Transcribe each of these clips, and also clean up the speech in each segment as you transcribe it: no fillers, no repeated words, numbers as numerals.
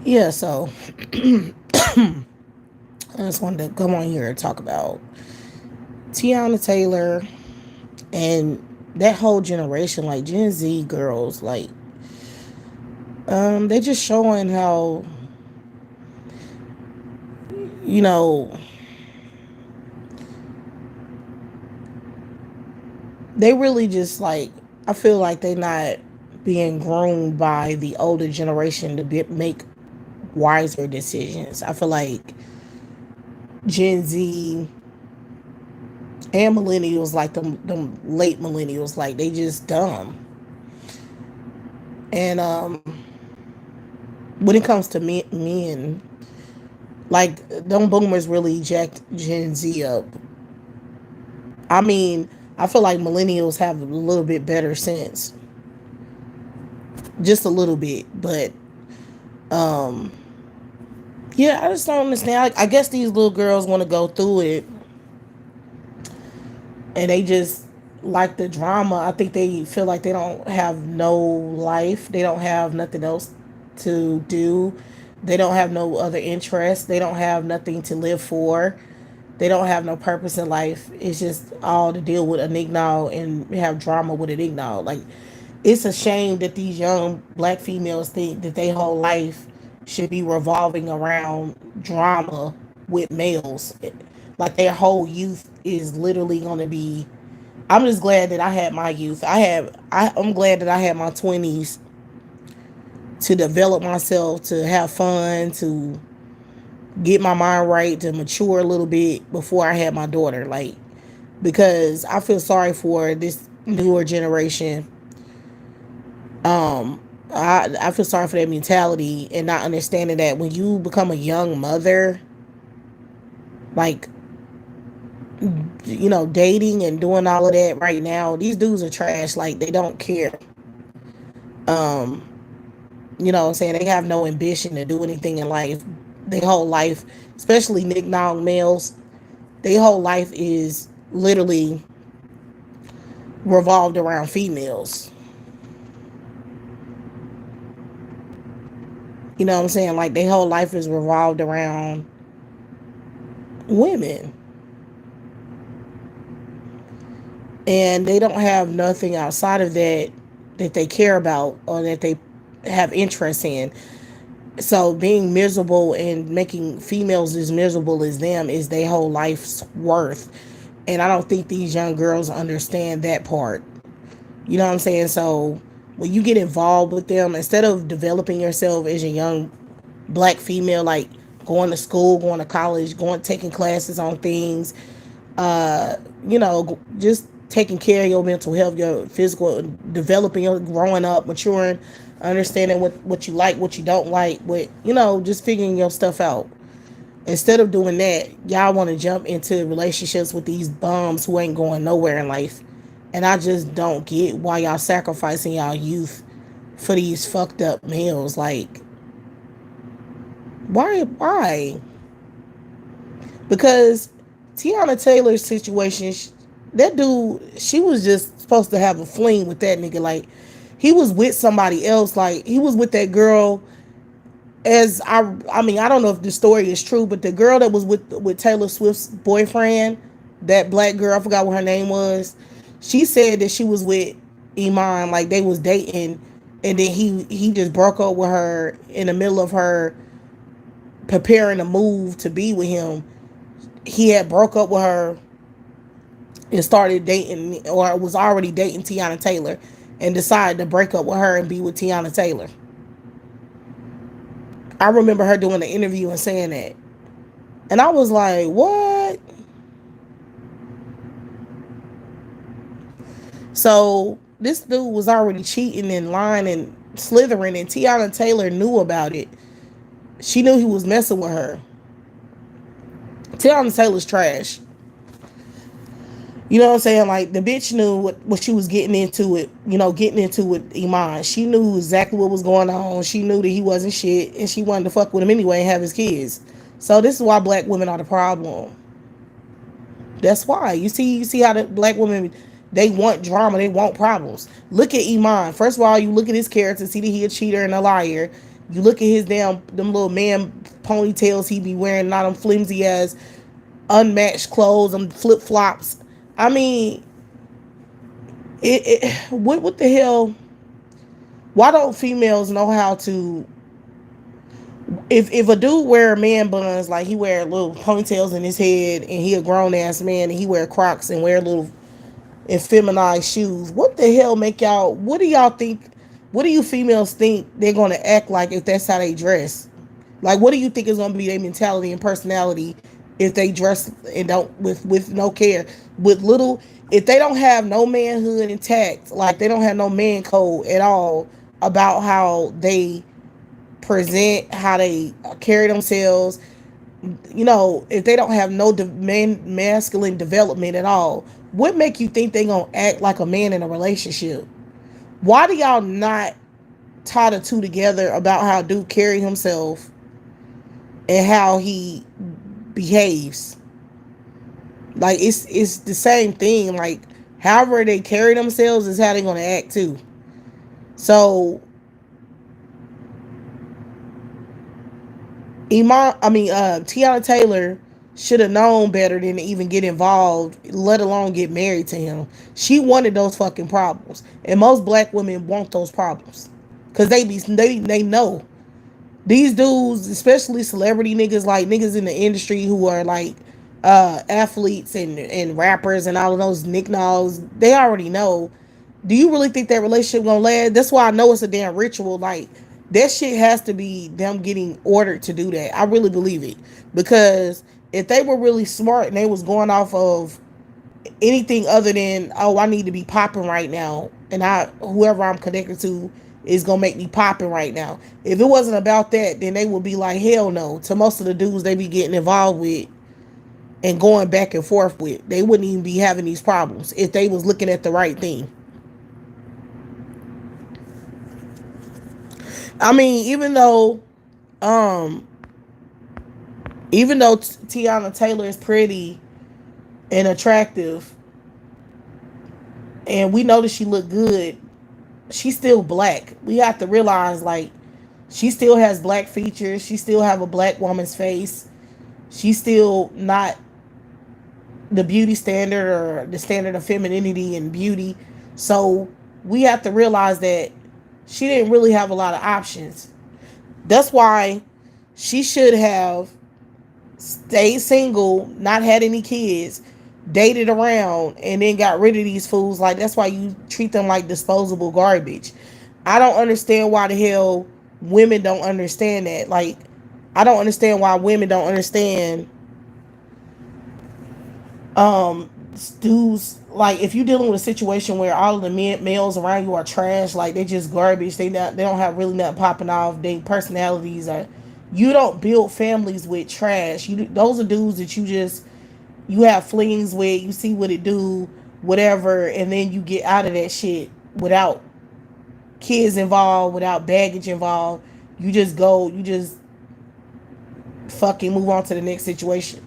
Yeah, so I just wanted to come on here and talk about Teyanna Taylor and that whole generation, like Gen Z girls, like they just showing how, you know, they really just like, I feel like they not being groomed by the older generation to make wiser decisions. I feel like Gen Z and millennials, like them late millennials, like they just dumb. And when it comes to men, like them boomers really jacked Gen Z up. I mean, I feel like millennials have a little bit better sense, just a little bit. But yeah, I just don't understand. I guess these little girls want to go through it, and they just like the drama. I think they feel like they don't have no life. They don't have nothing else to do. They don't have no other interests. They don't have nothing to live for. They don't have no purpose in life. It's just all to deal with enigma and have drama with enigma. Like, it's a shame that these young black females think that their whole life should be revolving around drama with males. Like their whole youth is literally going to be. I'm just glad that I had my youth. I'm glad that I had my 20s to develop myself, to have fun, to get my mind right, to mature a little bit before I had my daughter. Like, because I feel sorry for this newer generation. I feel sorry for their mentality and not understanding that when you become a young mother, like, dating and doing all of that right now, these dudes are trash. Like, they don't care. You know what I'm saying? They have no ambition to do anything in life. Their whole life, especially Nick Nong males, their whole life is literally revolved around females. You know what I'm saying? Like, their whole life is revolved around women. And they don't have nothing outside of that that they care about or that they have interest in. So being miserable and making females as miserable as them is their whole life's worth. And I don't think these young girls understand that part. You know what I'm saying? So when you get involved with them, instead of developing yourself as a young black female, like going to school, going to college, going taking classes on things, just taking care of your mental health, your physical, developing, your growing up, maturing, understanding what you like, what you don't like, just figuring your stuff out. Instead of doing that, y'all want to jump into relationships with these bums who ain't going nowhere in life. And I just don't get why y'all sacrificing y'all youth for these fucked up males. Like, why? Because Teyanna Taylor's situation, that dude, she was just supposed to have a fling with that nigga. Like, he was with somebody else. Like, he was with that girl. I mean, I don't know if the story is true, but the girl that was with Taylor Swift's boyfriend, that black girl, I forgot what her name was. She said that she was with Iman, like they was dating, and then he just broke up with her in the middle of her preparing to move to be with him. He had broke up with her and started dating, or was already dating Teyanna Taylor, and decided to break up with her and be with Teyanna Taylor. I remember her doing the interview and saying that. And I was like, what? So this dude was already cheating and lying and slithering, and Tiana Taylor knew about it. She knew he was messing with her. Tiana Taylor's trash. You know what I'm saying? Like, the bitch knew what she was getting into it, getting into with Iman. She knew exactly what was going on. She knew that he wasn't shit, and she wanted to fuck with him anyway and have his kids. So this is why black women are the problem. That's why. You see how the black women, they want drama, they want problems. Look at Iman. First of all, you look at his character, see that he a cheater and a liar. You look at his damn them little man ponytails he be wearing, not them flimsy ass unmatched clothes, them flip flops. I mean, what the hell? Why don't females know how to? If a dude wear man buns, like he wear little ponytails in his head, and he a grown ass man, and he wear Crocs and wear little effeminized shoes, what the hell make y'all? What do y'all think? What do you females think they're gonna act like if that's how they dress? Like, what do you think is gonna be their mentality and personality if they dress and don't with no care, with little, if they don't have no manhood intact, like they don't have no man code at all about how they present, how they carry themselves, if they don't have no masculine development at all, what make you think they gonna act like a man in a relationship? Why do y'all not tie the two together about how dude carry himself and how he behaves? Like, it's the same thing. Like, however they carry themselves is how they gonna act too. So Teyanna Taylor should have known better than to even get involved, let alone get married to him. She wanted those fucking problems, and most black women want those problems, cause they know these dudes, especially celebrity niggas, like niggas in the industry who are like athletes and rappers and all of those nicknames. They already know. Do you really think that relationship gonna last? That's why I know it's a damn ritual. Like, that shit has to be them getting ordered to do that. I really believe it, because if they were really smart and they was going off of anything other than, oh, I need to be popping right now, and I whoever I'm connected to is gonna make me popping right now. If it wasn't about that, then they would be like, hell no to most of the dudes they be getting involved with and going back and forth with. They wouldn't even be having these problems if they was looking at the right thing. I mean, um, even though Tiana Taylor is pretty and attractive, and we know that she look good, she's still black. We have to realize, like, she still has black features. She still have a black woman's face. She's still not the beauty standard or the standard of femininity and beauty. So we have to realize that she didn't really have a lot of options. That's why she should have stayed single, not had any kids, dated around, and then got rid of these fools. Like, that's why you treat them like disposable garbage. I don't understand why the hell women don't understand that. Like, I don't understand why women don't understand dudes. Like, if you're dealing with a situation where all of the males around you are trash, like they just garbage, they don't have really nothing popping off, they personalities are, you don't build families with trash. Those are dudes that you have flings with, you see what it do, whatever, and then you get out of that shit without kids involved, without baggage involved. You just fucking move on to the next situation.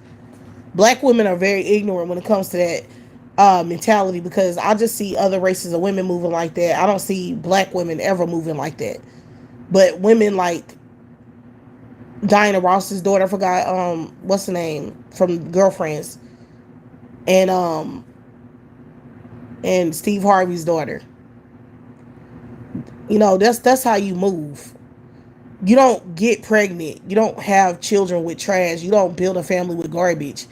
Black women are very ignorant when it comes to that mentality, because I just see other races of women moving like that. I don't see black women ever moving like that. But women like Diana Ross's daughter, I forgot what's the name from Girlfriends, and Steve Harvey's daughter. That's how you move. You don't get pregnant. You don't have children with trash. You don't build a family with garbage.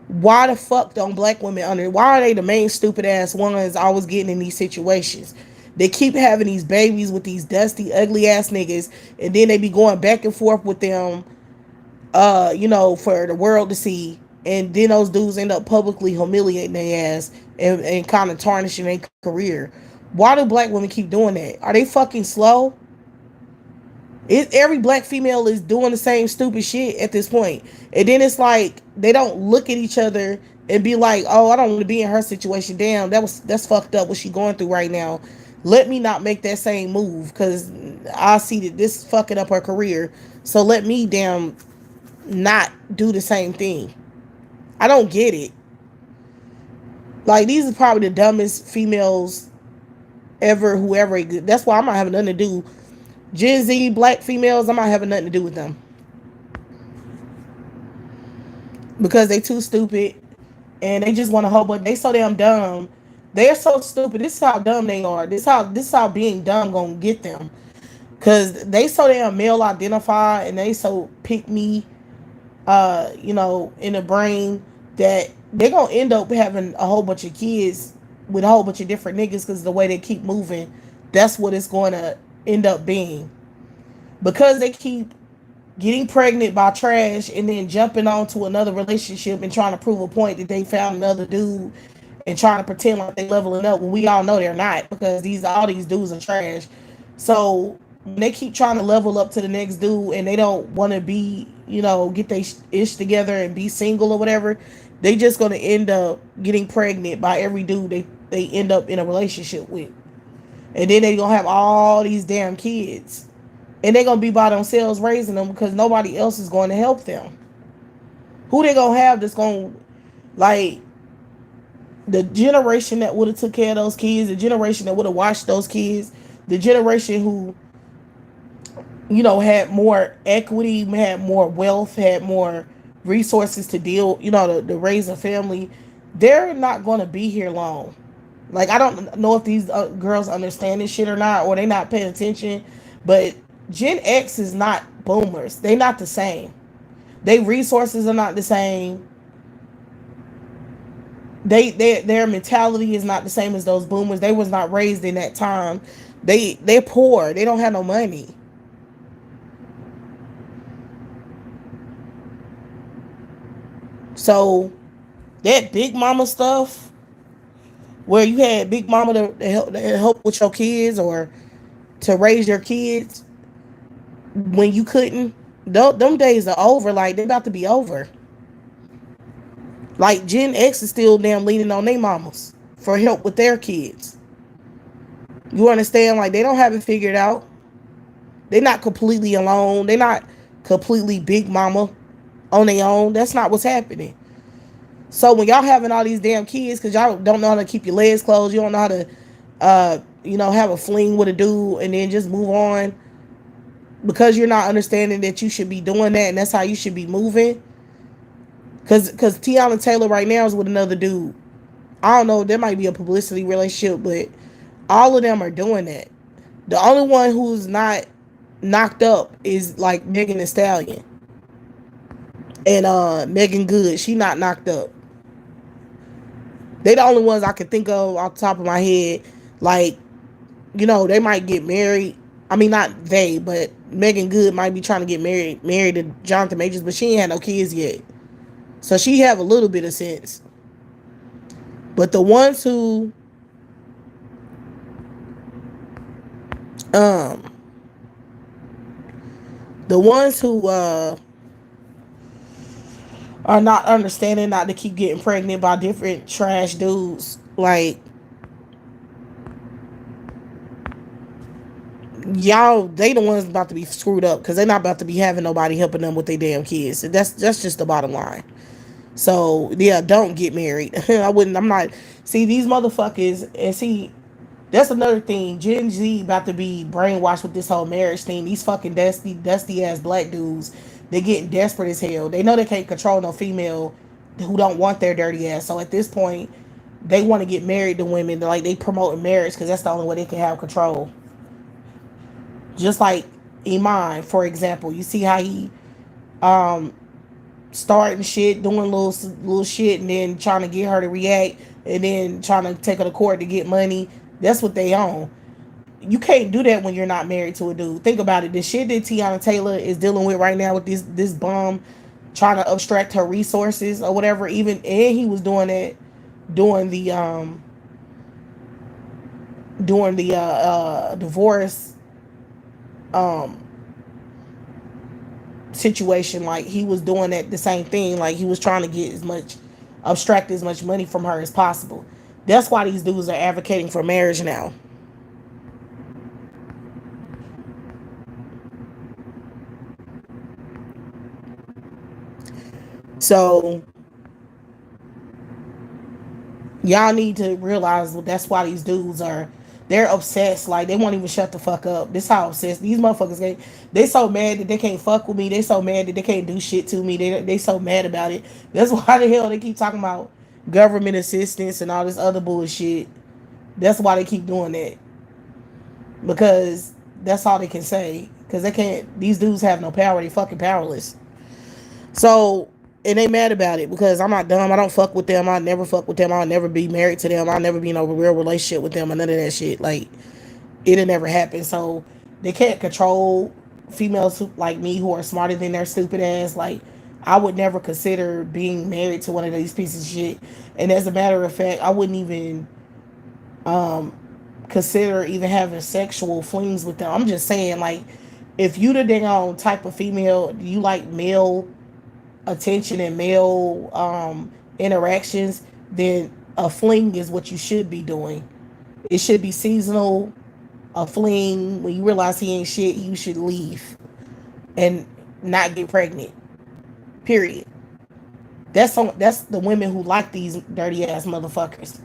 Why the fuck don't black women why are they the main stupid ass ones always getting in these situations? They keep having these babies with these dusty, ugly ass niggas, and then they be going back and forth with them, for the world to see. And then those dudes end up publicly humiliating their ass and kind of tarnishing their career. Why do black women keep doing that? Are they fucking slow? Every black female is doing the same stupid shit at this point. And then it's like they don't look at each other and be like, oh, I don't want to be in her situation. Damn, that's fucked up what she going through right now. Let me not make that same move, because I see that this is fucking up her career. So let me damn not do the same thing. I don't get it. Like, these are probably the dumbest females ever, whoever. That's why I'm not having nothing to do Gen Z black females, I'm not having nothing to do with them because they too stupid and they just want a whole bunch. They so damn dumb. They're so stupid. This is how dumb they are. This is how being dumb gonna get them. Cause they so damn male identified and they so pick me, in the brain that they gonna end up having a whole bunch of kids with a whole bunch of different niggas because the way they keep moving, that's what it's going to end up being. Because they keep getting pregnant by trash and then jumping on to another relationship and trying to prove a point that they found another dude and trying to pretend like they leveling up when we all know they're not because these all these dudes are trash. So when they keep trying to level up to the next dude and they don't want to be, get their ish together and be single or whatever, they just gonna end up getting pregnant by every dude they end up in a relationship with. And then they gonna have all these damn kids. And they gonna be by themselves raising them because nobody else is going to help them. Who they gonna have that's gonna, like, the generation that would have took care of those kids, the generation that would have watched those kids, the generation who, had more equity, had more wealth, had more resources to deal, to raise a family, they're not going to be here long. Like, I don't know if these girls understand this shit or not, or they not paying attention, but Gen X is not boomers. They not the same. They resources are not the same. Their mentality is not the same as those boomers. They was not raised in that time. They're poor. They don't have no money. So that big mama stuff, where you had big mama to help with your kids or to raise your kids when you couldn't, them days are over. Like, they about to be over. Like, Gen X is still damn leaning on their mamas for help with their kids. You understand? Like, they don't have it figured out. They're not completely alone. They're not completely big mama on their own. That's not what's happening. So when y'all having all these damn kids because y'all don't know how to keep your legs closed, you don't know how to, have a fling with a dude and then just move on because you're not understanding that you should be doing that and that's how you should be moving. Because Teyanna Taylor right now is with another dude. I don't know, there might be a publicity relationship, but all of them are doing that. The only one who's not knocked up is like Megan Thee Stallion and Megan Good. She not knocked up. They the only ones I can think of off the top of my head. Like, they might get married. I mean, not they, but Megan Good might be trying to get married to Jonathan Majors, but she ain't had no kids yet. So she have a little bit of sense. But um the ones who are not understanding not to keep getting pregnant by different trash dudes, like, y'all, they the ones about to be screwed up because they're not about to be having nobody helping them with their damn kids. That's just the bottom line. So yeah, don't get married. I wouldn't. I'm not. See these motherfuckers, and see that's another thing. Gen Z about to be brainwashed with this whole marriage thing. These fucking dusty ass black dudes, they getting desperate as hell. They know they can't control no female who don't want their dirty ass. So at this point, they want to get married to women. Like, they promoting marriage because that's the only way they can have control. Just like Iman, for example, you see how he um starting shit, doing little shit, and then trying to get her to react, and then trying to take her to court to get money. That's what they own. You can't do that when you're not married to a dude. Think about it. The shit that Teyanna Taylor is dealing with right now with this bum trying to abstract her resources or whatever. Even and he was doing that during the divorce um situation. Like, he was doing that the same thing. Like, he was trying to get abstract as much money from her as possible. That's why these dudes are advocating for marriage now. So y'all need to realize that's why these dudes are They're obsessed. Like they won't even shut the fuck up. This how obsessed these motherfuckers get. They so mad that they can't fuck with me. They so mad that they can't do shit to me. They so mad about it. That's why the hell they keep talking about government assistance and all this other bullshit. That's why they keep doing that, because that's all they can say. Because they can't. These dudes have no power. They fucking powerless. So, and they mad about it because I'm not dumb. I don't fuck with them. I never fuck with them. I'll never be married to them. I'll never be in a real relationship with them or none of that shit. Like, it'll never happen. So they can't control females like me who are smarter than their stupid ass. Like, I would never consider being married to one of these pieces of shit. And as a matter of fact, I wouldn't even consider even having sexual flings with them. I'm just saying, like, if you the dang on type of female, you like male attention and male interactions, then a fling is what you should be doing. It should be seasonal. A fling, when you realize he ain't shit, you should leave and not get pregnant. Period. That's the women who like these dirty ass motherfuckers.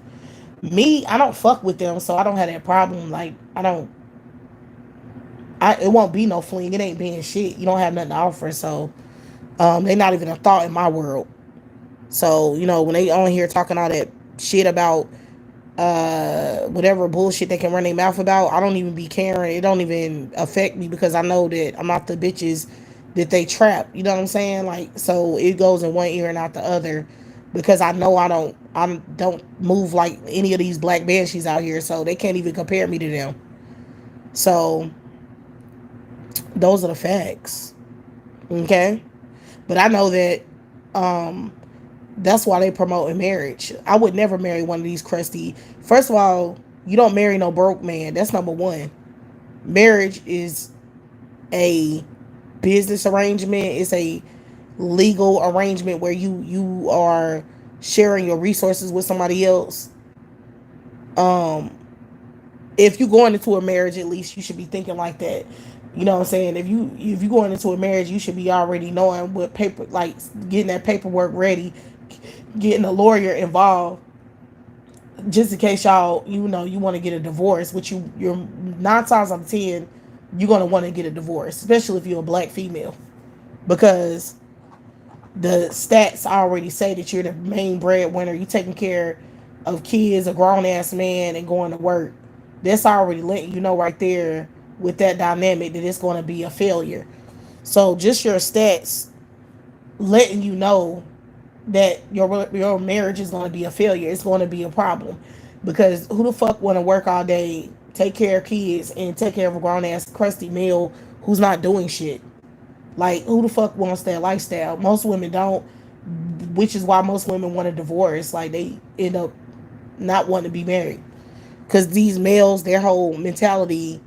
Me, I don't fuck with them, so I don't have that problem. Like I don't. It won't be no fling. It ain't being shit. You don't have nothing to offer, so they not even a thought in my world. So when they on here talking all that shit about whatever bullshit they can run their mouth about, I don't even be caring. It don't even affect me because I know that I'm not the bitches that they trap. You know what I'm saying? Like, so it goes in one ear and out the other because I know I don't move like any of these black banshees out here, so they can't even compare me to them. So those are the facts. Okay? But I know that um that's why they promote marriage. I would never marry one of these crusty. First of all, you don't marry no broke man. That's number one. Marriage is a business arrangement. It's a legal arrangement where you are sharing your resources with somebody else. Um, if you going into a marriage, at least you should be thinking like that. You know what I'm saying? If you going into a marriage, you should be already knowing what paper, like getting that paperwork ready, getting a lawyer involved, just in case y'all you want to get a divorce, which you're 9 times out of 10 you're gonna want to get a divorce, especially if you're a black female, because the stats already say that you're the main breadwinner. You taking care of kids, a grown ass man, and going to work. That's already letting you know right there with that dynamic that it's going to be a failure. So just your stats letting you know that your marriage is going to be a failure. It's going to be a problem because who the fuck want to work all day, take care of kids, and take care of a grown ass crusty male who's not doing shit? Like, who the fuck wants that lifestyle? Most women don't, which is why most women want a divorce. Like, they end up not wanting to be married because these males, their whole mentality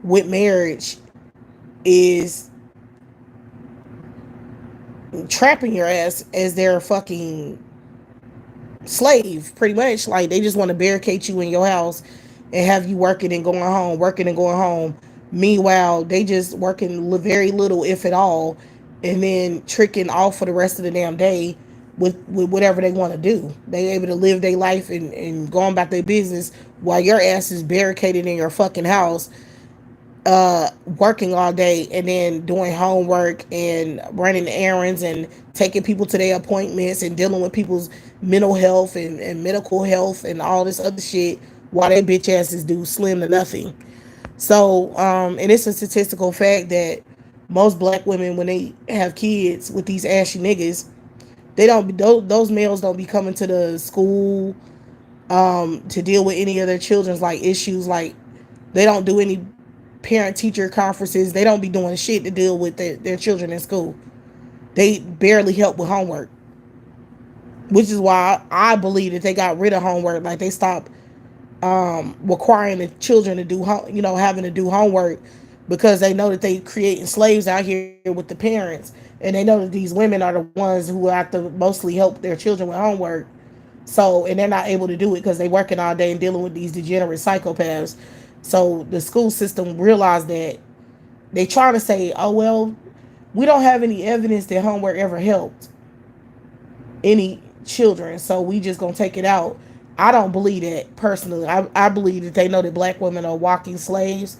with marriage is trapping your ass as their fucking slave, pretty much. Like, they just want to barricade you in your house and have you working and going home, working and going home. Meanwhile, they just working very little, if at all, and then tricking off for the rest of the damn day with whatever they want to do. They able to live their life and go on about their business while your ass is barricaded in your fucking house, working all day and then doing homework and running errands and taking people to their appointments and dealing with people's mental health and medical health and all this other shit while they bitch asses do slim to nothing. So, and it's a statistical fact that most black women, when they have kids with these ashy niggas, they don't, those males don't be coming to the school to deal with any of their children's like issues. Like, they don't do any parent teacher conferences. They don't be doing shit to deal with their children in school. They barely help with homework, which is why I believe that they got rid of homework. Like, they stopped requiring the children to do having to do homework, because they know that they creating slaves out here with the parents, and they know that these women are the ones who have to mostly help their children with homework. So, and they're not able to do it because they working all day and dealing with these degenerate psychopaths. So the school system realized that. They trying to say, oh well, we don't have any evidence that homework ever helped any children, so we just gonna take it out. I don't believe that personally. I believe that they know that black women are walking slaves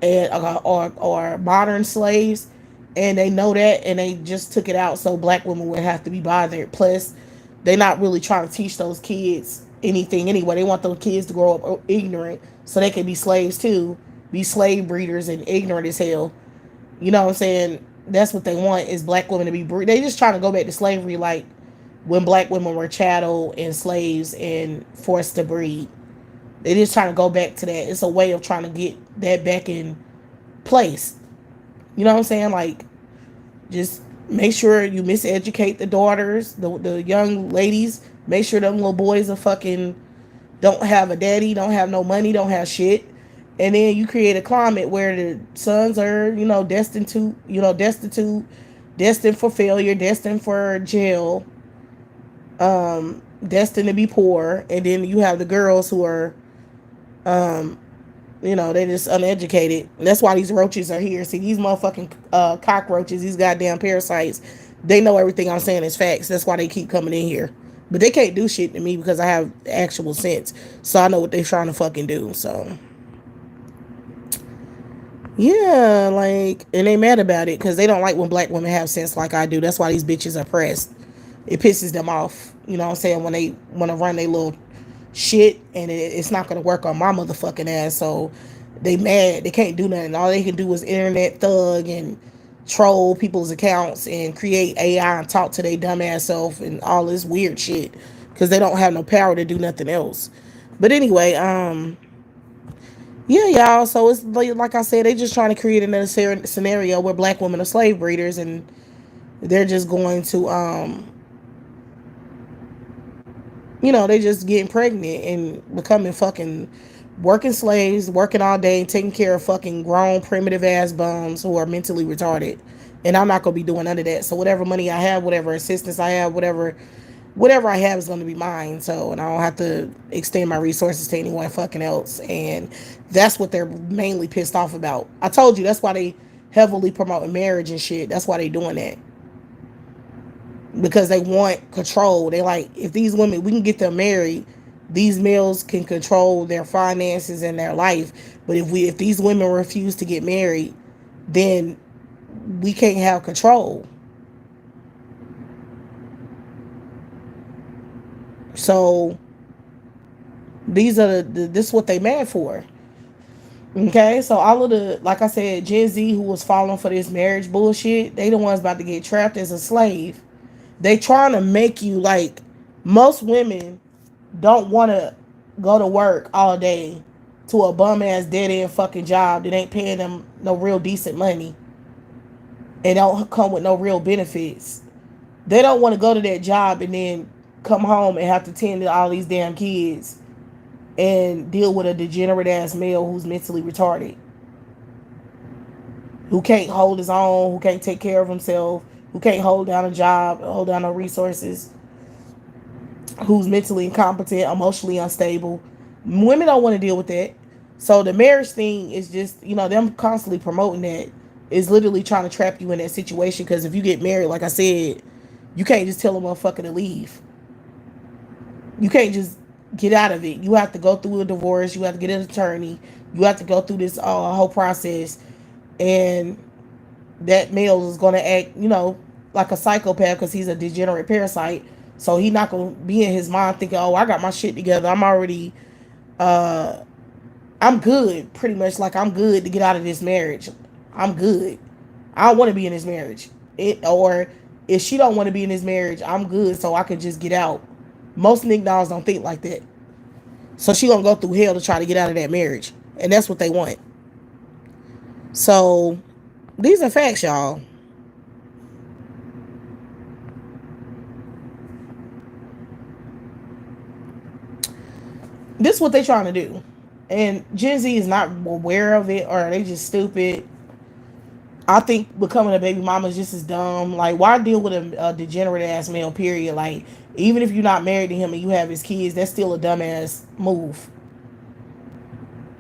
and or modern slaves, and they know that, and they just took it out so black women would have to be bothered. Plus, they're not really trying to teach those kids anything anyway. They want those kids to grow up ignorant so they can be slaves too, be slave breeders and ignorant as hell. You know what I'm saying? That's what they want is black women to be. They just trying to go back to slavery, like when black women were chattel and slaves and forced to breed. They just trying to go back to that. It's a way of trying to get that back in place. You know what I'm saying? Like, just make sure you miseducate the daughters, the young ladies. Make sure them little boys are fucking don't have a daddy, don't have no money, don't have shit. And then you create a climate where the sons are, destined to, destitute, destined for failure, destined for jail, destined to be poor. And then you have the girls who are, um, they just uneducated. And that's why these roaches are here. See, these motherfucking cockroaches, these goddamn parasites, they know everything I'm saying is facts. That's why they keep coming in here. But they can't do shit to me because I have actual sense. So I know what they're trying to fucking do. So yeah, like, and they mad about it because they don't like when black women have sense like I do. That's why these bitches are pressed. It pisses them off. You know what I'm saying? When they want to run their little shit and it's not going to work on my motherfucking ass. So they mad. They can't do nothing. All they can do is internet thug and troll people's accounts and create AI and talk to their dumbass self and all this weird shit because they don't have no power to do nothing else. But anyway, yeah, y'all. So it's like I said, they just trying to create another scenario where black women are slave breeders and they're just going to they just getting pregnant and becoming fucking working slaves, working all day, taking care of fucking grown primitive ass bums who are mentally retarded. And I'm not gonna be doing none of that. So whatever money I have, whatever assistance I have, whatever I have is gonna be mine. So and I don't have to extend my resources to anyone fucking else. And that's what they're mainly pissed off about. I told you that's why they heavily promoting marriage and shit. That's why they doing that because they want control. They like if these women we can get them married, these males can control their finances and their life. But if these women refuse to get married, then we can't have control. So these are this is what they mad for. Okay, so all of the like I said, Gen Z who was falling for this marriage bullshit, they the ones about to get trapped as a slave. They trying to make you like most women don't want to go to work all day to a bum ass dead end fucking job that ain't paying them no real decent money and don't come with no real benefits. They don't want to go to that job and then come home and have to tend to all these damn kids and deal with a degenerate ass male who's mentally retarded, who can't hold his own, who can't take care of himself, who can't hold down a job, hold down no resources, who's mentally incompetent, emotionally unstable. Women don't want to deal with that. So the marriage thing is just, them constantly promoting that is literally trying to trap you in that situation. Because if you get married, like I said, you can't just tell a motherfucker to leave. You can't just get out of it. You have to go through a divorce. You have to get an attorney. You have to go through this whole process. And that male is going to act, like a psychopath because he's a degenerate parasite. So he's not going to be in his mind thinking, oh, I got my shit together. I'm good, pretty much. Like, I'm good to get out of this marriage. I'm good. I don't want to be in this marriage. Or if she don't want to be in this marriage, I'm good so I can just get out. Most niggas don't think like that. So she gonna go through hell to try to get out of that marriage. And that's what they want. So these are facts, y'all. This is what they trying to do. And Gen Z is not aware of it, or they just stupid. I think becoming a baby mama is just as dumb. Like, why deal with a degenerate ass male, period? Like, even if you're not married to him and you have his kids, that's still a dumbass move.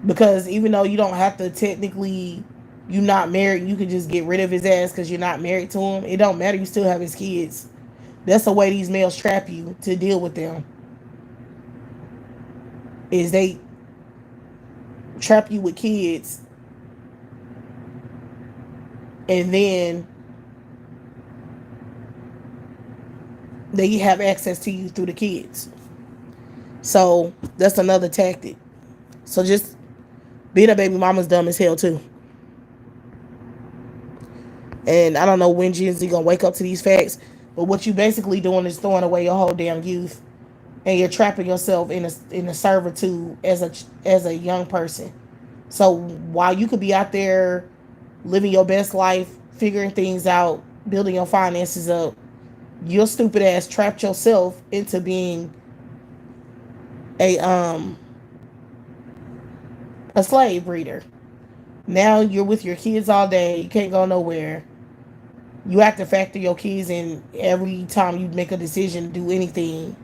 Because even though you don't have to technically, you're not married, you can just get rid of his ass because you're not married to him. It don't matter. You still have his kids. That's the way these males trap you to deal with them. is they trap you with kids, and then they have access to you through the kids. So that's another tactic. So just being a baby mama's dumb as hell too. And I don't know when Gen Z gonna wake up to these facts, but what you basically doing is throwing away your whole damn youth, and you're trapping yourself in a servitude as a young person. So while you could be out there living your best life, figuring things out, building your finances up, your stupid ass trapped yourself into being a um a slave breeder. Now you're with your kids all day. You can't go nowhere. You have to factor your kids in every time you make a decision to do anything,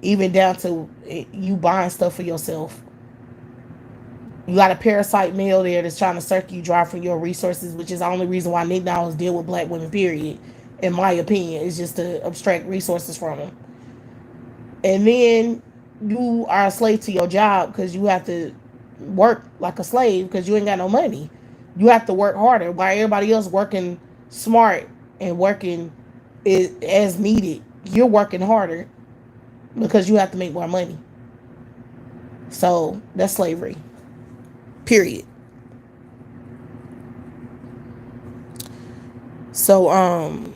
even down to you buying stuff for yourself. You got a parasite male there that's trying to suck you dry from your resources, which is the only reason why niggas deal with black women, period. In my opinion, is just to abstract resources from them. And then you are a slave to your job because you have to work like a slave because you ain't got no money. You have to work harder while everybody else working smart and working as needed. You're working harder because you have to make more money. So that's slavery. Period. So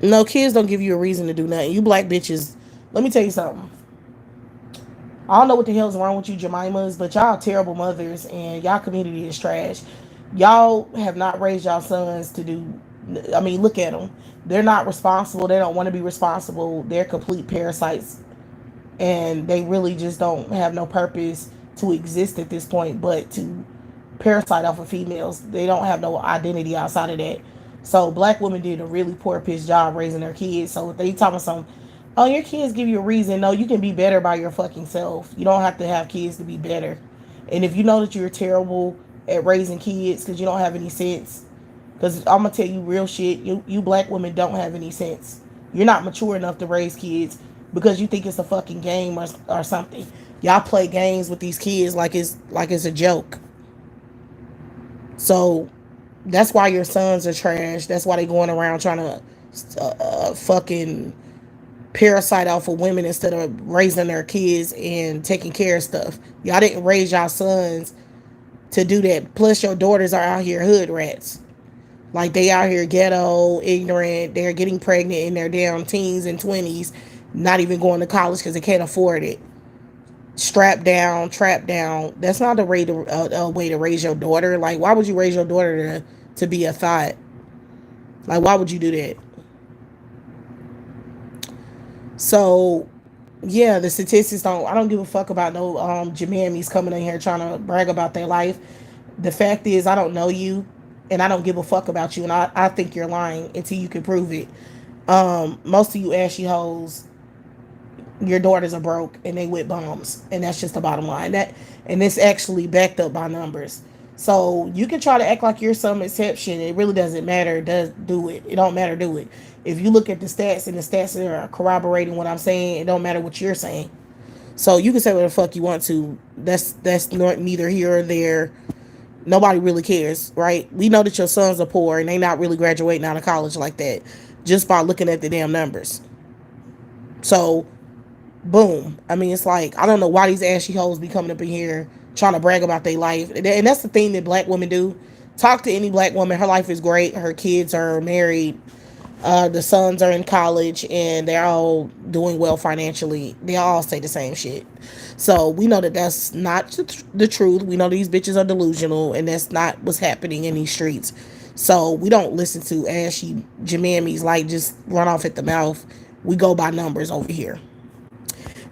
no, kids don't give you a reason to do nothing. You black bitches, let me tell you something. I don't know what the hell's wrong with you Jemimas, but y'all terrible mothers and y'all community is trash. Y'all have not raised y'all sons to do. I mean, look at them. They're not responsible. They don't want to be responsible. They're complete parasites, and they really just don't have no purpose to exist at this point, but to parasite off of females. They don't have no identity outside of that. So black women did a really poor pitch job raising their kids. So if they talking some, oh, your kids give you a reason. No, you can be better by your fucking self. You don't have to have kids to be better. And if you know that you're terrible at raising kids because you don't have any sense, because I'm gonna tell you real shit, you black women don't have any sense. You're not mature enough to raise kids because you think it's a fucking game or something. Y'all play games with these kids like it's a joke. So that's why your sons are trash. That's why they going around trying to fucking parasite off of women instead of raising their kids and taking care of stuff. Y'all didn't raise y'all sons to do that. Plus, your daughters are out here hood rats. Like they out here ghetto, ignorant. They're getting pregnant in their damn teens and 20s, not even going to college because they can't afford it. Strapped down, trapped down. That's not a way to raise your daughter. Like, why would you raise your daughter to be a thought? Like, why would you do that? So, yeah, the statistics don't. I don't give a fuck about no Jamamis coming in here trying to brag about their life. The fact is, I don't know you, and I don't give a fuck about you, and I think you're lying until you can prove it. Most of you ashy hoes, your daughters are broke and they with bums, and that's just the bottom line. That and it's actually backed up by numbers. So you can try to act like you're some exception. It really doesn't matter. Does do it? It don't matter. Do it. If you look at the stats and the stats are corroborating what I'm saying, it don't matter what you're saying. So you can say what the fuck you want to. That's not neither here or there. Nobody really cares, right? We know that your sons are poor and they not really graduating out of college like that, just by looking at the damn numbers. So boom. I mean, it's like, I don't know why these ashy hoes be coming up in here trying to brag about their life. And that's the thing that black women do. Talk to any black woman. Her life is great. Her kids are married. The sons are in college and they're all doing well financially. They all say the same shit. So we know that that's not the truth. We know these bitches are delusional and that's not what's happening in these streets. So we don't listen to ashy jamammies like just run off at the mouth. We go by numbers over here.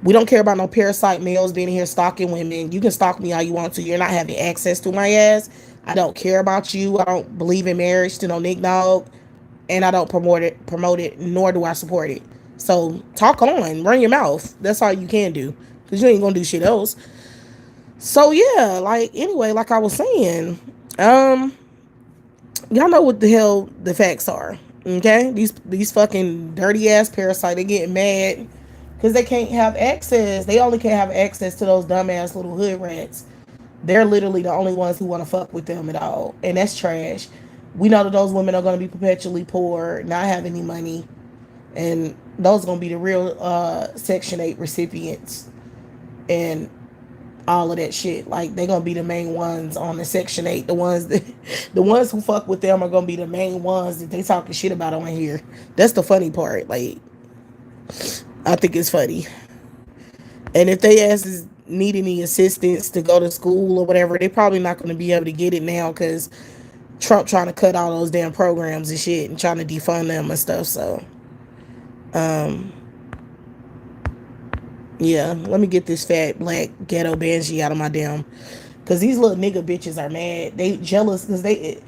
We don't care about no parasite males being here stalking women. You can stalk me all you want to. You're not having access to my ass. I don't care about you. I don't believe in marriage to no Nick Nog. And I don't promote it, nor do I support it. So talk on, run your mouth. That's all you can do. Because you ain't gonna do shit else. So yeah, like anyway, like I was saying, y'all know what the hell the facts are. Okay? These fucking dirty ass parasites, they getting mad because they can't have access. They only can have access to those dumbass little hood rats. They're literally the only ones who want to fuck with them at all, and that's trash. We know that those women are going to be perpetually poor, not have any money, and those are going to be the real Section 8 recipients and all of that shit. Like they're gonna be the main ones on the Section 8. The ones that, the ones who fuck with them are gonna be the main ones that they talking shit about on here. That's the funny part. Like I think it's funny. And if they asses need any assistance to go to school or whatever, they probably not gonna be able to get it now because Trump trying to cut all those damn programs and shit and trying to defund them and stuff. So yeah, let me get this fat black ghetto banshee out of my damn. Cause these little nigga bitches are mad. They jealous because they.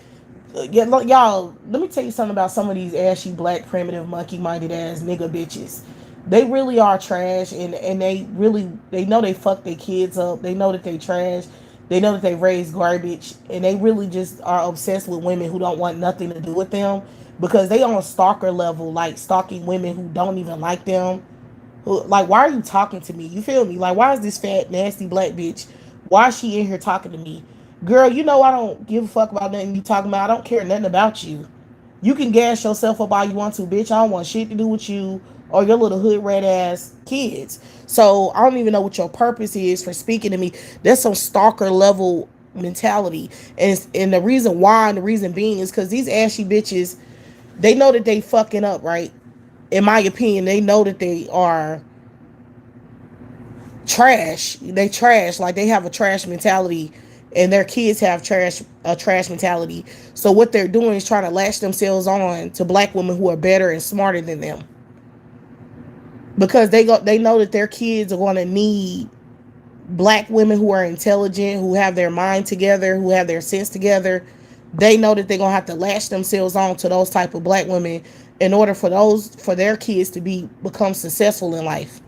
Yeah, look, y'all. Let me tell you something about some of these ashy black primitive monkey minded ass nigga bitches. They really are trash, and they know they fuck their kids up. They know that they trash. They know that they raise garbage, and they really just are obsessed with women who don't want nothing to do with them because they on stalker level, like stalking women who don't even like them. Like, why are you talking to me? You feel me? Like, why is this fat, nasty black bitch? Why is she in here talking to me? Girl, you know I don't give a fuck about nothing you talking about. I don't care nothing about you. You can gas yourself up all you want to, bitch. I don't want shit to do with you or your little hood rat ass kids. So I don't even know what your purpose is for speaking to me. That's some stalker level mentality. And the reason why and the reason being is because these ashy bitches, they know that they fucking up, right? In my opinion, they know that they are trash. They trash. Like they have a trash mentality, and their kids have trash mentality. So what they're doing is trying to latch themselves on to black women who are better and smarter than them, because they know that their kids are going to need black women who are intelligent, who have their mind together, who have their sense together. They know that they're gonna have to latch themselves on to those type of black women in order for their kids to become successful in life,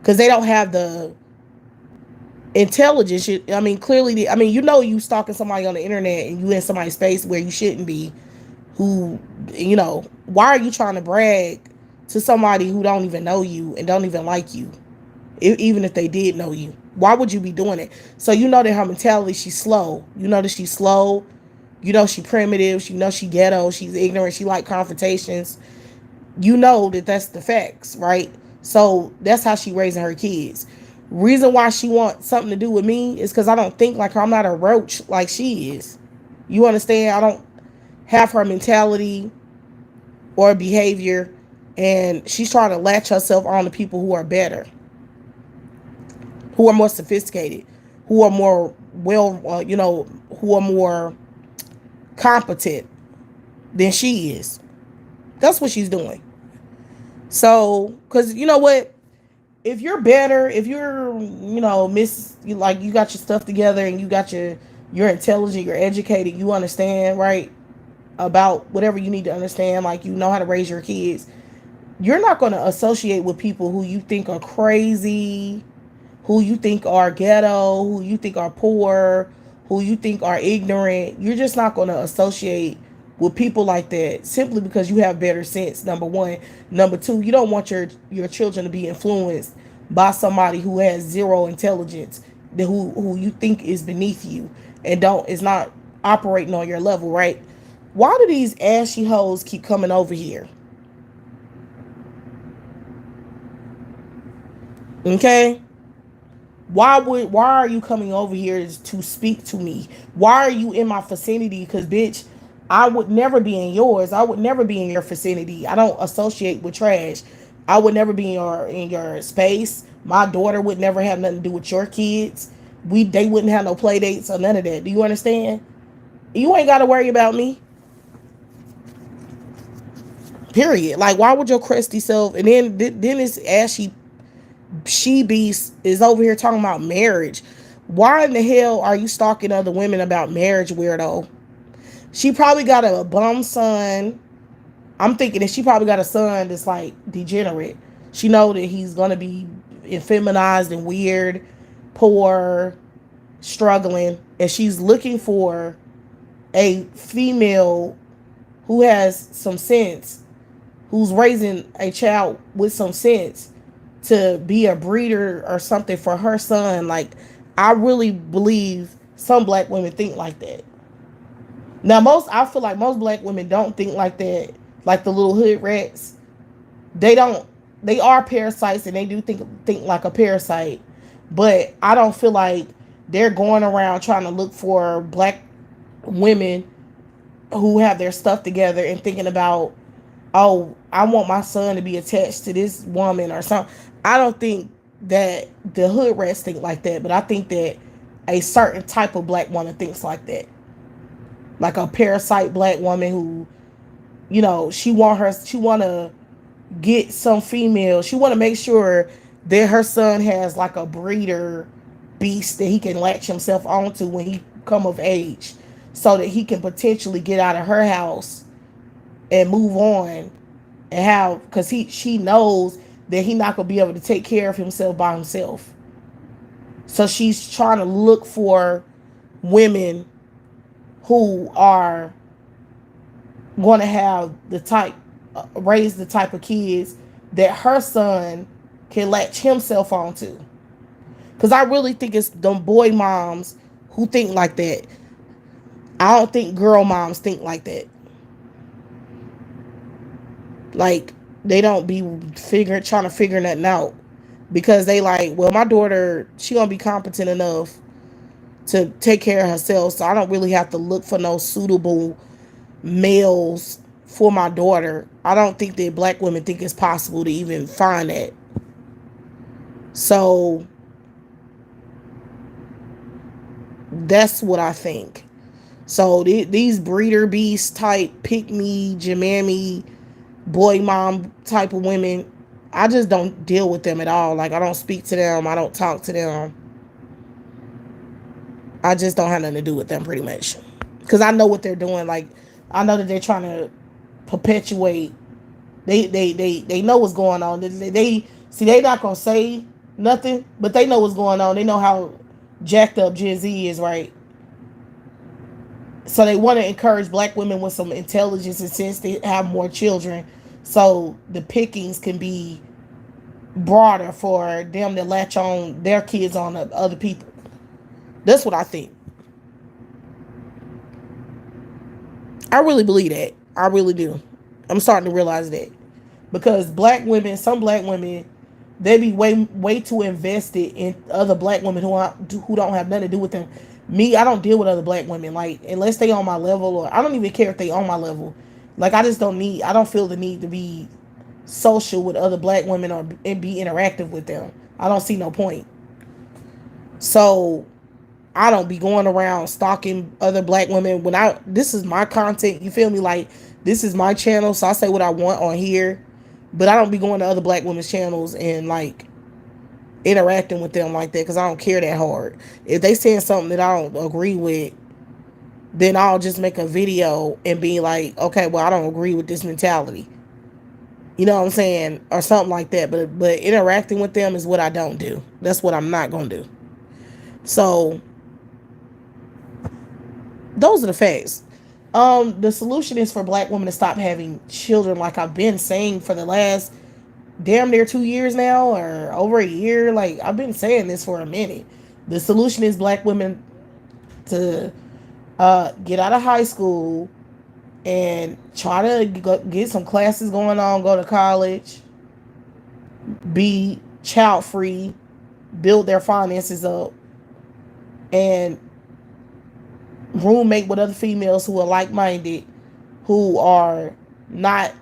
because they don't have the intelligence. I mean, clearly, I mean, you know, you stalking somebody on the internet and you in somebody's space where you shouldn't be. Who, you know, why are you trying to brag to somebody who don't even know you and don't even like you? Even if they did know you, why would you be doing it? So you know that her mentality, she's slow. You know that she's slow. You know she primitive. You know she ghetto. She's ignorant. She like confrontations. You know that that's the facts, right? So that's how she raising her kids. Reason why she wants something to do with me is because I don't think like her. I'm not a roach like she is. You understand? I don't have her mentality or behavior, and she's trying to latch herself on to people who are better, who are more sophisticated, who are more who are more competent than she is. That's what she's doing. So, because you know what, if you're better, if you're, like you got your stuff together and you're intelligent, you're educated, you understand, right, about whatever you need to understand, like you know how to raise your kids, you're not going to associate with people who you think are crazy, who you think are ghetto, who you think are poor, who you think are ignorant. You're just not going to associate with people like that simply because you have better sense. Number one. Number two, you don't want your children to be influenced by somebody who has zero intelligence, who you think is beneath you and don't is not operating on your level, right? Why do these ashy hoes keep coming over here? Okay? Why are you coming over here to speak to me? Why are you in my vicinity? Because bitch, I would never be in yours. I would never be in your vicinity. I don't associate with trash. I would never be in your space. My daughter would never have nothing to do with your kids. They wouldn't have no play dates or none of that. Do you understand? You ain't got to worry about me. Period. Like, why would your crusty self? And then it's ashy she beast is over here talking about marriage. Why in the hell are you stalking other women about marriage, weirdo? She probably got a bum son. I'm thinking that she probably got a son that's like degenerate. She know that he's gonna be effeminized and weird, poor, struggling, and she's looking for a female who has some sense, who's raising a child with some sense, to be a breeder or something for her son. Like, I really believe some black women think like that. Now, I feel like most black women don't think like that. Like the little hood rats, they don't. They are parasites, and they do think like a parasite. But I don't feel like they're going around trying to look for black women who have their stuff together and thinking about, oh, I want my son to be attached to this woman or something. I don't think that the hood rats think like that, but I think that a certain type of black woman thinks like that. Like a parasite black woman who, she want to get some female. She want to make sure that her son has like a breeder beast that he can latch himself onto when he come of age, so that he can potentially get out of her house and move on and have, because she knows that he not gonna be able to take care of himself by himself. So she's trying to look for women who are going to have the type, raise the type of kids that her son can latch himself onto. Because I really think it's them boy moms who think like that. I don't think girl moms think like that. Like, they don't be trying to figure nothing out, because they like, well, my daughter, she gonna be competent enough to take care of herself, so I don't really have to look for no suitable males for my daughter. I don't think that black women think it's possible to even find that. So that's what I think. So these breeder beast type, pick me, jamammy, boy mom type of women, I just don't deal with them at all. Like, I don't speak to them. I don't talk to them. I just don't have nothing to do with them, pretty much. Because I know what they're doing. Like, I know that they're trying to perpetuate. They know what's going on. They see, they not gonna say nothing, but they know what's going on. They know how jacked up Gen Z is, right? So they want to encourage black women with some intelligence and sense to have more children, so the pickings can be broader for them to latch on their kids on other people. That's what I think. I really believe that. I really do. I'm starting to realize that, because some black women, they be way too invested in other black women who don't have nothing to do with them. Me, I don't deal with other black women, like, unless they on my level, or I don't even care if they on my level. Like, I don't feel the need to be social with other black women or and be interactive with them. I don't see no point. So I don't be going around stalking other black women. This is my content, you feel me? Like, this is my channel, so I say what I want on here. But I don't be going to other black women's channels and like interacting with them like that, because I don't care that hard. If they saying something that I don't agree with, then I'll just make a video and be like, okay, well, I don't agree with this mentality. You know what I'm saying? Or something like that. But interacting with them is what I don't do. That's what I'm not gonna do. So those are the facts. The solution is for black women to stop having children, like I've been saying for the last damn near 2 years now, or over a year. Like, I've been saying this for a minute. The solution is black women to get out of high school and try to get some classes going on, go to college, be child free, build their finances up, and roommate with other females who are like minded, who are not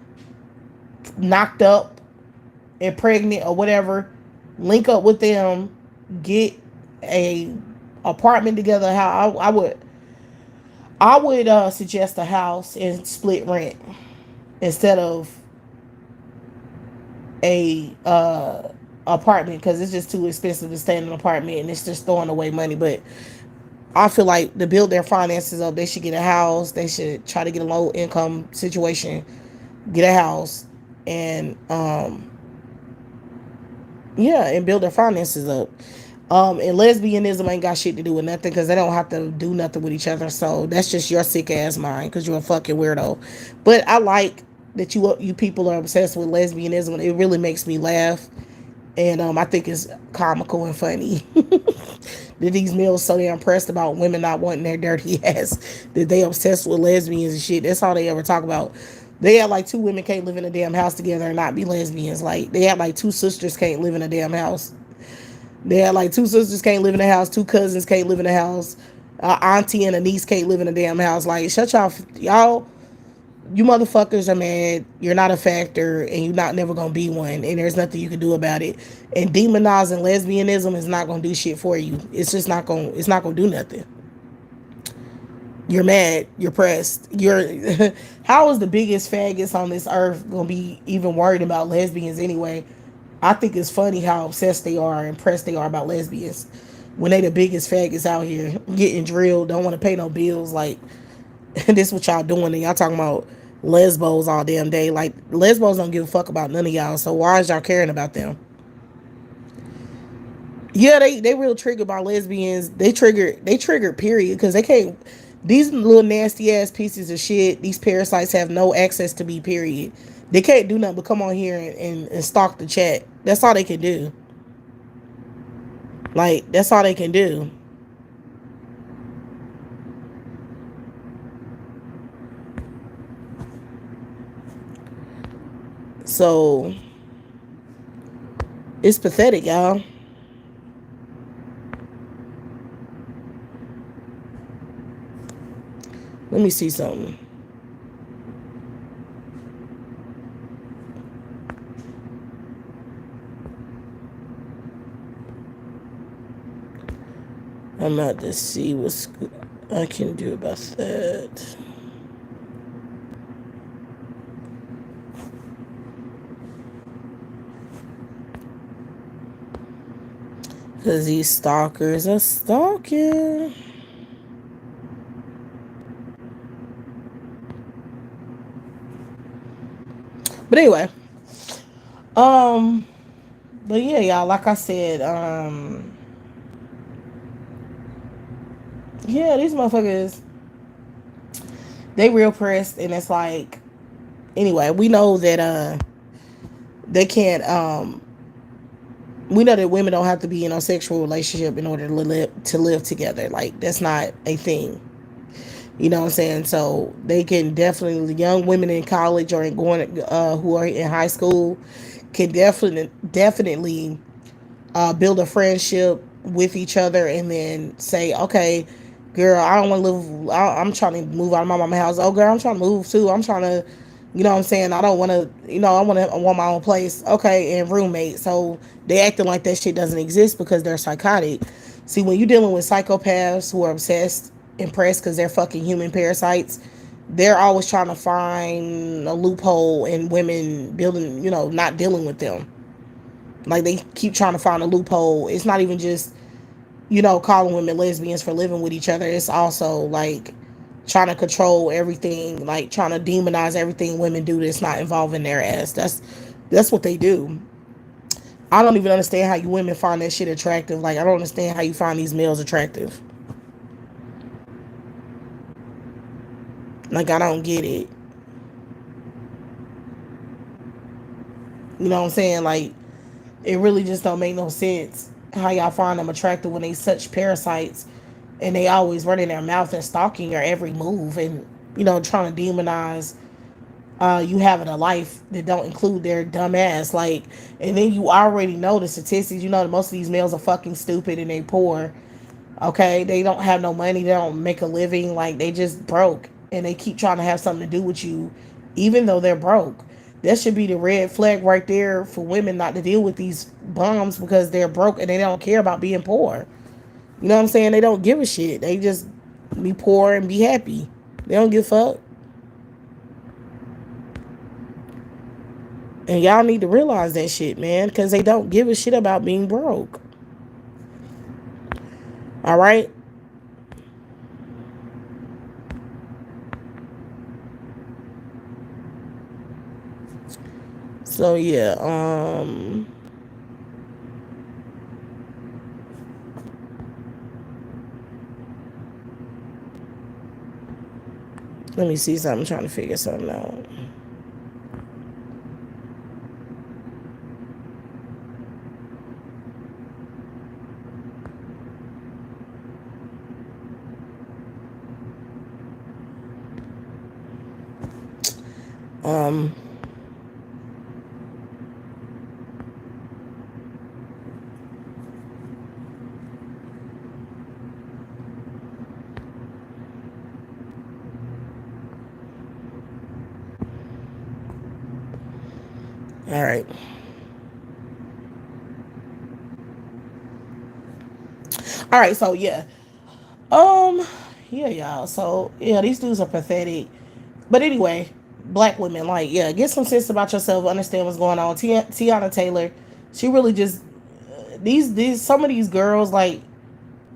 knocked up and pregnant or whatever. Link up with them, get a apartment together. How I would suggest a house and split rent instead of a apartment, because it's just too expensive to stay in an apartment and it's just throwing away money. But I feel like to build their finances up, they should get a house. They should try to get a low income situation, get a house, and yeah, and build their finances up. And lesbianism ain't got shit to do with nothing, because they don't have to do nothing with each other. So that's just your sick ass mind, because you're a fucking weirdo. But I like that you people are obsessed with lesbianism. It really makes me laugh. And I think it's comical and funny that these males so damn pressed about women not wanting their dirty ass that they obsessed with lesbians and shit. That's all they ever talk about. They had like two women can't live in a damn house together and not be lesbians. Like they had like two sisters can't live in a damn house. They had like two sisters can't live in a house, two cousins can't live in a house, auntie and a niece can't live in a damn house. Like shut y'all, you motherfuckers are mad. You're not a factor, and you're not never gonna be one. And there's nothing you can do about it. And demonizing lesbianism is not gonna do shit for you. It's just not gonna. It's not gonna do nothing. You're mad. You're pressed. You're. How is the biggest faggots on this earth gonna be even worried about lesbians anyway? I think it's funny how obsessed they are and pressed they are about lesbians when they the biggest faggots out here getting drilled. Don't want to pay no bills. Like this what y'all doing and y'all talking about lesbos all damn day. Like lesbos don't give a fuck about none of y'all. So why is y'all caring about them? Yeah, they real triggered by lesbians. They triggered period because they can't. These little nasty ass pieces of shit. These parasites have no access to me. Period. They can't do nothing but come on here and stalk the chat. That's all they can do. Like that's all they can do. So it's pathetic, y'all. Let me see something. I'm about to see what I can do about that. Because these stalkers are stalking. But anyway, um, but yeah, y'all, like I said, yeah, these motherfuckers, they real pressed, and it's like, anyway, we know that, they can't, we know that women don't have to be in a sexual relationship in order to live together. Like, that's not a thing. You know what I'm saying? So they can definitely, young women in college or in going, who are in high school, can definitely build a friendship with each other and then say, okay, girl, I don't want to live. I'm trying to move out of my mama's house. Oh, girl, I'm trying to move too. I'm trying to, you know what I'm saying? I don't want to, I want my own place. Okay, and roommate. So they acting like that shit doesn't exist because they're psychotic. See, when you're dealing with psychopaths who are obsessed, impressed because they're fucking human parasites, they're always trying to find a loophole in women building, not dealing with them. Like they keep trying to find a loophole. It's not even just, calling women lesbians for living with each other. It's also like trying to control everything, like trying to demonize everything women do that's not involving their ass. That's what they do. I don't even understand how you women find that shit attractive. Like I don't understand how you find these males attractive. Like I don't get it. You know what I'm saying? Like it really just don't make no sense how y'all find them attractive when they such parasites and they always running their mouth and stalking your every move and trying to demonize you having a life that don't include their dumb ass. Like, and then you already know the statistics. You know that most of these males are fucking stupid and they poor. Okay, they don't have no money. They don't make a living. Like they just broke, and they keep trying to have something to do with you, even though they're broke. That should be the red flag right there for women not to deal with these bums because they're broke and they don't care about being poor. You know what I'm saying? They don't give a shit. They just be poor and be happy. They don't give a fuck. And y'all need to realize that shit, man, because they don't give a shit about being broke. All right? So yeah, let me see something. I'm trying to figure something out. Um, all right. All right, so yeah. Um, yeah, y'all. So yeah, these dudes are pathetic. But anyway, black women, like, yeah, get some sense about yourself, understand what's going on. Teyanna Taylor, she really just these some of these girls, like,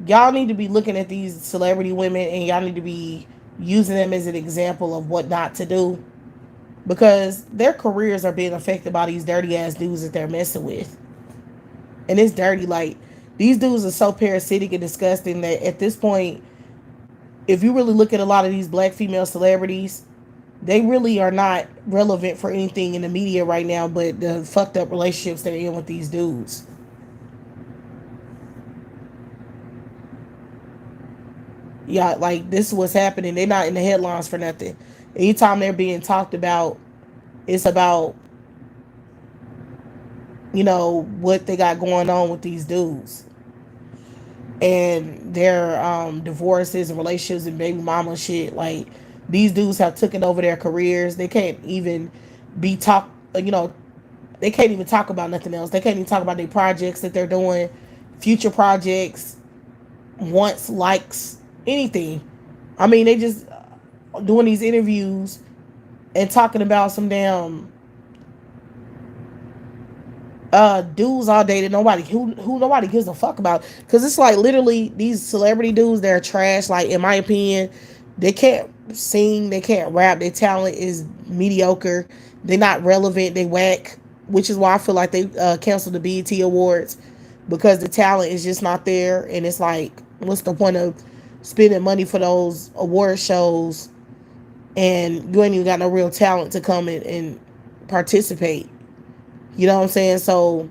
y'all need to be looking at these celebrity women and y'all need to be using them as an example of what not to do, because their careers are being affected by these dirty ass dudes that they're messing with. And it's dirty, like, these dudes are so parasitic and disgusting that at this point, if you really look at a lot of these black female celebrities, they really are not relevant for anything in the media right now but the fucked up relationships they're in with these dudes. Yeah, like, this is what's happening. They're not in the headlines for nothing. Anytime they're being talked about, it's about, what they got going on with these dudes and their divorces and relationships and baby mama shit. Like, these dudes have taken over their careers. They can't even be talk you know they can't even talk about nothing else. They can't even talk about their projects that they're doing, future projects, wants, likes, anything. I mean, they just doing these interviews and talking about some damn dudes all day that who nobody gives a fuck about, because it's like, literally, these celebrity dudes, they're trash. Like, in my opinion, they can't sing, they can't rap, their talent is mediocre, they're not relevant, they whack, which is why I feel like they canceled the BET Awards, because the talent is just not there. And it's like, what's the point of spending money for those award shows and you ain't even got no real talent to come in and participate? You know what I'm saying? So,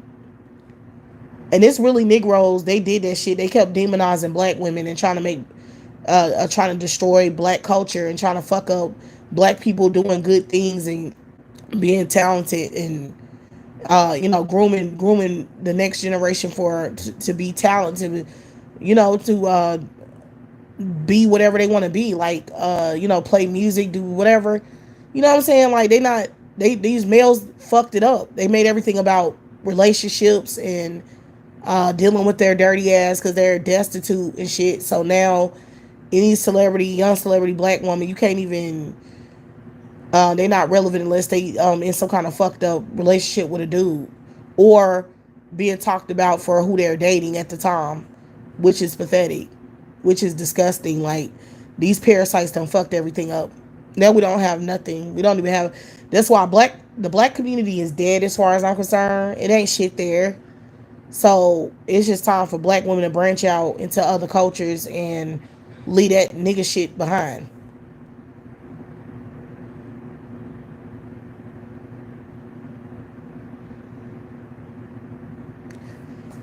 and it's really Negroes. They did that shit. They kept demonizing black women and trying to destroy black culture and trying to fuck up black people doing good things and being talented and grooming the next generation to be talented, to be whatever they want to be, like, play music, do whatever. You know what I'm saying? Like, these males fucked it up. They made everything about relationships and dealing with their dirty ass because they're destitute and shit. So now, any celebrity, young celebrity, black woman, you can't even. They're not relevant unless they in some kind of fucked up relationship with a dude, or being talked about for who they're dating at the time, which is pathetic, which is disgusting. Like, these parasites done fucked everything up. Now we don't have nothing. We don't even have. That's why the black community is dead as far as I'm concerned. It ain't shit there. So it's just time for black women to branch out into other cultures and leave that nigga shit behind.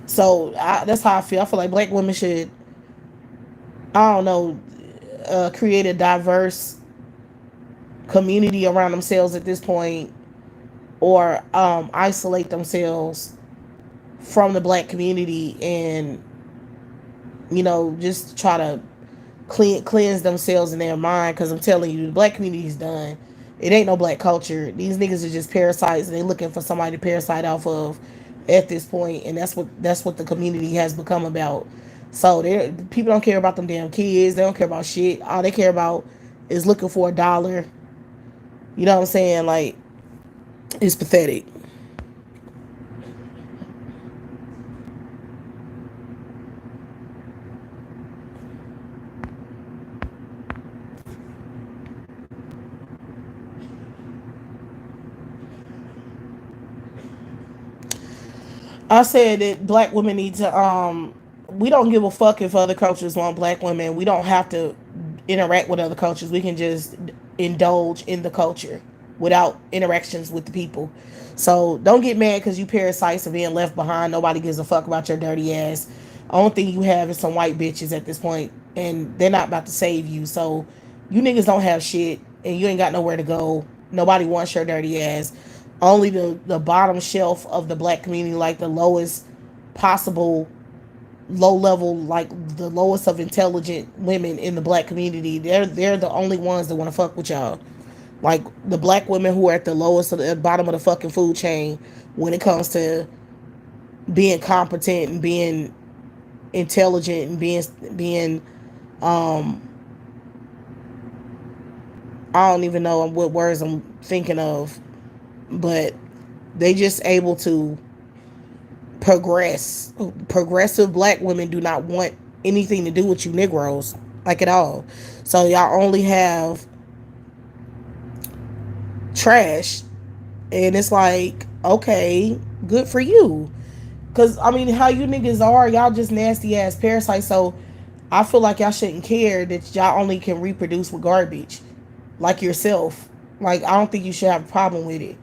So that's how I feel. I feel like black women should, I don't know, create a diverse community around themselves at this point, or isolate themselves from the black community and, just try to cleanse themselves in their mind. Because I'm telling you, the black community is done. It ain't no black culture. These niggas are just parasites, and they looking for somebody to parasite off of at this point, and that's what the community has become about. So people don't care about them damn kids. They don't care about shit. All they care about is looking for a dollar. You know what I'm saying? Like, it's pathetic. I said that black women need to we don't give a fuck if other cultures want black women. We don't have to interact with other cultures. We can just indulge in the culture without interactions with the people. So don't get mad because you parasites are being left behind. Nobody gives a fuck about your dirty ass. Only thing you have is some white bitches at this point, and they're not about to save you. So you niggas don't have shit, and you ain't got nowhere to go. Nobody wants your dirty ass. Only the bottom shelf of the black community, like the lowest possible low level, like the lowest of intelligent women in the black community. They're the only ones that want to fuck with y'all. Like the black women who are at the lowest of the bottom of the fucking food chain when it comes to being competent and being intelligent and being um I don't even know what words I'm thinking of, but they just able to progress. Progressive black women do not want anything to do with you Negroes, like at all. So y'all only have trash, and it's like, okay, good for you. Cause I mean, how you niggas are, y'all just nasty ass parasites. So I feel like y'all shouldn't care that y'all only can reproduce with garbage, like yourself. Like I don't think you should have a problem with it.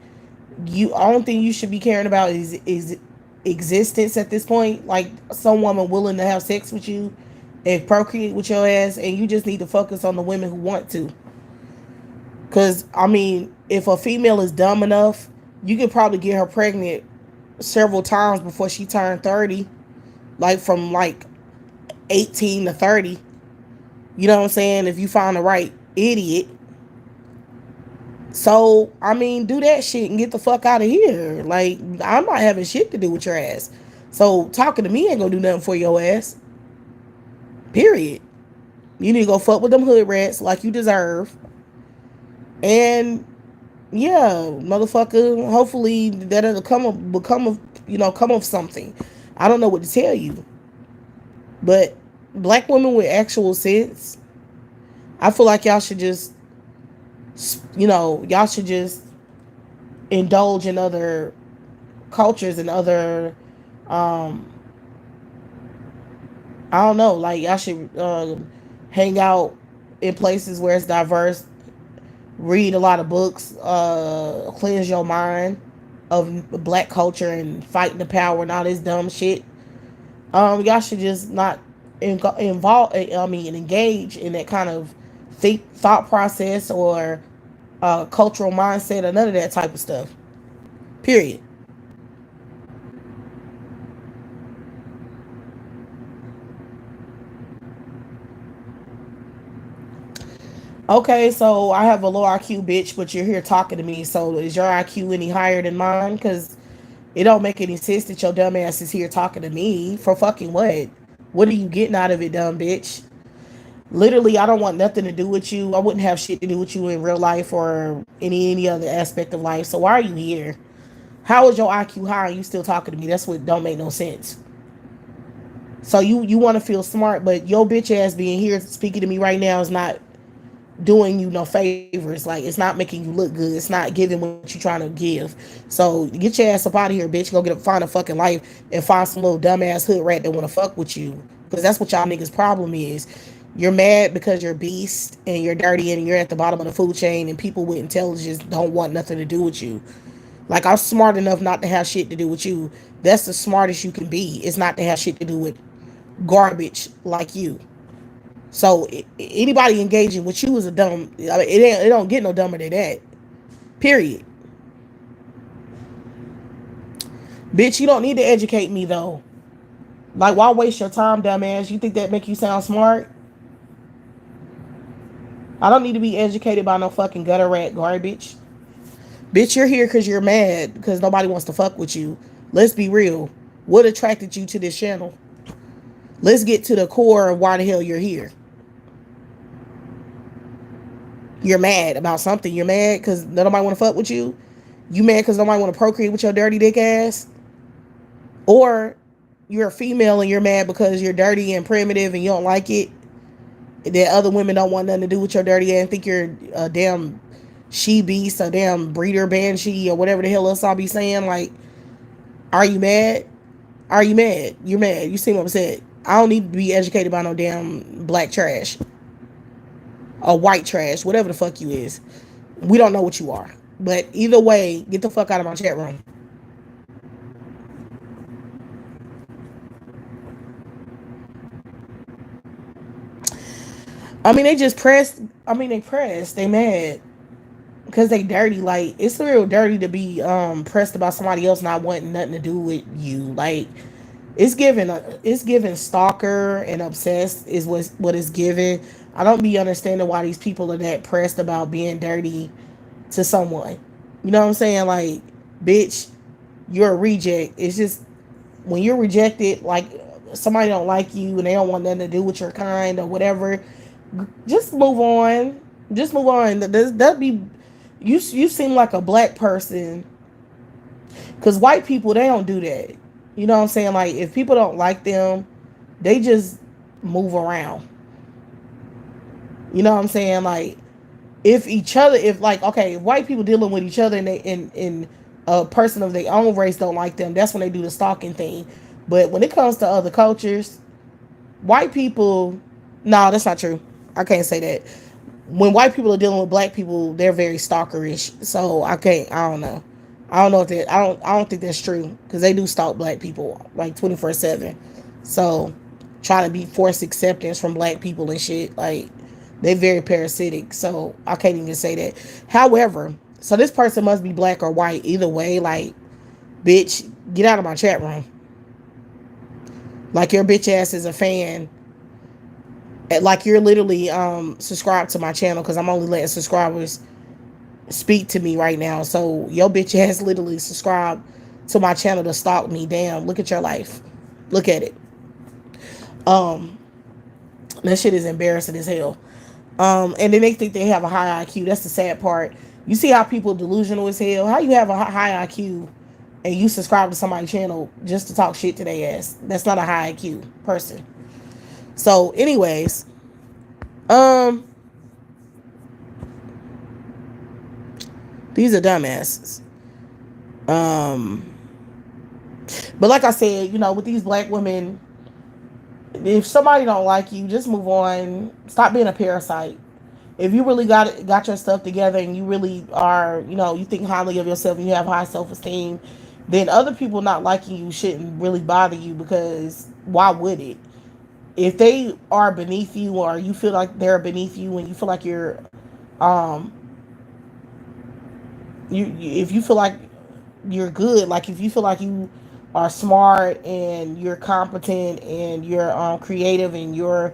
I don't think you should be caring about is existence at this point. Like some woman willing to have sex with you and procreate with your ass, and you just need to focus on the women who want to. Cause I mean, if a female is dumb enough, you could probably get her pregnant several times before she turned 30, like from like 18 to 30. You know what I'm saying? If you find the right idiot. So, I mean, do that shit and get the fuck out of here. Like, I'm not having shit to do with your ass. So, talking to me ain't gonna do nothing for your ass. Period. You need to go fuck with them hood rats like you deserve. And yeah, motherfucker, hopefully that'll become a, come of something. I don't know what to tell you. But black women with actual sense, I feel like y'all should just, y'all should just indulge in other cultures and other, um, I don't know, like y'all should hang out in places where it's diverse, read a lot of books, cleanse your mind of black culture and fighting the power and all this dumb shit. Y'all should just not involve. I mean, engage in that kind of thought process or cultural mindset or none of that type of stuff. Period. Okay, so I have a low IQ bitch, but you're here talking to me. So is your IQ any higher than mine? Because it don't make any sense that your dumb ass is here talking to me for fucking what? What are you getting out of it, dumb bitch? Literally, I don't want nothing to do with you. I wouldn't have shit to do with you in real life or any other aspect of life. So why are you here? How is your IQ high and you still talking to me? That's what don't make no sense. So you want to feel smart, but your bitch ass being here speaking to me right now is not doing you no favors. Like it's not making you look good. It's not giving what you're trying to give. So get your ass up out of here, bitch. Go find a fucking life and find some little dumbass hood rat that want to fuck with you. Because that's what y'all niggas problem is. You're mad because you're beast and you're dirty and you're at the bottom of the food chain and people with intelligence don't want nothing to do with you. Like I'm smart enough not to have shit to do with you. That's the smartest you can be. It's not to have shit to do with garbage like you. So anybody engaging with you is a dumb. I mean, it don't get no dumber than that. Period. Bitch, you don't need to educate me though. Like, why waste your time, dumbass? You think that make you sound smart? I don't need to be educated by no fucking gutter rat garbage. Bitch, you're here because you're mad because nobody wants to fuck with you. Let's be real. What attracted you to this channel? Let's get to the core of why the hell you're here. You're mad about something. You're mad because nobody want to fuck with you. You mad because nobody want to procreate with your dirty dick ass? Or you're a female and you're mad because you're dirty and primitive and you don't like it. That other women don't want nothing to do with your dirty ass and think you're a damn she beast, a damn breeder banshee, or whatever the hell else I'll be saying. Like, are you mad? Are you mad? You're mad. You seem upset. I don't need to be educated by no damn black trash or white trash, whatever the fuck you is. We don't know what you are. But either way, get the fuck out of my chat room. I mean, they just pressed. I mean, they pressed. They mad because they dirty. Like, it's real dirty to be pressed about somebody else not wanting nothing to do with you. Like, it's given stalker and obsessed is what is given. I don't be understanding why these people are that pressed about being dirty to someone. You know what I'm saying? Like, bitch, you're a reject. It's just when you're rejected, like somebody don't like you and they don't want nothing to do with your kind or whatever, just move on. Just move on. That be you seem like a black person, because white people, they don't do that. You know what I'm saying? Like, if people don't like them, they just move around. You know what I'm saying? Like, if like, okay, if white people dealing with each other and a person of their own race don't like them, that's when they do the stalking thing. But when it comes to other cultures, white people, no, that's not true. I can't say that. When white people are dealing with black people, they're very stalkerish. So I can't. I don't know. I don't know if that. I don't think that's true, because they do stalk black people like 24/7. So trying to be forced acceptance from black people and shit, like, they very parasitic. So I can't even say that. However, so this person must be black or white. Either way, like, bitch, get out of my chat room. Like, your bitch ass is a fan. Like, you're literally subscribed to my channel, because I'm only letting subscribers speak to me right now. So your bitch ass literally subscribed to my channel to stalk me. Damn, look at your life. Look at it. Um, that shit is embarrassing as hell. And then they think they have a high IQ. That's the sad part. You see how people delusional as hell. How you have a high IQ and you subscribe to somebody's channel just to talk shit to their ass? That's not a high IQ person. So, anyways, um, these are dumbasses. Um, but like I said, with these black women, if somebody don't like you, just move on. Stop being a parasite. If you really got your stuff together and you really are, you think highly of yourself and you have high self-esteem, then other people not liking you shouldn't really bother you, because why would it? If they are beneath you, or you feel like they're beneath you, and you feel like you're um if you feel like you're good, like if you feel like you are smart and you're competent and you're creative and you're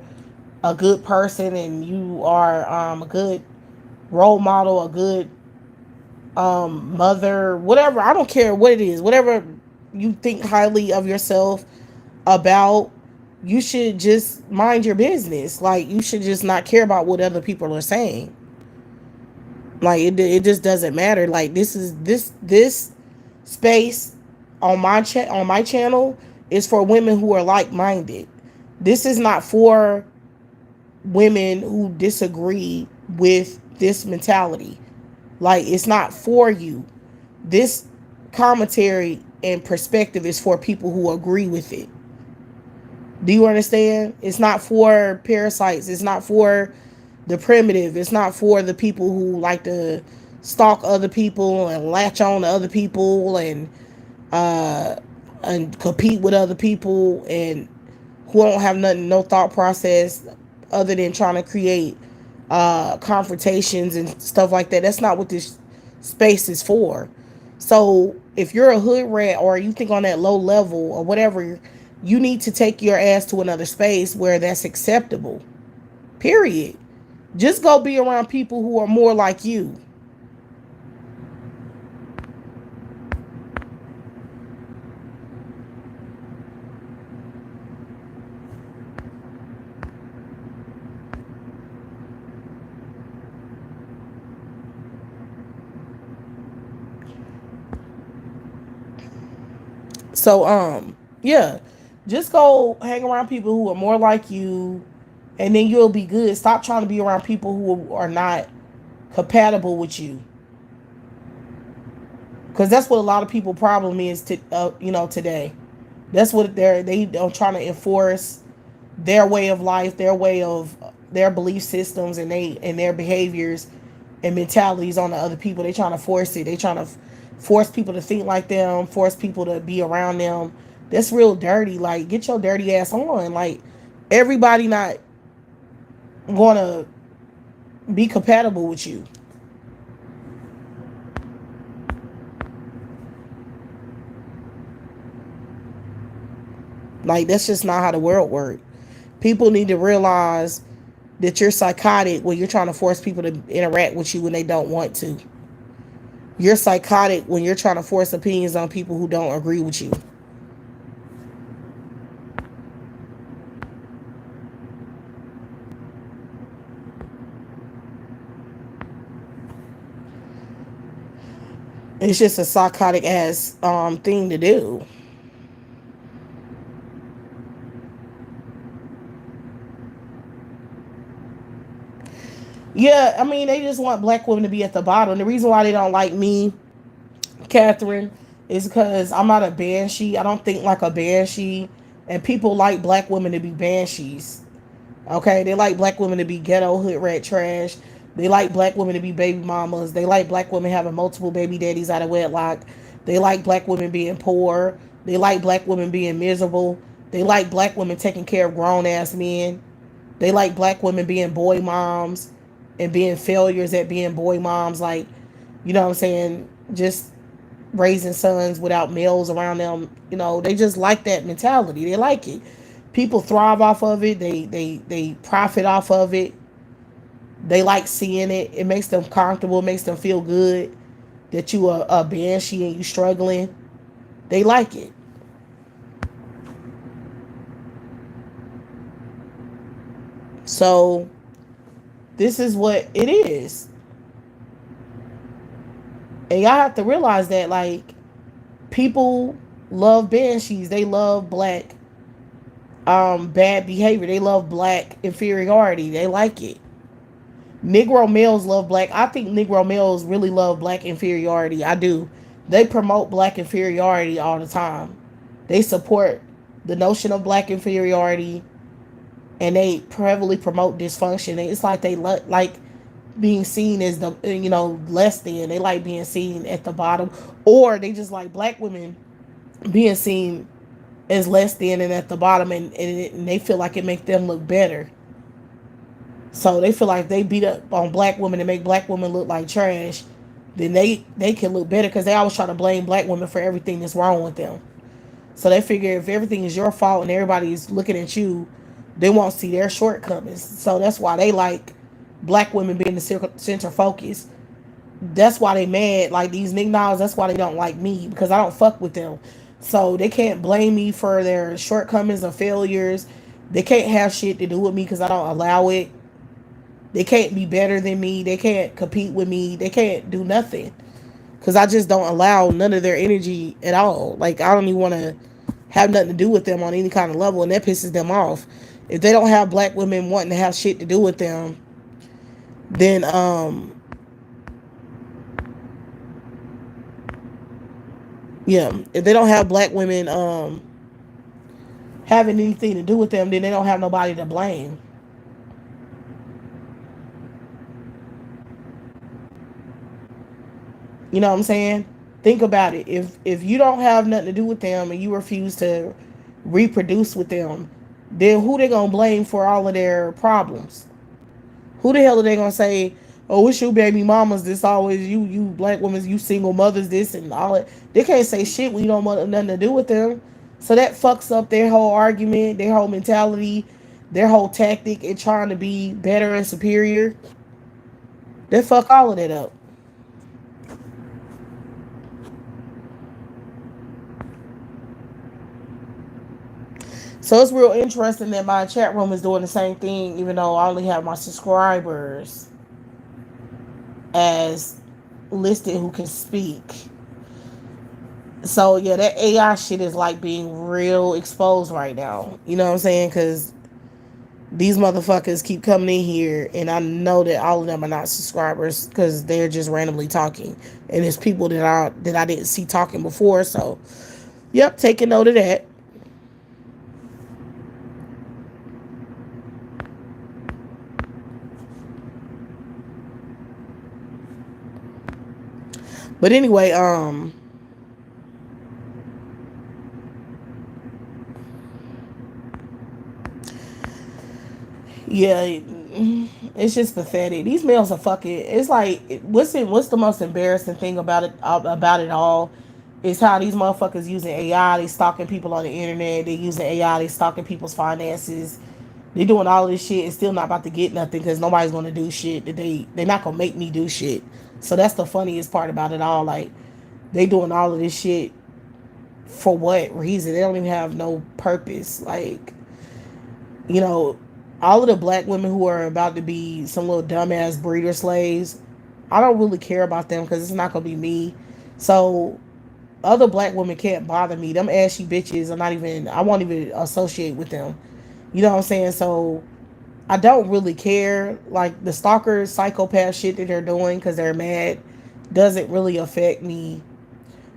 a good person and you are a good role model, a good mother, whatever, I don't care what it is, whatever you think highly of yourself about, you should just mind your business. Like, you should just not care about what other people are saying. Like, it just doesn't matter. Like, this space on my channel is for women who are like-minded. This is not for women who disagree with this mentality. Like, it's not for you. This commentary and perspective is for people who agree with it. Do you understand? It's not for parasites. It's not for the primitive. It's not for the people who like to stalk other people and latch on to other people uh and compete with other people, and who don't have nothing, no thought process other than trying to create confrontations and stuff like that. That's not what this space is for. So if you're a hood rat, or you think on that low level or whatever, you need to take your ass to another space where that's acceptable. Period. Just go be around people who are more like you. So yeah, just go hang around people who are more like you, and then you'll be good. Stop trying to be around people who are not compatible with you, because that's what a lot of people problem is today. That's what they are trying to enforce their way of life, their way of their belief systems, and their behaviors and mentalities on the other people. They trying to force it. They trying to force people to think like them, force people to be around them. That's real dirty. Like, get your dirty ass on. Like, everybody not gonna be compatible with you. Like, that's just not how the world works. People need to realize that you're psychotic when you're trying to force people to interact with you when they don't want to. You're psychotic when you're trying to force opinions on people who don't agree with you. It's just a psychotic ass thing to do. Yeah, I mean, they just want black women to be at the bottom. The reason why they don't like me, Catherine, is because I'm not a banshee. I don't think like a banshee. And people like black women to be banshees. Okay, they like black women to be ghetto hood rat trash. They like black women to be baby mamas. They like black women having multiple baby daddies out of wedlock. They like black women being poor. They like black women being miserable. They like black women taking care of grown ass men. They like black women being boy moms and being failures at being boy moms. Like, you know what I'm saying? Just raising sons without males around them. You know, they just like that mentality. They like it. People thrive off of it. They profit off of it. They like seeing it. It makes them comfortable. It makes them feel good that you are a banshee and you struggling. They like it. So this is what it is. And y'all have to realize that, like, people love banshees. They love black bad behavior. They love black inferiority. They like it. Negro males love black. I think Negro males really love black inferiority. I do. They promote black inferiority all the time. They support the notion of black inferiority, and they heavily promote dysfunction. It's like they like being seen as the, less than. They like being seen at the bottom, or they just like black women being seen as less than and at the bottom, and they feel like it makes them look better. So they feel like they beat up on black women and make black women look like trash, then they can look better because they always try to blame black women for everything that's wrong with them. So they figure if everything is your fault and everybody's looking at you, they won't see their shortcomings. So that's why they like black women being the center focus. That's why they mad. Like these niggas, that's why they don't like me, because I don't fuck with them. So they can't blame me for their shortcomings or failures. They can't have shit to do with me because I don't allow it. They can't be better than me. They can't compete with me. They can't do nothing because I just don't allow none of their energy at all. Like, I don't even want to have nothing to do with them on any kind of level, and that pisses them off. If they don't have black women wanting to have shit to do with them, then yeah, if they don't have black women having anything to do with them, then they don't have nobody to blame. You know what I'm saying? Think about it. If you don't have nothing to do with them and you refuse to reproduce with them, then who they gonna blame for all of their problems? Who the hell are they gonna say, "Oh, it's you baby mamas. This always you black women, you single mothers, this and all that." They can't say shit when you don't want nothing to do with them. So that fucks up their whole argument, their whole mentality, their whole tactic in trying to be better and superior. They fuck all of that up. So it's real interesting that my chat room is doing the same thing, even though I only have my subscribers as listed who can speak. So yeah, that AI shit is like being real exposed right now. You know what I'm saying? Because these motherfuckers keep coming in here, and I know that all of them are not subscribers because they're just randomly talking, and it's people that I didn't see talking before. So, yep, take a note of that. But anyway, yeah, it's just pathetic. These males are fucking. It's like what's the most embarrassing thing about it all It's how these motherfuckers using AI. They stalking people on the internet. They using AI. They stalking people's finances. They doing all this shit and still not about to get nothing because nobody's gonna do shit. That they not gonna make me do shit. So that's the funniest part about it all. Like they doing all of this shit for what reason? They don't even have no purpose. Like, you know, all of the black women who are about to be some little dumbass breeder slaves, I don't really care about them because it's not gonna be me. So other black women can't bother me. Them ashy bitches are not even. I won't even associate with them. You know what I'm saying? So I don't really care. Like the stalker, psychopath shit that they're doing because they're mad doesn't really affect me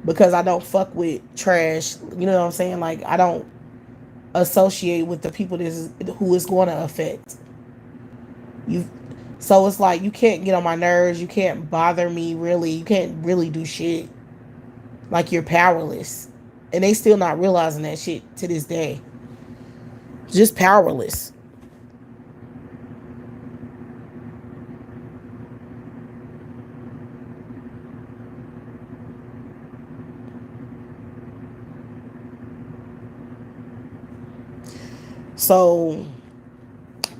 because I don't fuck with trash. You know what I'm saying? Like I don't associate with the people who is going to affect you. So it's like you can't get on my nerves. You can't bother me really. You can't really do shit. Like you're powerless, and they still not realizing that shit to this day. Just powerless. So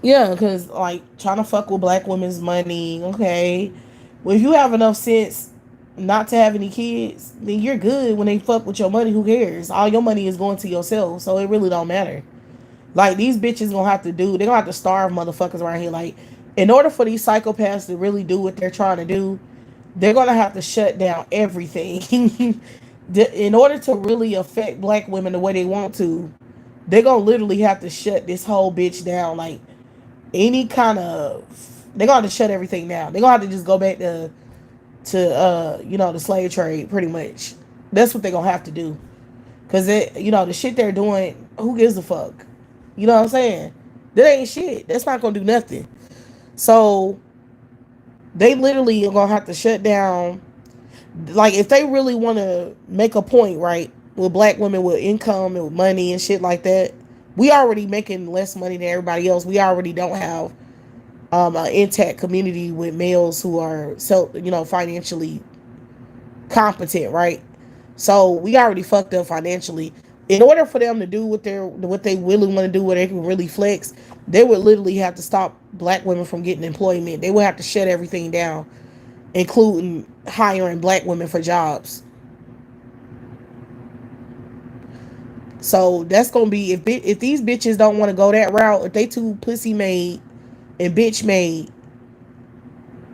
yeah, because like trying to fuck with black women's money, okay. Well, if you have enough sense not to have any kids, then you're good. When they fuck with your money, who cares? All your money is going to yourself, so it really don't matter. Like these bitches gonna have to do, they gonna have to starve motherfuckers around here. Like, in order for these psychopaths to really do what they're trying to do, they're gonna have to shut down everything. In order to really affect black women the way they want to, they're gonna literally have to shut this whole bitch down. Like any kind of, they're gonna have to shut everything down. They're gonna have to just go back to the slave trade pretty much. That's what they're gonna have to do. Cause the shit they're doing, who gives a fuck? You know what I'm saying? That ain't shit. That's not gonna do nothing. So they literally are gonna have to shut down. Like if they really want to make a point, right, with black women with income and with money and shit like that, we already making less money than everybody else. We already don't have an intact community with males who are financially competent, right? So we already fucked up financially. In order for them to do what they really want to do, where they can really flex, they would literally have to stop black women from getting employment. They would have to shut everything down, including hiring black women for jobs. So that's gonna be, if these bitches don't want to go that route, if they too pussy made and bitch made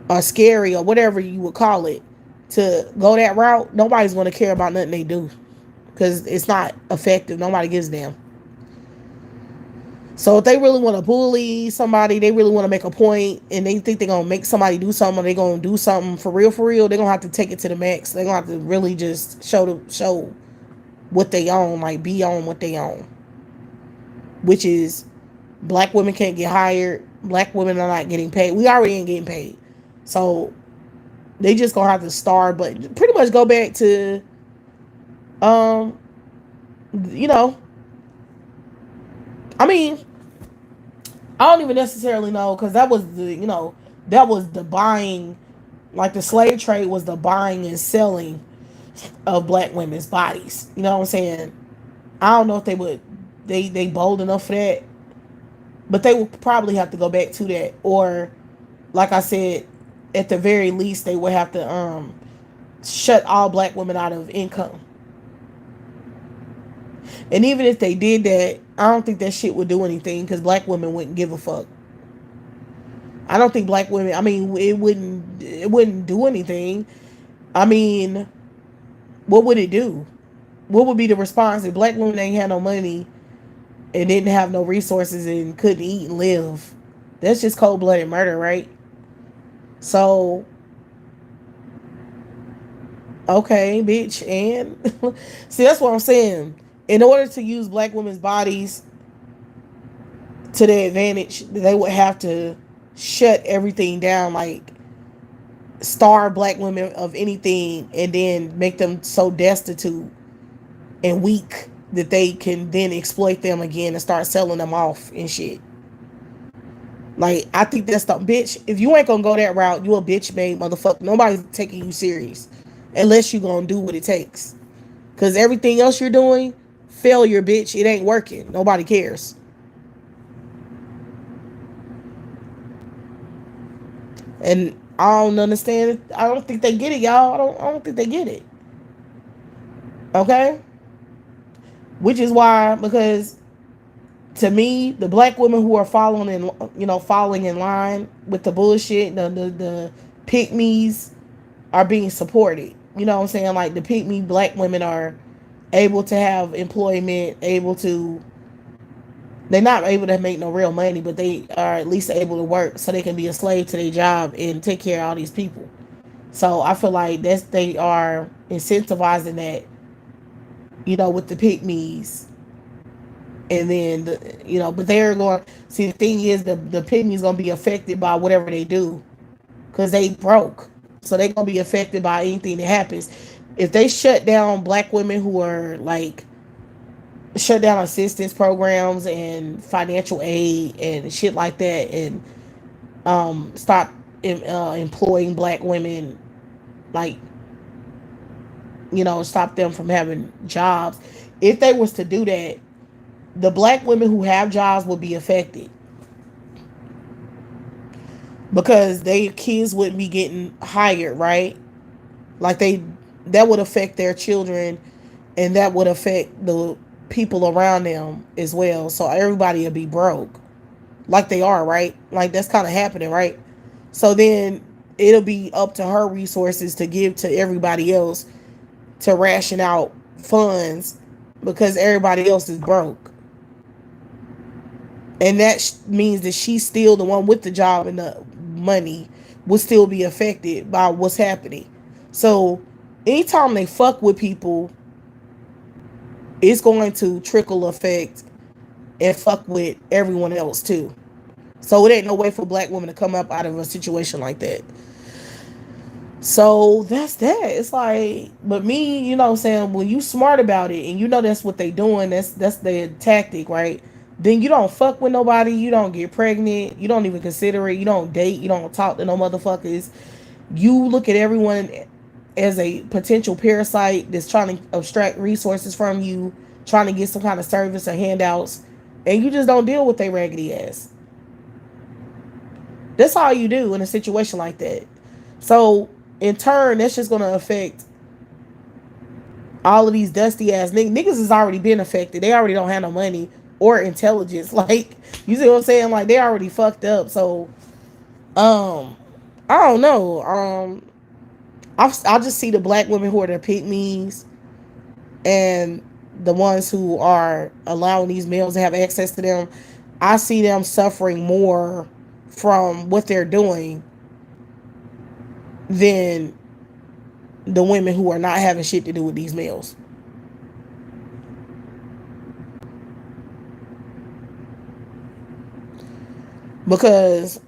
or scary or whatever you would call it to go that route, nobody's gonna care about nothing they do because it's not effective. Nobody gives a damn. So if they really want to bully somebody, they really want to make a point, and they think they're gonna make somebody do something, or they're gonna do something for real, they're gonna have to take it to the max. They're gonna have to really just show what they own, like be on what they own, which is black women can't get hired, black women are not getting paid. We already ain't getting paid, so they just gonna have to start, but pretty much go back to um, you know, I mean, I don't even necessarily know because that was the buying, like the slave trade was the buying and selling of black women's bodies. You know what I'm saying? I don't know if they bold enough for that, but they will probably have to go back to that, or like I said, at the very least they would have to shut all black women out of income. And even if they did that, I don't think that shit would do anything because black women wouldn't give a fuck. I don't think black women. I mean, it wouldn't do anything. I mean, what would it do? What would be the response if black women ain't had no money and didn't have no resources and couldn't eat and live? That's just cold blooded murder, right? So okay, bitch, and see that's what I'm saying. In order to use black women's bodies to their advantage, they would have to shut everything down, like starve black women of anything, and then make them so destitute and weak that they can then exploit them again and start selling them off and shit. Like I think that's the bitch. If you ain't gonna go that route, you a bitch made motherfucker. Nobody's taking you serious unless you gonna do what it takes. Because everything else you're doing, failure, bitch. It ain't working. Nobody cares. And I don't understand it. I don't think they get it, y'all. I don't think they get it. Okay? Which is why, because to me, the black women who are following in line with the bullshit, the pick me's are being supported. You know what I'm saying? Like the pick me black women are able to have employment, able to they're not able to make no real money, but they are at least able to work so they can be a slave to their job and take care of all these people. So I feel like they are incentivizing that, with the pick me's. And then but they're going see the thing is the pick me's gonna be affected by whatever they do because they broke. So they're gonna be affected by anything that happens. If they shut down black women who are like shut down assistance programs and financial aid and shit like that, and stop employing black women, like stop them from having jobs. If they was to do that, the black women who have jobs would be affected because their kids wouldn't be getting hired, right? Like that would affect their children, and that would affect the people around them as well. So everybody would be broke, like they are, right? Like that's kind of happening, right? So then it'll be up to her resources to give to everybody else to ration out funds because everybody else is broke. And that means that she's still the one with the job, and the money will still be affected by what's happening. So anytime they fuck with people, it's going to trickle effect and fuck with everyone else too. So it ain't no way for black women to come up out of a situation like that. So that's that. It's like, but me, you know what I'm saying, when you smart about it and that's what they doing, that's their tactic, right? Then you don't fuck with nobody, you don't get pregnant, you don't even consider it, you don't date, you don't talk to no motherfuckers. You look at everyone as a potential parasite that's trying to abstract resources from you, trying to get some kind of service or handouts, and you just don't deal with their raggedy ass. That's all you do in a situation like that. So in turn, that's just gonna affect all of these dusty ass niggas. Niggas has already been affected. They already don't have no money or intelligence. Like, you see what I'm saying? Like, they already fucked up. So, I don't know. I just see the black women who are the pygmies and the ones who are allowing these males to have access to them. I see them suffering more from what they're doing than the women who are not having shit to do with these males. Because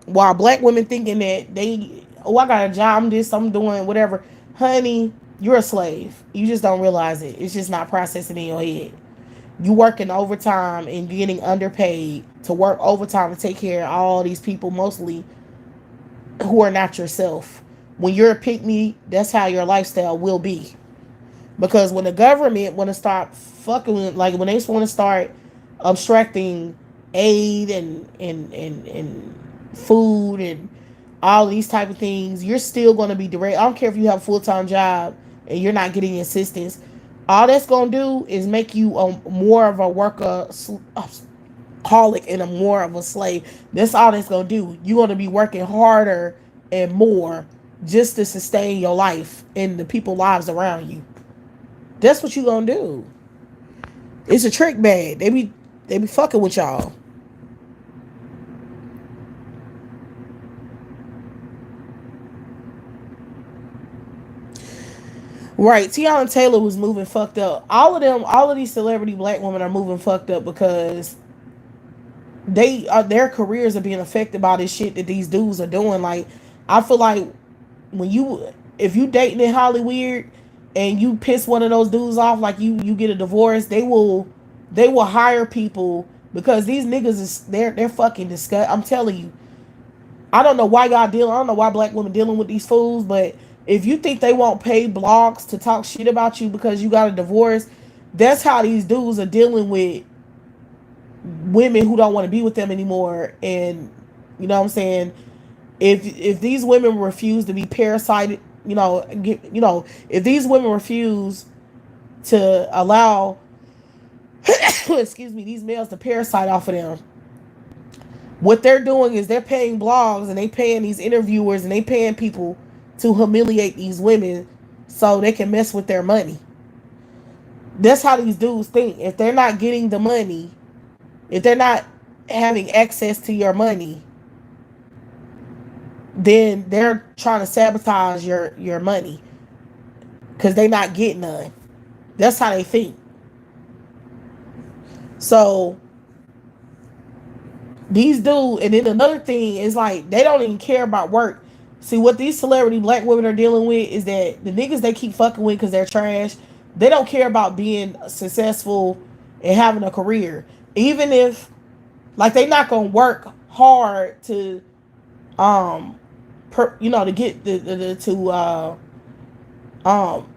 while black women thinking that I got a job, I'm doing whatever, honey, you're a slave. You just don't realize it. It's just not processing in your head. You working overtime and getting underpaid to work overtime to take care of all these people, mostly who are not yourself. When you're a pick me, that's how your lifestyle will be. Because when the government want to start fucking with, like when they want to start abstracting aid and food and all these type of things, you're still going to be direct. I don't care if you have a full-time job and you're not getting assistance. All that's going to do is make you more of a workaholic and a more of a slave. That's all that's going to do. You're going to be working harder and more just to sustain your life and the people lives around you. That's what you gonna do. It's a trick bag. They be fucking with y'all. Right. Teyanna Taylor was moving fucked up. All of these celebrity black women are moving fucked up because their careers are being affected by this shit that these dudes are doing. Like, I feel like if you dating in Hollywood and you piss one of those dudes off, like you get a divorce, they will hire people because these niggas is they're fucking disgust. I'm telling you, I don't know why y'all dealing. I don't know why black women dealing with these fools, but If you think they won't pay blogs to talk shit about you because you got a divorce, that's how these dudes are dealing with women who don't want to be with them anymore. And you know what I'm saying? If these women refuse to be parasited, if these women refuse to allow excuse me, these males to parasite off of them, what they're doing is they're paying blogs and they paying these interviewers and they paying people to humiliate these women so they can mess with their money. That's how these dudes think. If they're not getting the money, if they're not having access to your money, then they're trying to sabotage your money because they're not getting none. That's how they think. So these dudes, and then another thing is like they don't even care about work. See what these celebrity black women are dealing with is that the niggas they keep fucking with because they're trash. They don't care about being successful and having a career, even if like they not gonna work hard to to get to um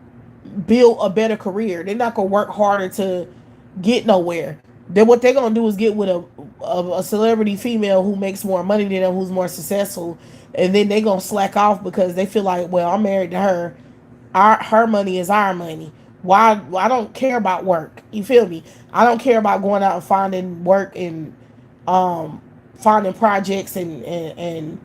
build a better career. They're not gonna work harder to get nowhere. Then what they're gonna do is get with a celebrity female who makes more money than them, who's more successful, and then they gonna slack off because they feel like, well, I'm married to her. Her money is our money. Why? I don't care about work. You feel me? I don't care about going out and finding work and um, finding projects and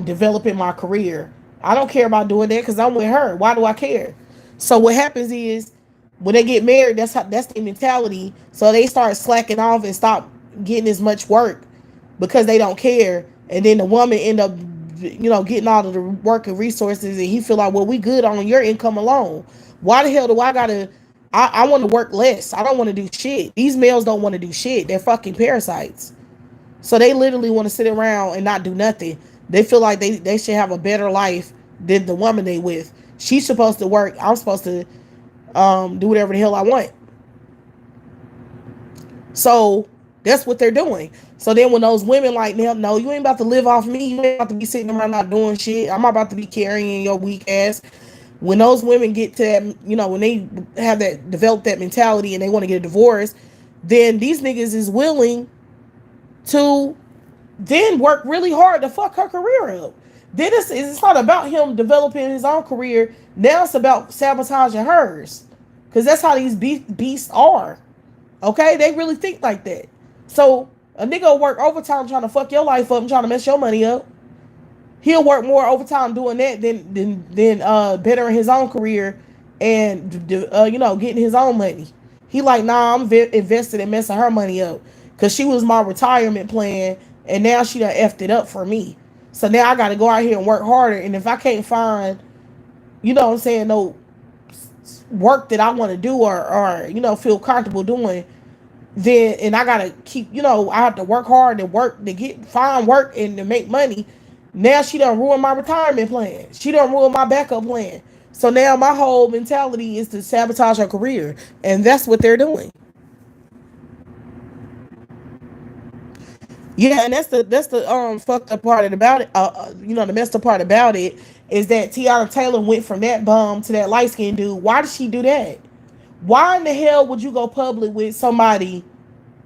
developing my career. I don't care about doing that because I'm with her. Why do I care? So what happens is when they get married, that's the mentality. So they start slacking off and stop getting as much work because they don't care. And then the woman end up, getting all of the work and resources, and he feel like, well, we good on your income alone. Why the hell do I gotta? I want to work less. I don't want to do shit. These males don't want to do shit. They're fucking parasites. So they literally want to sit around and not do nothing. They feel like they should have a better life than the woman they with. She's supposed to work. I'm supposed to do whatever the hell I want. So that's what they're doing. So then when those women like, no, you ain't about to live off me. You ain't about to be sitting around not doing shit. I'm about to be carrying your weak ass. When those women get to that, when they have that develop that mentality and they want to get a divorce, then these niggas is willing to then work really hard to fuck her career up. Then it's not about him developing his own career. Now it's about sabotaging hers. Because that's how these beasts are. Okay? They really think like that. So a nigga will work overtime trying to fuck your life up and trying to mess your money up. He'll work more overtime doing that than bettering his own career and getting his own money. He like, nah, I'm invested in messing her money up because she was my retirement plan and now she done effed it up for me. So now I got to go out here and work harder. And if I can't find, no work that I want to do or feel comfortable doing, then and I gotta keep, I have to work hard to work to find work and to make money. Now she done ruin my retirement plan. She done ruin my backup plan. So now my whole mentality is to sabotage her career, and that's what they're doing. Yeah, and that's the fucked up part about it. The messed up part about it is that Teyanna Taylor went from that bum to that light skinned dude. Why did she do that? Why in the hell would you go public with somebody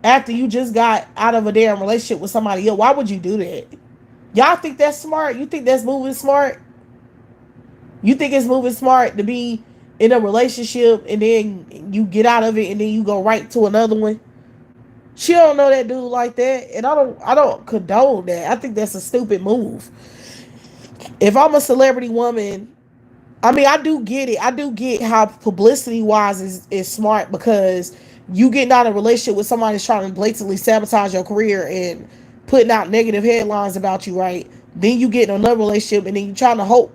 after you just got out of a damn relationship with somebody else? Why would you do that? Y'all think that's smart? You think that's moving smart? You think it's moving smart to be in a relationship and then you get out of it and then you go right to another one? She don't know that dude like that, and I don't condone that. I think that's a stupid move. If I'm a celebrity woman, I mean, I do get it. I do get how publicity wise is smart because you getting out of a relationship with somebody that's trying to blatantly sabotage your career and putting out negative headlines about you, right? Then you get in another relationship and then you trying to hope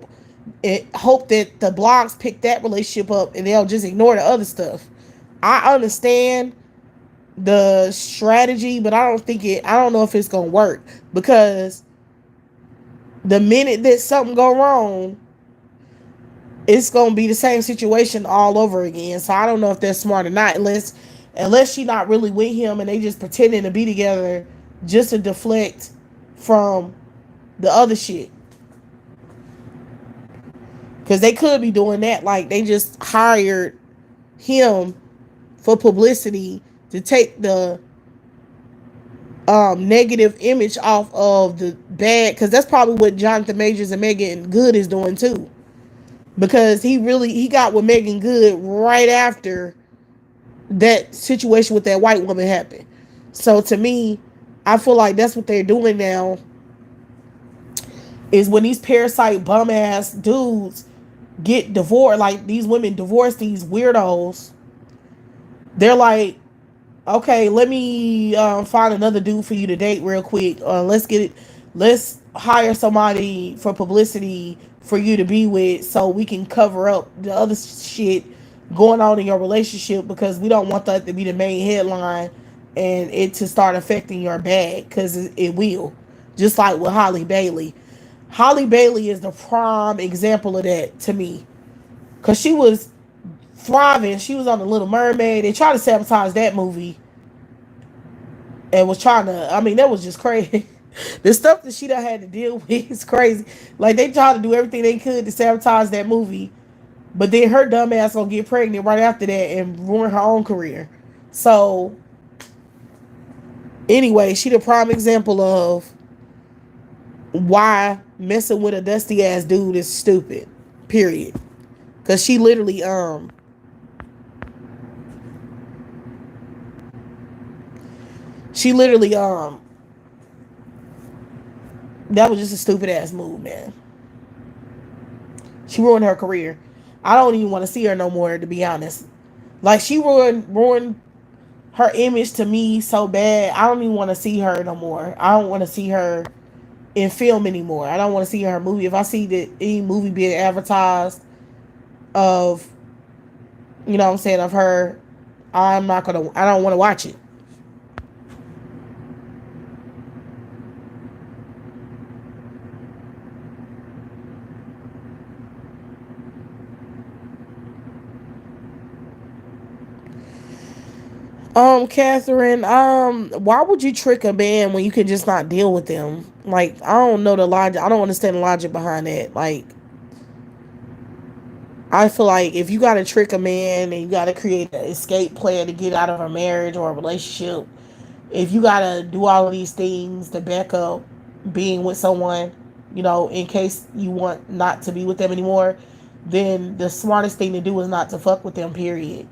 that the blogs pick that relationship up and they'll just ignore the other stuff. I understand the strategy, but I don't know if it's gonna work because the minute that something go wrong, it's gonna be the same situation all over again. So I don't know if they're smart or not, unless she not really with him and they just pretending to be together just to deflect from the other shit. Because they could be doing that. Like they just hired him for publicity to take the negative image off of the bad. Because that's probably what Jonathan Majors and Megan Good is doing too. Because he got with Megan Good right after that situation with that white woman happened. So to me, I feel like that's what they're doing now is when these parasite bum ass dudes get divorced, like these women divorce these weirdos, they're like, okay, let me find another dude for you to date real quick. Let's hire somebody for publicity for you to be with so we can cover up the other shit going on in your relationship because we don't want that to be the main headline and it to start affecting your bag because it will. Just like with Holly Bailey. Holly Bailey is the prime example of that to me because she was thriving. She was on the Little Mermaid. They tried to sabotage that movie and was trying to. I mean, that was just crazy. The stuff that she done had to deal with is crazy. Like they tried to do everything they could to sabotage that movie, but then her dumb ass gonna get pregnant right after that and ruin her own career. So anyway, she the prime example of why messing with a dusty ass dude is stupid. Period. Cause she literally that was just a stupid ass move, man. She ruined her career. I don't even want to see her no more, to be honest. Like she ruined her image to me so bad. I don't even want to see her no more. I don't want to see her in film anymore. I don't want to see her movie. If I see that any movie being advertised of, you know what I'm saying, of her, I'm not gonna. I don't want to watch it. Catherine, why would you trick a man when you can just not deal with them? Like, I don't know the logic. I don't understand the logic behind that. Like, I feel like if you gotta trick a man and you gotta create an escape plan to get out of a marriage or a relationship, if you gotta do all of these things to back up being with someone, you know, in case you want not to be with them anymore, then the smartest thing to do is not to fuck with them, period.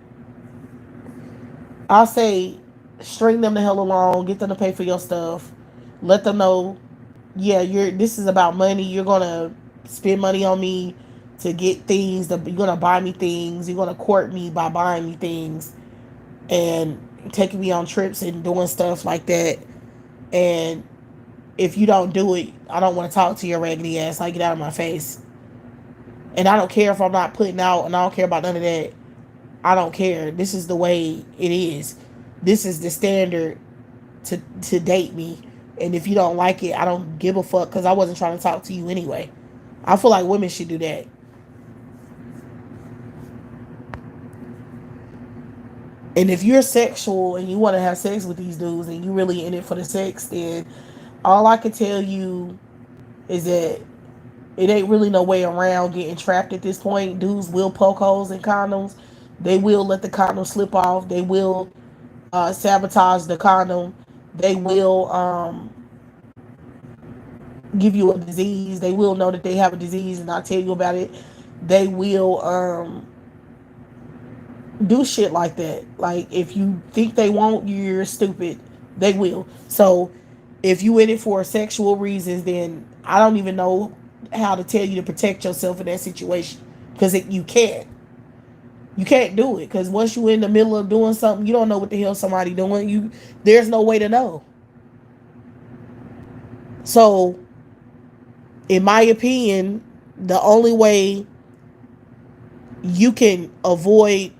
I'll say string them the hell along, get them to pay for your stuff, let them know, yeah, you're this is about money, you're gonna spend money on me to get things, you're gonna buy me things, you're gonna court me by buying me things and taking me on trips and doing stuff like that. And if you don't do it, I don't want to talk to your raggedy ass. Like, get out of my face. And I don't care if I'm not putting out, and I don't care about none of that. I don't care. This is the way it is. This is the standard to date me. And if you don't like it, I don't give a fuck because I wasn't trying to talk to you anyway. I feel like women should do that. And if you're sexual and you want to have sex with these dudes and you really in it for the sex, then all I can tell you is that it ain't really no way around getting trapped at this point. Dudes will poke holes in condoms. They will let the condom slip off. They will sabotage the condom. They will give you a disease. They will know that they have a disease and not tell you about it. They will do shit like that. Like if you think they won't, you're stupid. They will. So if you in it for sexual reasons, then I don't even know how to tell you to protect yourself in that situation because you can't. You can't do it because once you're in the middle of doing something, you don't know what the hell somebody doing. There's no way to know. So, in my opinion, the only way you can avoid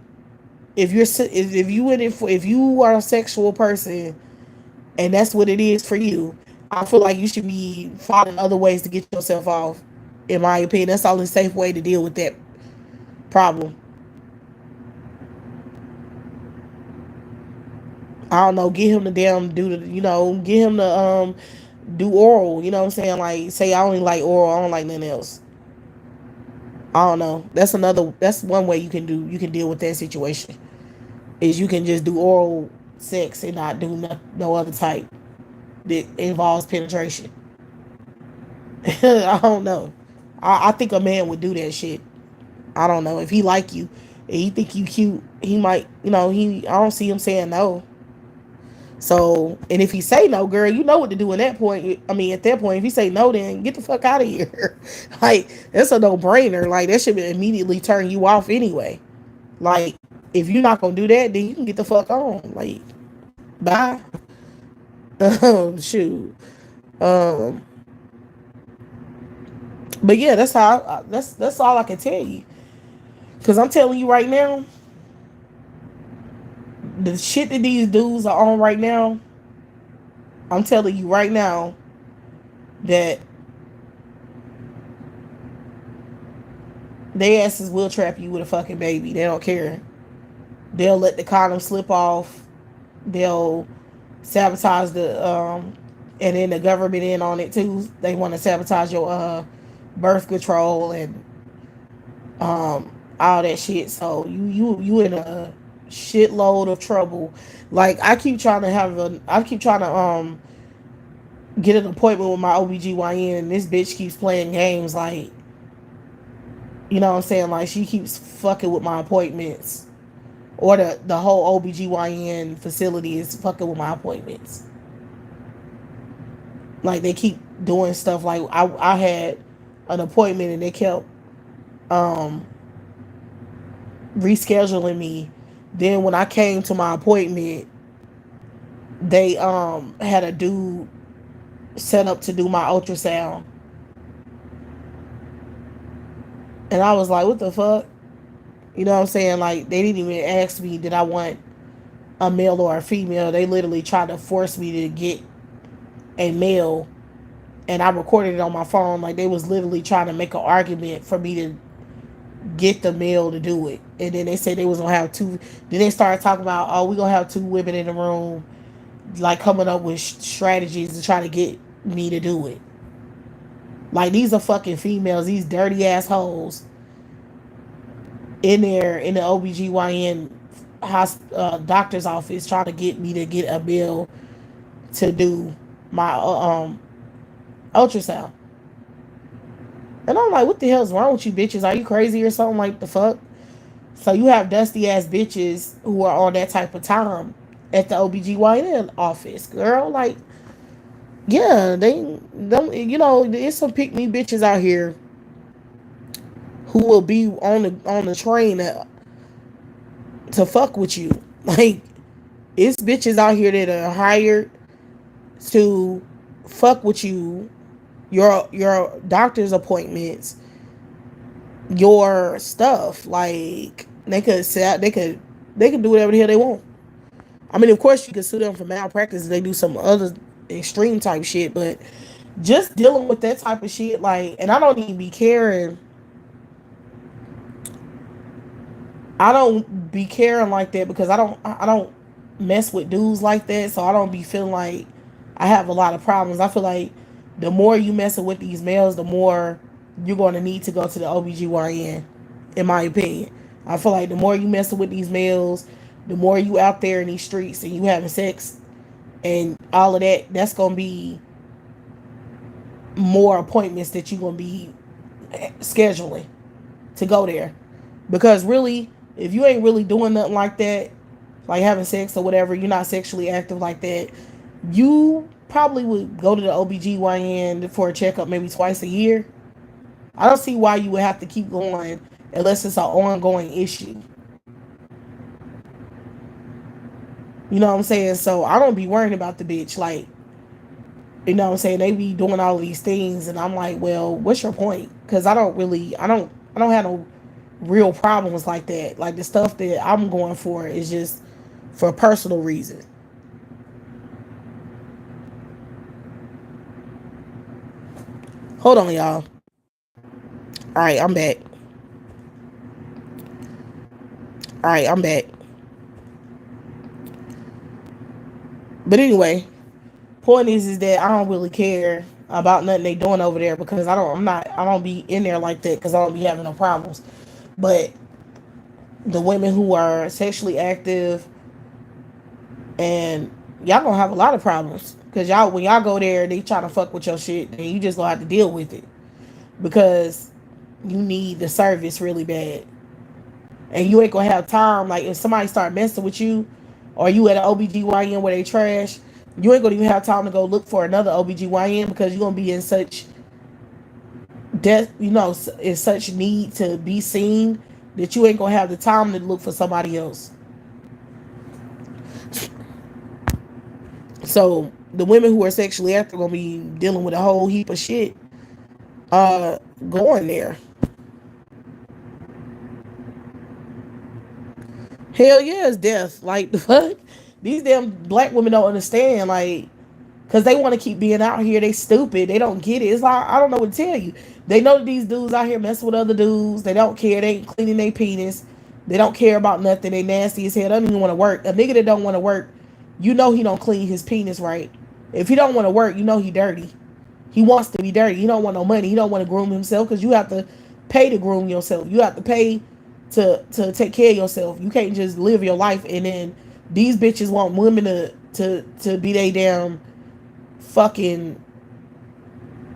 if you in it for if you are a sexual person and that's what it is for you, I feel like you should be finding other ways to get yourself off. In my opinion, that's the only safe way to deal with that problem. I don't know, get him to damn do the, get him to do oral, you know what I'm saying? Like say I only like oral, I don't like nothing else. I don't know. That's one way you can deal with that situation. Is you can just do oral sex and not do no other type that involves penetration. I don't know. I think a man would do that shit. I don't know if he like you and he think you cute. He might, he. I don't see him saying no. So, and if he say no, girl, you know what to do in that point. I mean, at that point, if he say no, then get the fuck out of here. Like, that's a no brainer. Like, that should immediately turn you off anyway. Like, if you're not gonna do that, then you can get the fuck on. Like, bye. Shoot. Um, but yeah, that's how. That's all I can tell you. Cause I'm telling you right now, the shit that these dudes are on right now. I'm telling you right now that they asses will trap you with a fucking baby. They don't care. They'll let the condom slip off. They'll sabotage and then the government in on it too. They want to sabotage your birth control and all that shit. So you in a shitload of trouble. Like I keep trying to get an appointment with my OBGYN and this bitch keeps playing games like, you know what I'm saying? Like she keeps fucking with my appointments. Or the whole OBGYN facility is fucking with my appointments. Like they keep doing stuff like I had an appointment and they kept um rescheduling me. Then when I came to my appointment, they had a dude set up to do my ultrasound. And I was like, what the fuck? You know what I'm saying? Like they didn't even ask me did I want a male or a female. They literally tried to force me to get a male, and I recorded it on my phone. Like they was literally trying to make an argument for me to get the male to do it. And then they said they was gonna have two. Then they started talking about, oh, we gonna have two women in the room, like coming up with strategies to try to get me to do it. Like these are fucking females, these dirty assholes in there in the OBGYN doctor's office trying to get me to get a bill to do my ultrasound. And I'm like, what the hell's wrong with you bitches? Are you crazy or something? Like the fuck? So you have dusty ass bitches who are on that type of time at the OBGYN office, girl. Like, yeah, they don't, there's some pick me bitches out here who will be on the train to fuck with you. Like, it's bitches out here that are hired to fuck with you, your doctor's appointments, your stuff. Like they could do whatever the hell they want. I mean, of course, you can sue them for malpractice if they do some other extreme type shit, but just dealing with that type of shit, like, and I don't even be caring. I don't be caring like that because I don't mess with dudes like that, so I don't be feeling like I have a lot of problems. I feel like the more you messing with these males, the more you're going to need to go to the OBGYN, in my opinion. I feel like the more you messing with these males, the more you out there in these streets and you having sex and all of that, that's going to be more appointments that you're going to be scheduling to go there. Because really, if you ain't really doing nothing like that, like having sex or whatever, you're not sexually active like that, you probably would go to the OBGYN for a checkup maybe twice a year. I don't see why you would have to keep going unless it's an ongoing issue. You know what I'm saying? So I don't be worrying about the bitch. Like, you know what I'm saying? They be doing all of these things and I'm like, well, what's your point? Because I don't have no real problems like that. Like the stuff that I'm going for is just for personal reasons. Hold on, y'all. All right, I'm back. All right, I'm back. But anyway, point is that I don't really care. about nothing they doing over there because I don't be in there like that because I don't be having no problems. But the women who are sexually active and y'all gonna have a lot of problems because y'all when y'all go there they try to fuck with your shit and you just gonna have to deal with it because you need the service really bad and you ain't gonna have time. Like if somebody start messing with you or you at an OBGYN where they trash, you ain't gonna even have time to go look for another OBGYN because you're gonna be in such death, in such need to be seen that you ain't gonna have the time to look for somebody else. So the women who are sexually active gonna be dealing with a whole heap of shit uh going there. Hell yeah, it's death. Like the fuck? These damn black women don't understand, like, cause they want to keep being out here. They stupid. They don't get it. It's like I don't know what to tell you. They know that these dudes out here messing with other dudes. They don't care. They ain't cleaning their penis. They don't care about nothing. They nasty as hell. They don't even want to work. A nigga that don't want to work, you know he don't clean his penis right. If he don't want to work, you know he dirty. He wants to be dirty. He don't want no money. He don't want to groom himself because you have to pay to groom yourself. You have to pay to take care of yourself. You can't just live your life and then these bitches want women to be they damn fucking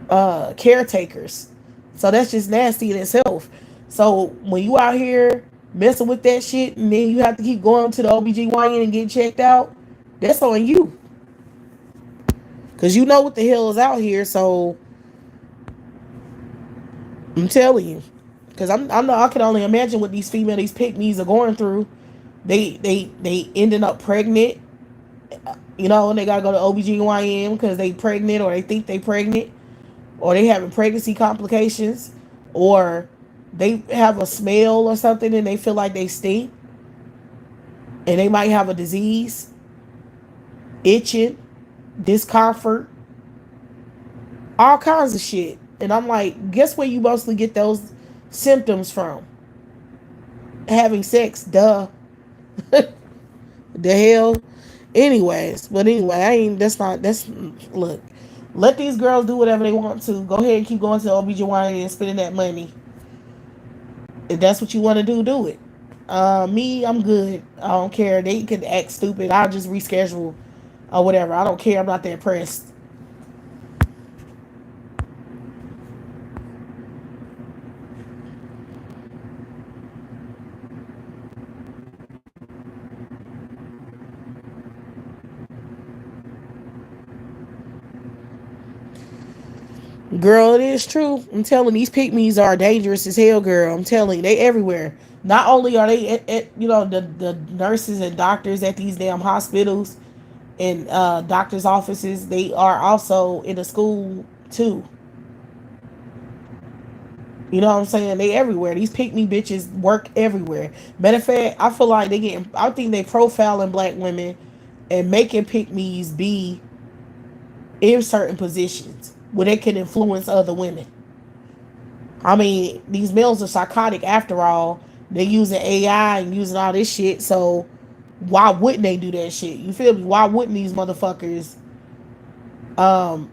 caretakers. So that's just nasty in itself. So when you out here messing with that shit and then you have to keep going to the OBGYN and get checked out, that's on you. Cause you know what the hell is out here, so I'm telling you. Cause I know I can only imagine what these pygmies are going through. They ending up pregnant, and they gotta go to OBGYN because they pregnant or they think they pregnant or they having pregnancy complications or they have a smell or something and they feel like they stink and they might have a disease, itching, discomfort, all kinds of shit. And I'm like, guess where you mostly get those symptoms from? Having sex, duh. The hell. Anyway, I ain't that's look. Let these girls do whatever they want to. Go ahead and keep going to the OBGYN and spending that money. If that's what you want to do it. Me, I'm good. I don't care. They could act stupid. I'll just reschedule or whatever. I don't care. I'm not that pressed. Girl, it is true. I'm telling these pygmies are dangerous as hell, girl. I'm telling you, they everywhere. Not only are they the nurses and doctors at these damn hospitals and doctors' offices, they are also in the school too. You know what I'm saying? They everywhere. These pygmy bitches work everywhere. Matter of fact, I feel like I think they profiling black women and making pygmies be in certain positions where they can influence other women. I mean, these males are psychotic after all. They're using AI and using all this shit. So why wouldn't they do that shit? You feel me? Why wouldn't these motherfuckers, um,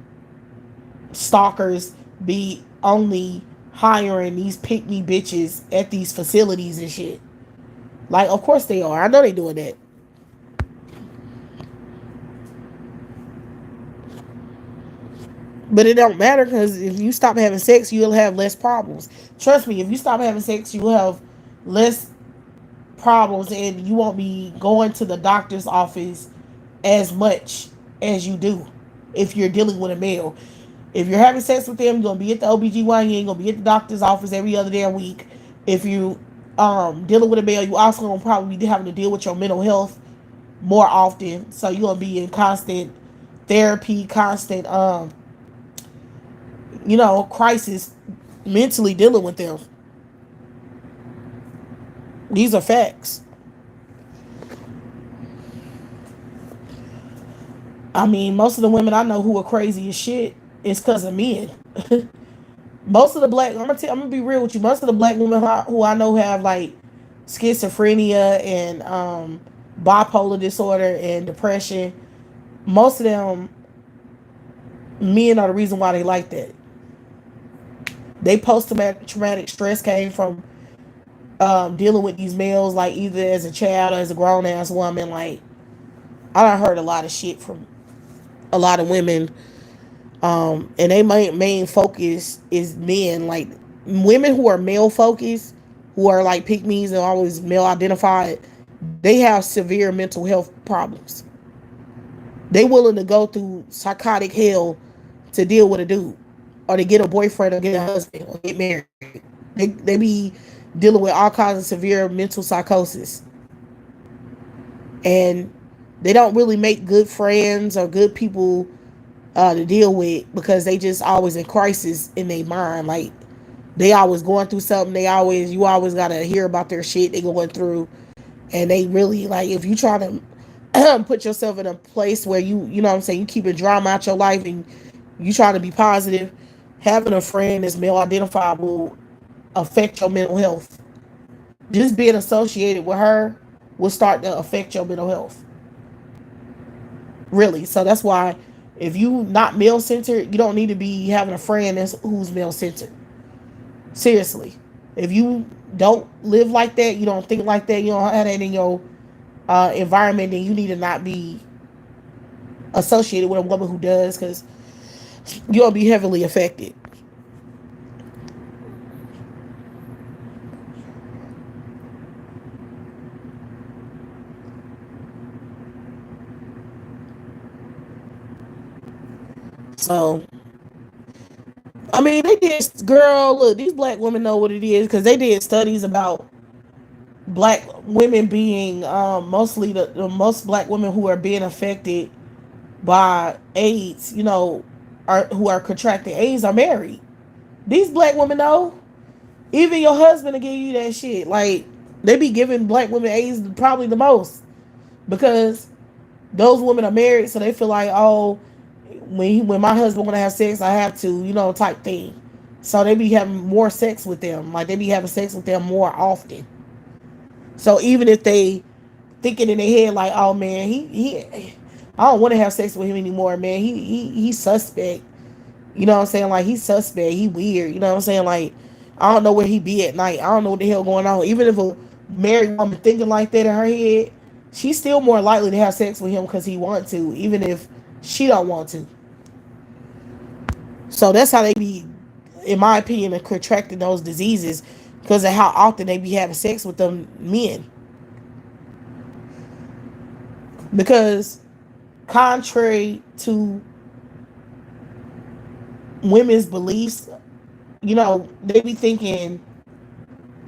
stalkers, be only hiring these pick me bitches at these facilities and shit? Like, of course they are. I know they doing that. But it don't matter because if you stop having sex, you'll have less problems. Trust me, if you stop having sex, you will have less problems and you won't be going to the doctor's office as much as you do if you're dealing with a male. If you're having sex with them, you're gonna be at the OBGYN, you're gonna be at the doctor's office every other damn week. If you dealing with a male, you also gonna probably be having to deal with your mental health more often. So you're gonna be in constant therapy, constant crisis mentally dealing with them. These are facts. I mean, most of the women I know who are crazy as shit is because of men. Most of the black, I'm gonna be real with you. Most of the black women who I know have like schizophrenia and bipolar disorder and depression. Most of them Men are the reason why they like that. They post traumatic stress came from dealing with these males, like either as a child or as a grown ass woman. Like I done heard a lot of shit from a lot of women, and they main focus is men. Like women who are male focused, who are like pick me's and always male identified, they have severe mental health problems. They willing to go through psychotic hell to deal with a dude, or to get a boyfriend, or get a husband, or get married. They be dealing with all kinds of severe mental psychosis, and they don't really make good friends or good people to deal with, because they just always in crisis in their mind. Like they always going through something. You always gotta hear about their shit they going through, and they really like if you try to put yourself in a place where you know what I'm saying, you keeping drama out your life and you trying to be positive, having a friend that's male identified will affect your mental health. Just being associated with her will start to affect your mental health. Really. So that's why if you not male centered, you don't need to be having a friend who's male centered. Seriously. If you don't live like that, you don't think like that, you don't have that in your environment, then you need to not be associated with a woman who does, because you'll be heavily affected. So I mean, they did. Girl, look, these black women know what it is, because they did studies about black women being mostly the most black women who are being affected by AIDS. Are who are contracting AIDS are married. These black women know. Even your husband will give you that shit. Like they be giving black women AIDS probably the most, because those women are married, so they feel like, oh, when my husband want to have sex, I have to, type thing. So they be having more sex with them. Like they be having sex with them more often. So even if they thinking in their head like, oh man, I don't want to have sex with him anymore, man. He's suspect. You know what I'm saying? Like he's suspect. He weird. You know what I'm saying? Like I don't know where he be at night. I don't know what the hell going on. Even if a married woman thinking like that in her head, she's still more likely to have sex with him because he want to, even if she don't want to. So that's how they be, in my opinion, contracting those diseases, because of how often they be having sex with them men. Because contrary to women's beliefs, they be thinking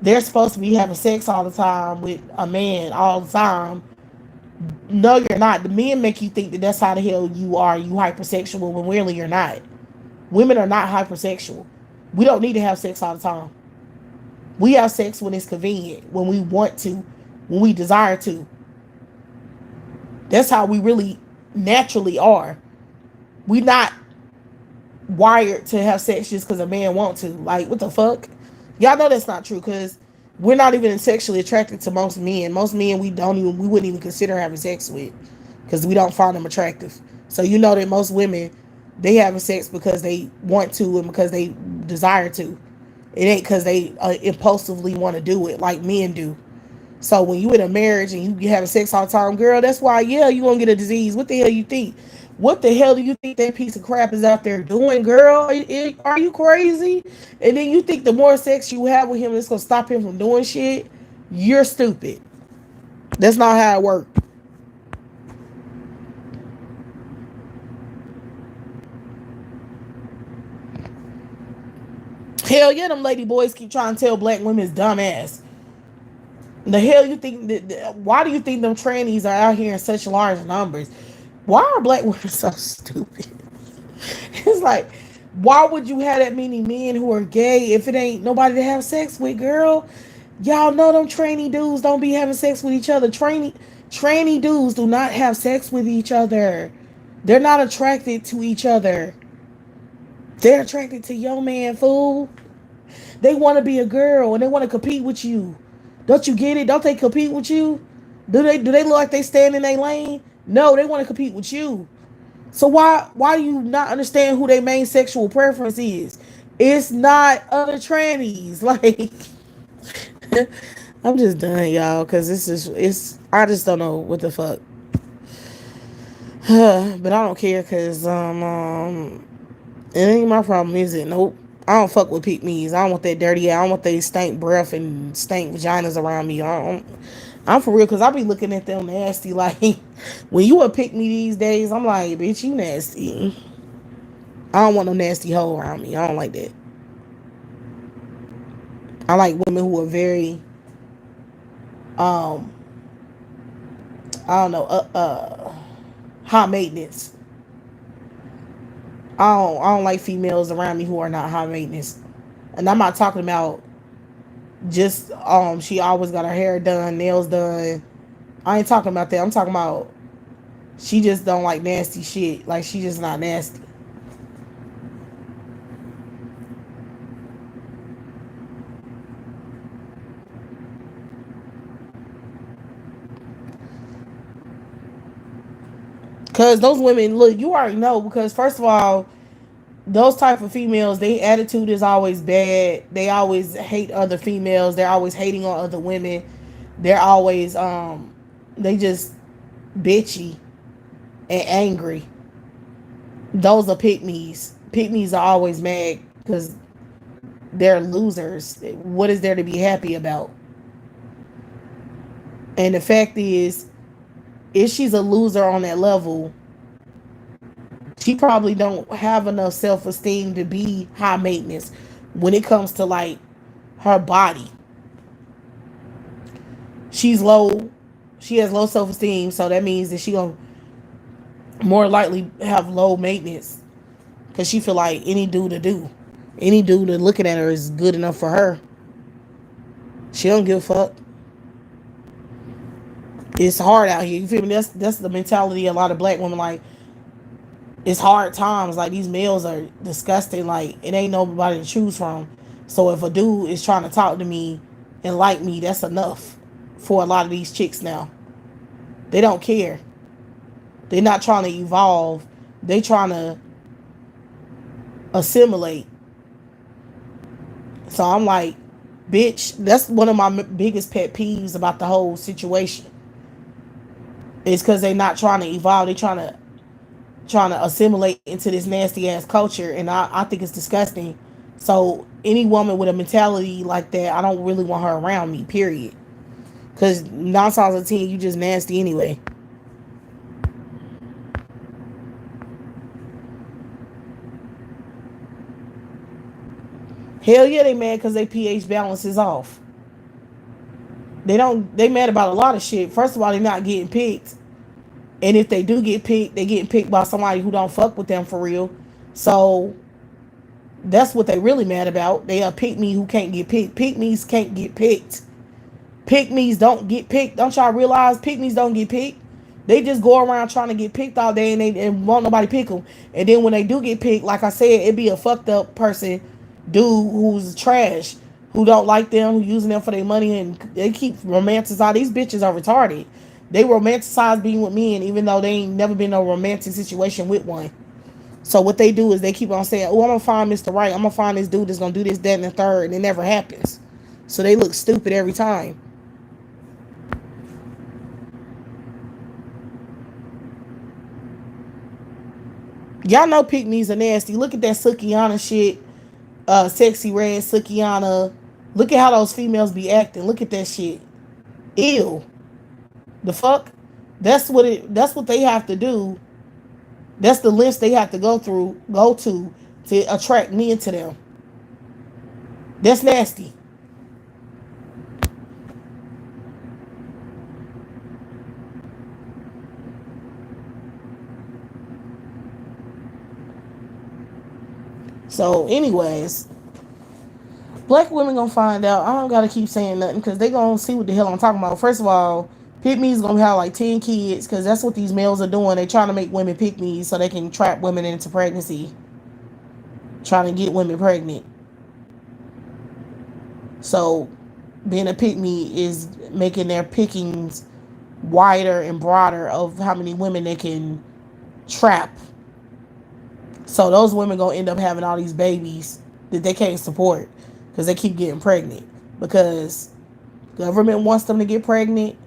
they're supposed to be having sex all the time with a man all the time. No, you're not. The men make you think that that's how the hell you are. You hypersexual when really you're not. Women are not hypersexual. We don't need to have sex all the time. We have sex when it's convenient, when we want to, when we desire to. That's how we really naturally are. We not wired to have sex just because a man want to. Like, what the fuck? Y'all know that's not true, because we're not even sexually attracted to most men. Most men we wouldn't even consider having sex with, because we don't find them attractive. So you know that most women, they having sex because they want to and because they desire to. It ain't because they impulsively want to do it like men do. So when you in a marriage and you having sex all the time, girl, that's why, yeah, you gonna get a disease. What the hell you think? What the hell do you think that piece of crap is out there doing, girl? Are you crazy? And then you think the more sex you have with him, it's gonna stop him from doing shit? You're stupid. That's not how it works. Hell yeah, them lady boys keep trying to tell black women's dumb ass. The hell you think why do you think them trannies are out here in such large numbers? Why are black women so stupid? It's like, why would you have that many men who are gay if it ain't nobody to have sex with, girl? Y'all know them trainee dudes don't be having sex with each other. Trainee dudes do not have sex with each other. They're not attracted to each other. They're attracted to your man, fool. They want to be a girl and they want to compete with you. Don't you get it? Don't they compete with you? Do they look like they stand in their lane? No, they want to compete with you. So why do you not understand who their main sexual preference is? It's not other trannies. Like I'm just done, y'all, because this is it's. I just don't know what the fuck. But I don't care because it ain't my problem, is it? Nope. I don't fuck with pick me's. I don't want that dirty. I don't want they stank breath and stank vaginas around me. I'm for real because I be looking at them nasty. Like when you a pick me these days, I'm like, bitch, you nasty. I don't want no nasty hoe around me. I don't like that. I like women who are very um I don't know high maintenance. I don't like females around me who are not high maintenance. And I'm not talking about just she always got her hair done, nails done. I ain't talking about that. I'm talking about she just don't like nasty shit. Like she just not nasty. Cause those women, look, you already know. Because first of all, those type of females, their attitude is always bad. They always hate other females. They're always hating on other women. They're always they just bitchy and angry. Those are pick me's. Pick me's are always mad because they're losers. What is there to be happy about? And the fact is, if she's a loser on that level, she probably don't have enough self-esteem to be high maintenance when it comes to like her body. She's low. She has low self-esteem, so that means that she gonna more likely have low maintenance because she feel like any dude that looking at her is good enough for her. She don't give a fuck. It's hard out here. You feel me? That's the mentality of a lot of black women. Like it's hard times. Like these males are disgusting. Like it ain't nobody to choose from. So if a dude is trying to talk to me and like me, that's enough for a lot of these chicks now. They don't care. They're not trying to evolve. They trying to assimilate. So I'm like, bitch, that's one of my biggest pet peeves about the whole situation. It's because they're not trying to evolve. They trying to assimilate into this nasty ass culture, and I think it's disgusting. So any woman with a mentality like that, I don't really want her around me. Period. Because 9 times out of 10, you just nasty anyway. Hell yeah, they mad because they pH balance is off. They don't. They mad about a lot of shit. First of all, they're not getting picked, and if they do get picked, they getting picked by somebody who don't fuck with them for real. So that's what they really mad about. They are pick me who can't get picked. Pick me's can't get picked. Pick me's don't get picked. Don't y'all realize pick me's don't get picked? They just go around trying to get picked all day and won't nobody pick them. And then when they do get picked, like I said, it be a fucked up person, dude who's trash, who don't like them, who using them for their money, and they keep romanticizing. These bitches are retarded. They romanticize being with men, even though they ain't never been in a romantic situation with one. So what they do is they keep on saying, "Oh, I'm gonna find Mr. Right. I'm gonna find this dude that's gonna do this, that, and the third," and it never happens. So they look stupid every time. Y'all know pygmies are nasty. Look at that Sukiana shit. Sexy red Sukiana. Look at how those females be acting. Look at that shit. Ew. The fuck? That's what they have to do. That's the list they have to go to attract me into them. That's nasty. So, anyways, black women gonna find out. I don't gotta keep saying nothing because they gonna see what the hell I'm talking about. First of all, pick me's gonna have like 10 kids because that's what these males are doing. They trying to make women pick me's so they can trap women into pregnancy, trying to get women pregnant. So, being a pick me is making their pickings wider and broader of how many women they can trap. So those women gonna end up having all these babies that they can't support because they keep getting pregnant because government wants them to get pregnant.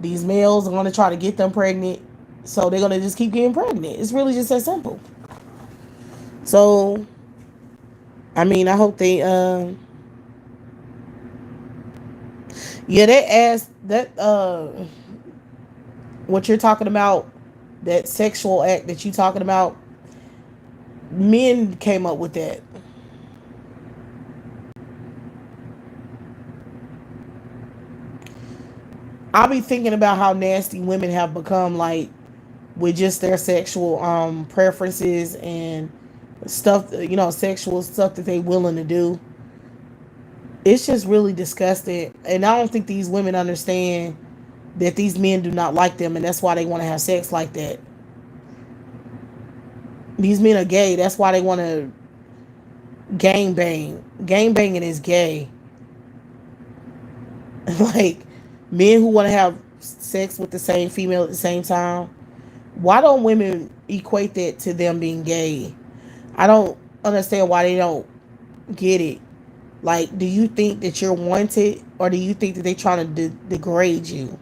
These males are gonna try to get them pregnant, so they're gonna just keep getting pregnant. It's really just that simple. So I mean, I hope they yeah, they asked that what you're talking about, that sexual act that you talking about, men came up with that. I'll be thinking about how nasty women have become, like with just their sexual preferences and stuff, sexual stuff that they willing to do. It's just really disgusting, and I don't think these women understand that these men do not like them, and that's why they want to have sex like that. These men are gay. That's why they want to gang bang. Gang banging is gay. Like men who want to have sex with the same female at the same time. Why don't women equate that to them being gay? I don't understand why they don't get it. Like, do you think that you're wanted, or do you think that they're trying to degrade you?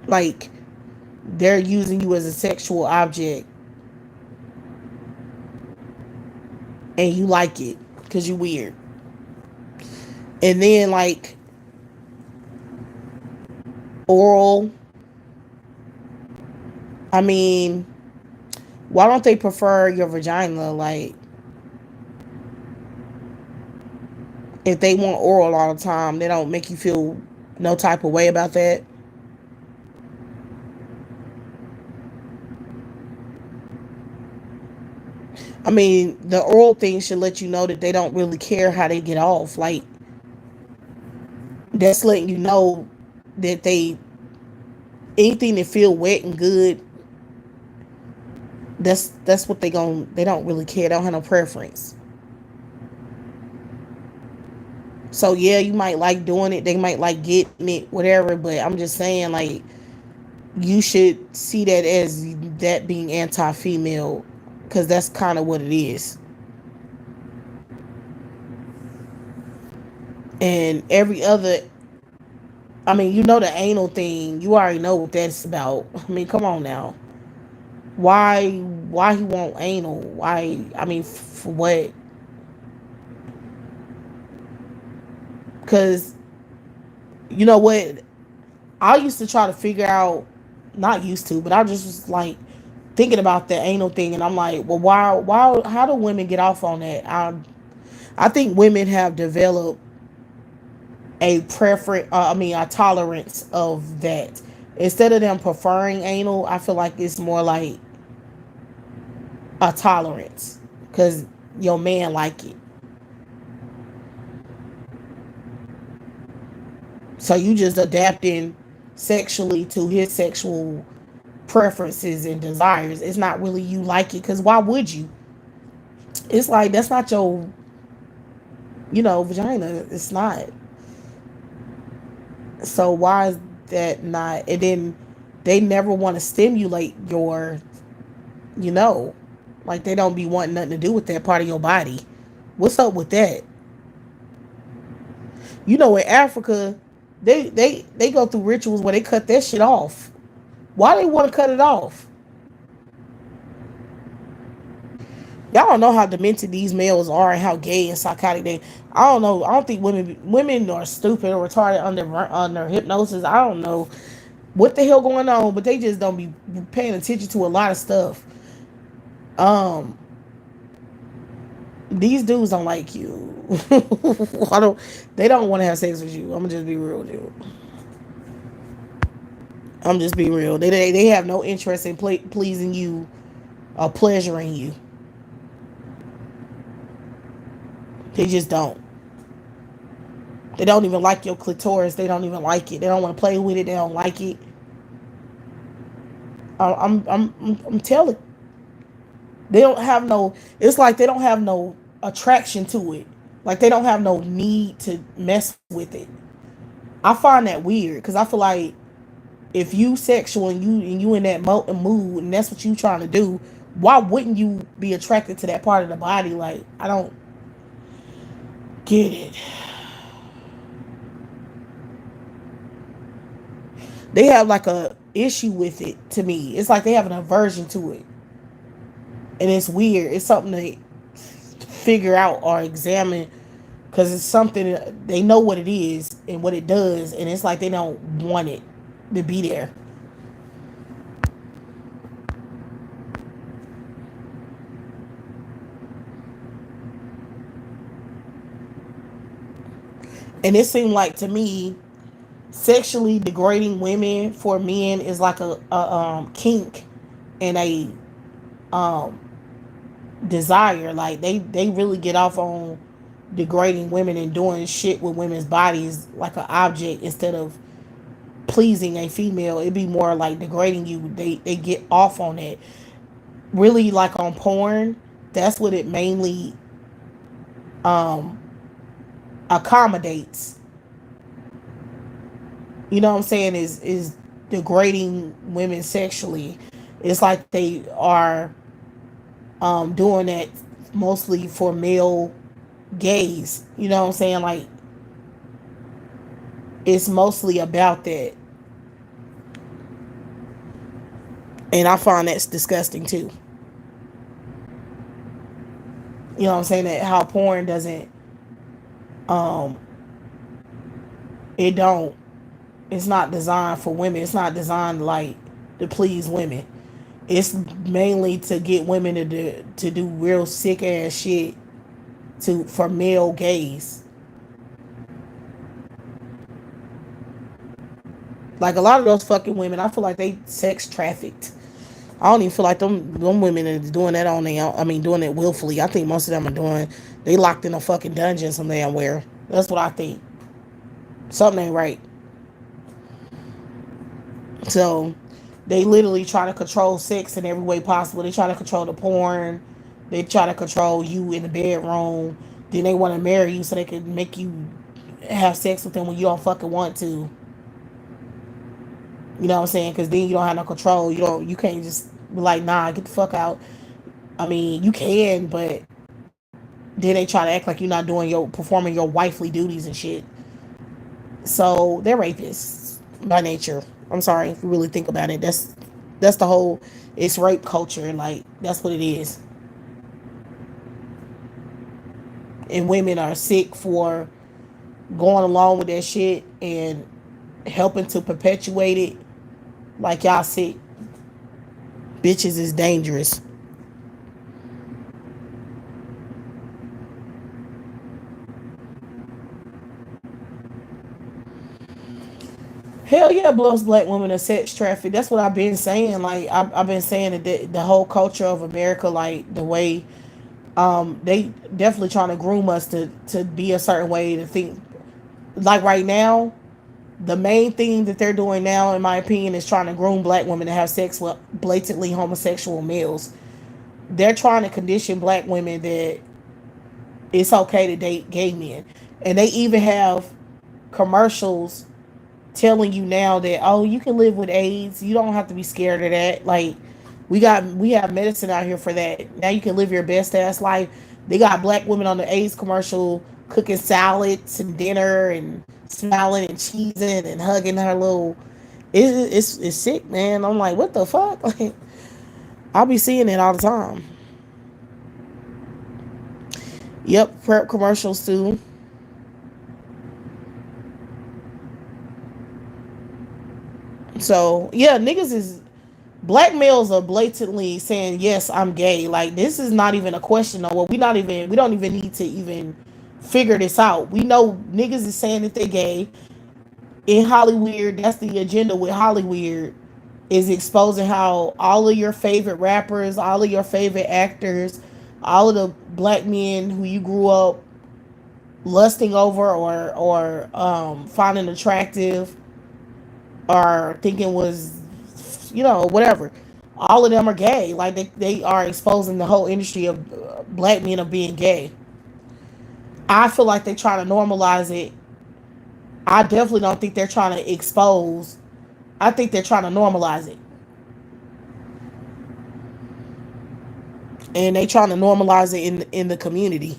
Like, they're using you as a sexual object, and you like it because you're weird. And then, like, oral. I mean, why don't they prefer your vagina? Like, if they want oral all the time, they don't make you feel no type of way about that. I mean, the oral thing should let you know that they don't really care how they get off. Like, that's letting you know that they, anything that feel wet and good, that's what they don't really care. They don't have no preference. So yeah, you might like doing it, they might like getting it, whatever, but I'm just saying, like, you should see that as that being anti-female, because that's kind of what it is. And every other, I mean, the anal thing, you already know what that's about. I mean, come on now. Why he want anal? Why? I mean, for what? Because you know what? I used to try to figure out, not used to, but I just was like thinking about the anal thing, and I'm like, well, how do women get off on that? I think women have developed a preference, I mean, a tolerance of that. Instead of them preferring anal, I feel like it's more like a tolerance because your man like it. So you just adapting sexually to his sexual preferences and desires. It's not really you like it, because why would you? It's like that's not your, vagina. It's not. So why is that not? And then they never want to stimulate your, you know, like they don't be wanting nothing to do with that part of your body. What's up with that? In Africa, they go through rituals where they cut that shit off. Why they want to cut it off? Y'all don't know how demented these males are and how gay and psychotic they. I don't know. I don't think women are stupid or retarded under hypnosis. I don't know what the hell going on, but they just don't be paying attention to a lot of stuff. Um, these dudes don't like you. I don't. They don't want to have sex with you. I'm gonna just be real with you. I'm just be real. They have no interest in pleasing you or pleasuring you. They just don't. They don't even like your clitoris. They don't even like it. They don't want to play with it. They don't like it. I'm telling. They don't have no. It's like they don't have no attraction to it. Like they don't have no need to mess with it. I find that weird because I feel like If you sexual and you in that mood and that's what you trying to do, why wouldn't you be attracted to that part of the body? Like, I don't get it. They have like a issue with it to me. It's like they have an aversion to it. And it's weird. It's something to figure out or examine because it's something they know what it is and what it does, and it's like they don't want it to be there. And it seemed like to me, sexually degrading women for men is like a kink and a um, desire. Like they really get off on degrading women and doing shit with women's bodies like an object instead of pleasing a female. It'd be more like degrading you. They get off on it. Really, like on porn, that's what it mainly um accommodates. You know what I'm saying? Is degrading women sexually. It's like they are doing that mostly for male gaze. You know what I'm saying? Like it's mostly about that. And I find that's disgusting too. You know what I'm saying? That how porn doesn't um it don't it's not designed for women. It's not designed like to please women. It's mainly to get women to do real sick ass shit to for male gaze. Like a lot of those fucking women, I feel like they sex trafficked. I don't even feel like them women are doing that on their own. I mean, doing it willfully. I think most of them are doing. They locked in a fucking dungeon some damn where. That's what I think. Something ain't right. So they literally try to control sex in every way possible. They try to control the porn. They try to control you in the bedroom. Then they want to marry you so they can make you have sex with them when you don't fucking want to. You know what I'm saying? Because then you don't have no control. You can't just be like, nah, get the fuck out. I mean, you can, but then they try to act like you're not doing your performing your wifely duties and shit. So they're rapists by nature. I'm sorry if you really think about it. That's the whole it's rape culture. Like that's what it is. And women are sick for going along with that shit and helping to perpetuate it. Like y'all sick. Bitches is dangerous. Hell yeah, blows black women are sex traffic. That's what I've been saying. Like I've been saying that the whole culture of America, like the way they definitely trying to groom us to be a certain way to think. Like right now, the main thing that they're doing now, in my opinion, is trying to groom black women to have sex with blatantly homosexual males. They're trying to condition black women that it's okay to date gay men, and they even have commercials telling you now that oh you can live with AIDS. You don't have to be scared of that. Like we have medicine out here for that. Now you can live your best ass life. They got black women on the AIDS commercial cooking salads and dinner and smiling and cheesing and hugging her little. It's sick, man. I'm like, what the fuck? Like, I'll be seeing it all the time. Yep, prep commercials too. So yeah, niggas is black males are blatantly saying yes I'm gay. Like this is not even a question. No, well, we don't even need to even figure this out. We know niggas is saying that they gay in Hollywood. That's the agenda with Hollywood is exposing how all of your favorite rappers, all of your favorite actors, all of the black men who you grew up lusting over or finding attractive or thinking was whatever, all of them are gay. Like they are exposing the whole industry of black men of being gay. I feel like they're trying to normalize it. I definitely don't think they're trying to expose I think they're trying to normalize it, and they trying to normalize it in the community.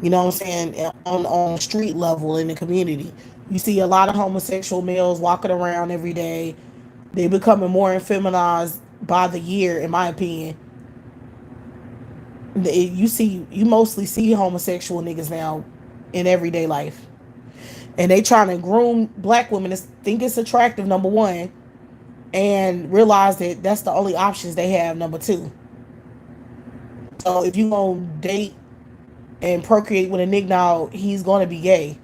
You know what I'm saying? On street level in the community, you see a lot of homosexual males walking around every day. They becoming more effeminized by the year, in my opinion. You mostly see homosexual niggas now in everyday life, and they trying to groom black women to think it's attractive. Number one, and realize that that's the only options they have. Number two, so if you gonna date and procreate with a nigga now, he's gonna be gay.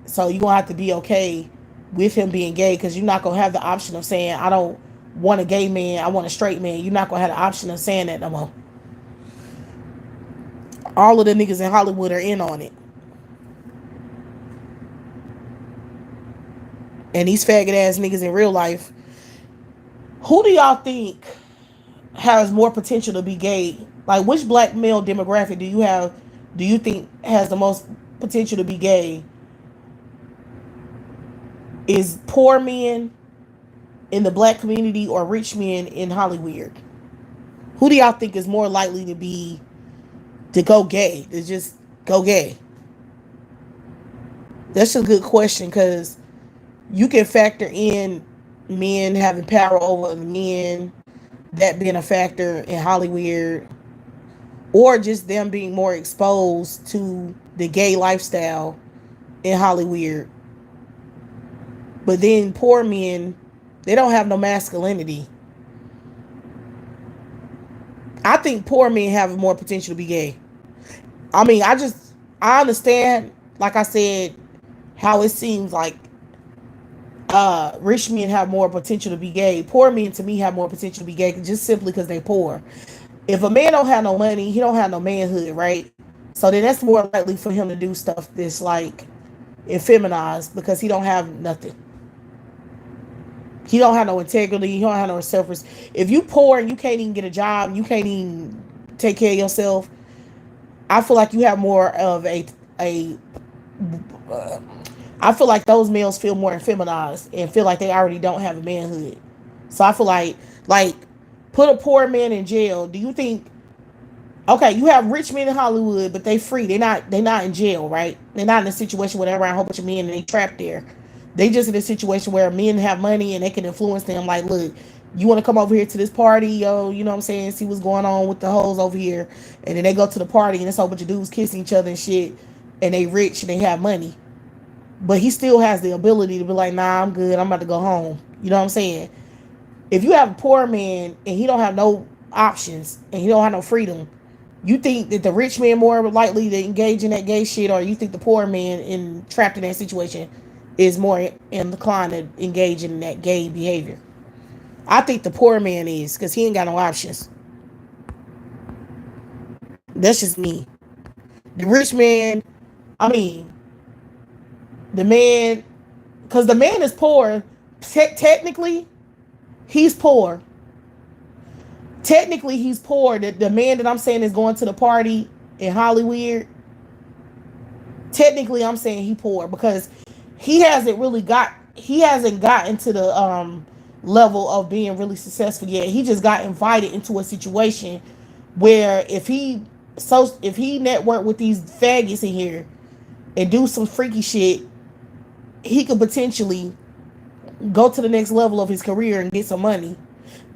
So you're gonna have to be okay with him being gay, because you're not gonna have the option of saying I don't want a gay man, I want a straight man. You're not gonna have the option of saying that no more. All of the niggas in Hollywood are in on it. And these faggot ass niggas in real life, who do y'all think has more potential to be gay? Like, which black male demographic do you think has the most potential to be gay? Is poor men in the black community or rich men in Hollywood? Who do y'all think is more likely to go gay? To just go gay? That's a good question, because you can factor in men having power over men, that being a factor in Hollywood, or just them being more exposed to the gay lifestyle in Hollywood. But then poor men, they don't have no masculinity. I think poor men have more potential to be gay. I mean, I understand, like I said, how it seems like rich men have more potential to be gay. Poor men to me have more potential to be gay, just simply because they poor. If a man don't have no money, he don't have no manhood, right? So then that's more likely for him to do stuff that's like effeminized, because he don't have nothing. He don't have no integrity. He don't have no self. If you poor and you can't even get a job, you can't even take care of yourself, I feel like you have more of a uh, I feel like those males feel more effeminized and feel like they already don't have a manhood. So I feel like put a poor man in jail. Do you think, okay, you have rich men in Hollywood, but they free. They not in jail, right? They're not in a situation where they're around a whole bunch of men and they trapped there. They just in a situation where men have money and they can influence them. Like, look, you want to come over here to this party, yo? You know what I'm saying? See what's going on with the hoes over here, and then they go to the party and it's a whole bunch of dudes kissing each other and shit, and they rich and they have money. But he still has the ability to be like, nah, I'm good. I'm about to go home. You know what I'm saying? If you have a poor man and he don't have no options and he don't have no freedom, you think that the rich man more likely to engage in that gay shit, or you think the poor man in trapped in that situation is more inclined to engage in that gay behavior? I think the poor man is, because he ain't got no options. That's just me. The rich man, I mean, the man, because the man is poor. Technically, he's poor. Technically, he's poor. The man that I'm saying is going to the party in Hollywood, technically I'm saying he poor, because he hasn't gotten to the level of being really successful yet. He just got invited into a situation where if he network with these faggots in here and do some freaky shit, he could potentially go to the next level of his career and get some money.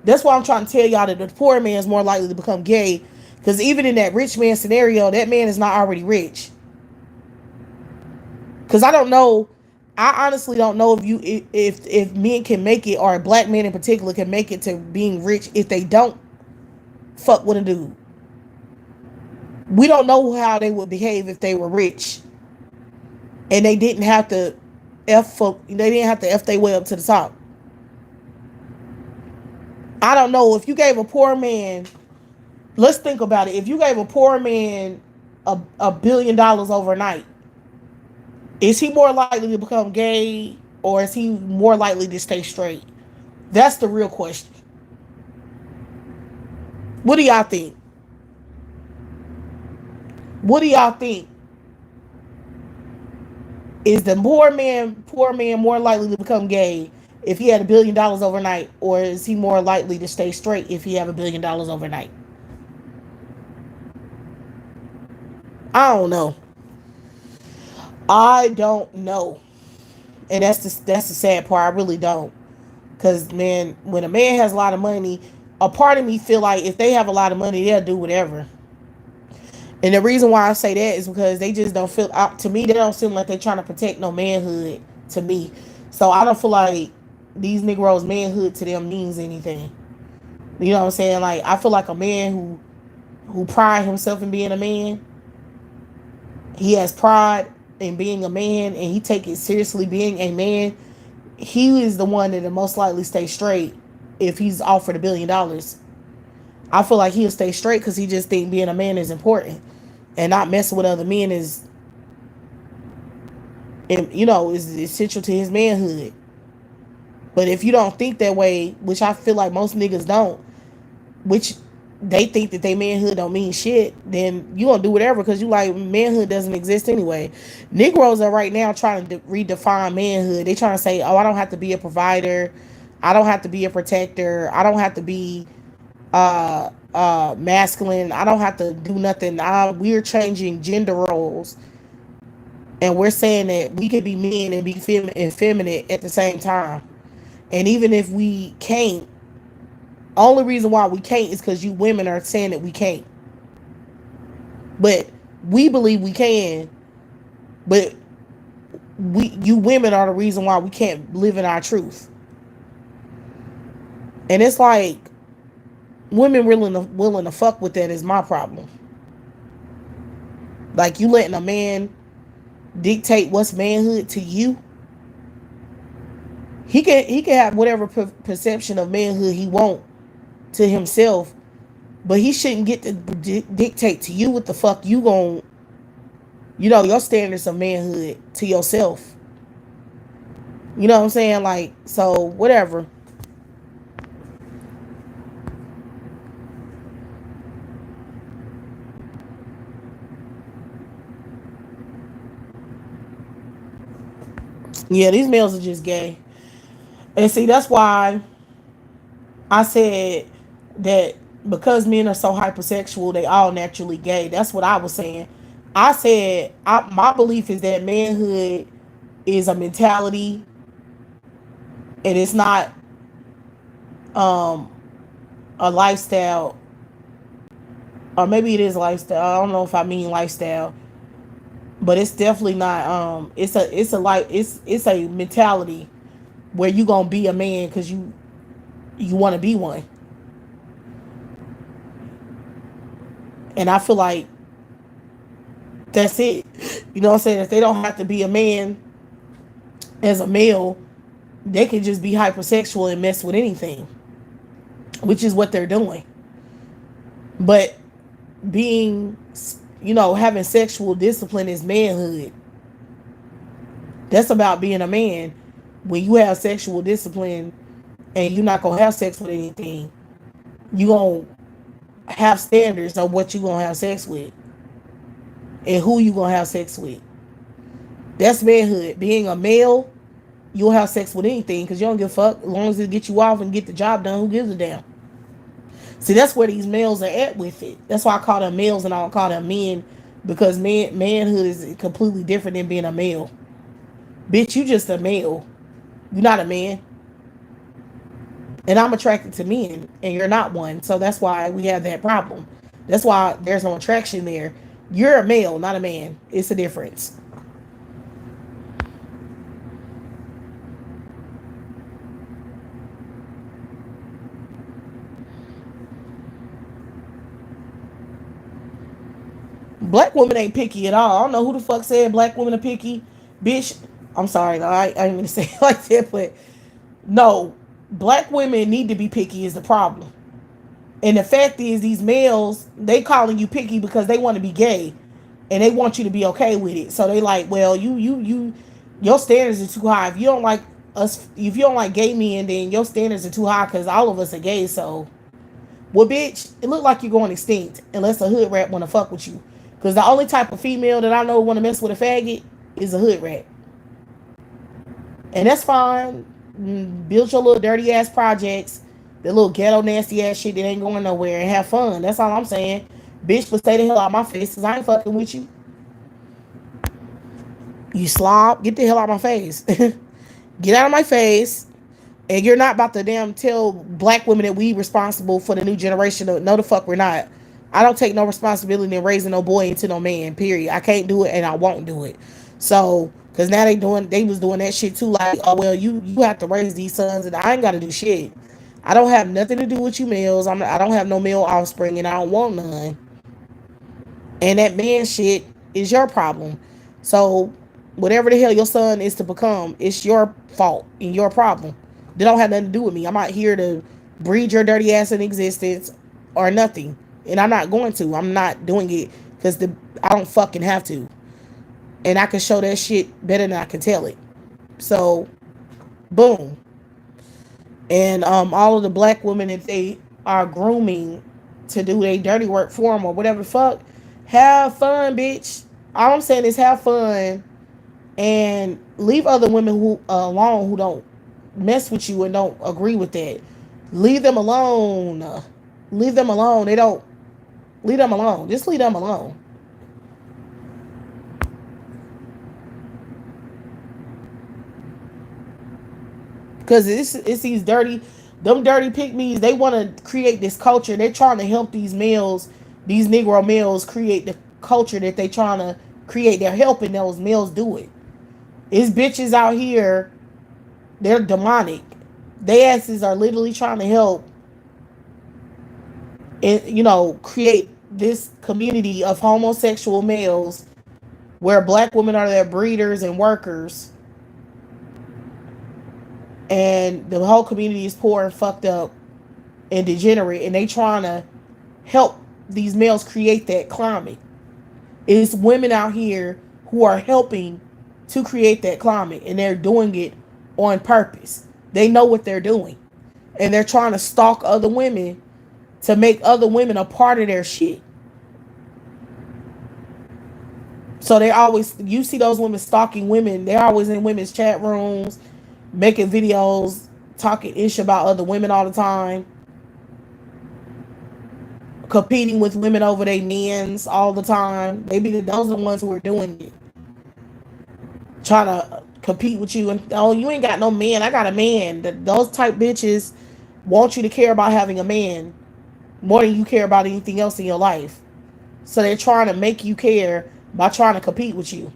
That's why I'm trying to tell y'all that the poor man is more likely to become gay, because even in that rich man scenario, that man is not already rich. Because I don't know, I honestly don't know if men can make it, or black men in particular can make it to being rich if they don't fuck with a dude. We don't know how they would behave if they were rich and they didn't have to f their way up to the top. I don't know if you gave a poor man. Let's think about it. If you gave a poor man $1 billion overnight, is he more likely to become gay, or is he more likely to stay straight? That's the real question. What do y'all think? What do y'all think? Is the poor man more likely to become gay if he had $1 billion overnight, or is he more likely to stay straight if he have $1 billion overnight? I don't know. I don't know, and that's the sad part. I really don't, because man, when a man has a lot of money, a part of me feel like if they have a lot of money, they'll do whatever. And the reason why I say that is because they just don't feel, to me, they don't seem like they're trying to protect no manhood to me. So I don't feel like these Negroes' manhood to them means anything. You know what I'm saying? Like, I feel like a man who pride himself in being a man, he has pride in being a man, and he take it seriously being a man. He is the one that will most likely stay straight if he's offered $1 billion. I feel like he'll stay straight because he just think being a man is important, and not messing with other men is, and is essential to his manhood. But if you don't think that way, which I feel like most niggas don't, which they think that they manhood don't mean shit, then you gonna do whatever because you like manhood doesn't exist anyway. Negroes are right now trying to redefine manhood. They trying to say, oh, I don't have to be a provider, I don't have to be a protector, I don't have to be masculine, I don't have to do nothing. We're changing gender roles, and we're saying that we can be men and be feminine at the same time. And even if we can't, only reason why we can't is because you women are saying that we can't. But we believe we can. But you women are the reason why we can't live in our truth. And it's like women willing to fuck with that is my problem. Like, you letting a man dictate what's manhood to you. He can have whatever perception of manhood he want to himself, but he shouldn't get to dictate to you what the fuck you gon' your standards of manhood to yourself. You know what I'm saying? Like, so whatever. Yeah, these males are just gay. And see, that's why I said that because men are so hypersexual, they all naturally gay. That's what I was saying. I said my belief is that manhood is a mentality, and it's not um a lifestyle, or maybe it is lifestyle. I don't know if I mean lifestyle, but it's definitely not. It's a mentality where you gonna be a man because you want to be one. And I feel like that's it. You know what I'm saying? If they don't have to be a man as a male, they can just be hypersexual and mess with anything, which is what they're doing. But being, having sexual discipline is manhood. That's about being a man. When you have sexual discipline and you're not gonna have sex with anything, you gonna have standards of what you gonna have sex with and who you gonna have sex with. That's manhood. Being a male, you'll have sex with anything because you don't give a fuck. As long as it get you off and get the job done, who gives a damn? See, that's where these males are at with it. That's why I call them males and I don't call them men, because manhood is completely different than being a male. Bitch, you just a male. You're not a man. And I'm attracted to men, and you're not one. So that's why we have that problem. That's why there's no attraction there. You're a male, not a man. It's a difference. Black women ain't picky at all. I don't know who the fuck said black women are picky. Bitch, I'm sorry. I ain't gonna say it like that, but no. Black women need to be picky is the problem. And the fact is, these males, they calling you picky because they want to be gay. And they want you to be okay with it. So they like, well, your standards are too high. If you don't like us, if you don't like gay men, then your standards are too high because all of us are gay. So, well, bitch, it look like you're going extinct unless a hood rat want to fuck with you. Because the only type of female that I know want to mess with a faggot is a hood rat. And that's fine. Build your little dirty ass projects, the little ghetto nasty ass shit that ain't going nowhere, and have fun. That's all I'm saying. Bitch, but stay the hell out my face, cause I ain't fucking with you. You slob, get the hell out of my face. Get out of my face. And you're not about to damn tell black women that we responsible for the new generation. No, the fuck we're not. I don't take no responsibility in raising no boy into no man. Period. I can't do it, and I won't do it. So, cause now they was doing that shit too. Like, oh well, you have to raise these sons, and I ain't got to do shit. I don't have nothing to do with you males. I don't have no male offspring, and I don't want none. And that man shit is your problem. So whatever the hell your son is to become, it's your fault and your problem. They don't have nothing to do with me. I'm not here to breed your dirty ass in existence or nothing. And I'm not going to. I'm not doing it because I don't fucking have to. And I can show that shit better than I can tell it. So, boom. And all of the black women, if they are grooming to do their dirty work for them or whatever the fuck, have fun, bitch. All I'm saying is have fun and leave other women who alone who don't mess with you and don't agree with that. Leave them alone. Leave them alone. They don't leave them alone. Just leave them alone. Because it's these dirty, them dirty pygmies. They want to create this culture. They're trying to help these males, these Negro males, create the culture that they trying to create. They're helping those males do it. It's bitches out here. They're demonic. They asses are literally trying to help and create this community of homosexual males where black women are their breeders and workers, and the whole community is poor and fucked up and degenerate, and they trying to help these males create that climate. It's women out here who are helping to create that climate, and they're doing it on purpose. They know what they're doing, and they're trying to stalk other women to make other women a part of their shit. So they always, you see those women stalking women. They're always in women's chat rooms, making videos, talking ish about other women all the time, competing with women over their men's all the time. Those are the ones who are doing it, trying to compete with you. And oh, you ain't got no man. I got a man. Those type bitches want you to care about having a man more than you care about anything else in your life. So they're trying to make you care by trying to compete with you.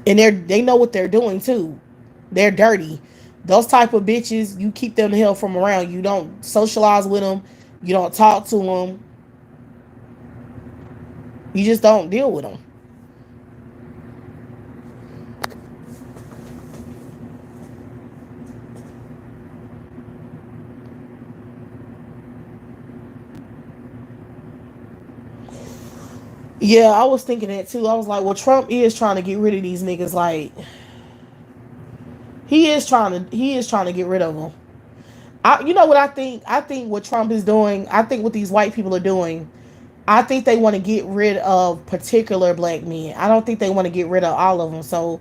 And they know what they're doing too. They're dirty. Those type of bitches, you keep them the hell from around. You don't socialize with them. You don't talk to them. You just don't deal with them. Yeah, I was thinking that too. I was like, well, Trump is trying to get rid of these niggas. Like, he is trying to get rid of them. You know what I think? I think what Trump is doing. I think what these white people are doing. I think they want to get rid of particular black men. I don't think they want to get rid of all of them. So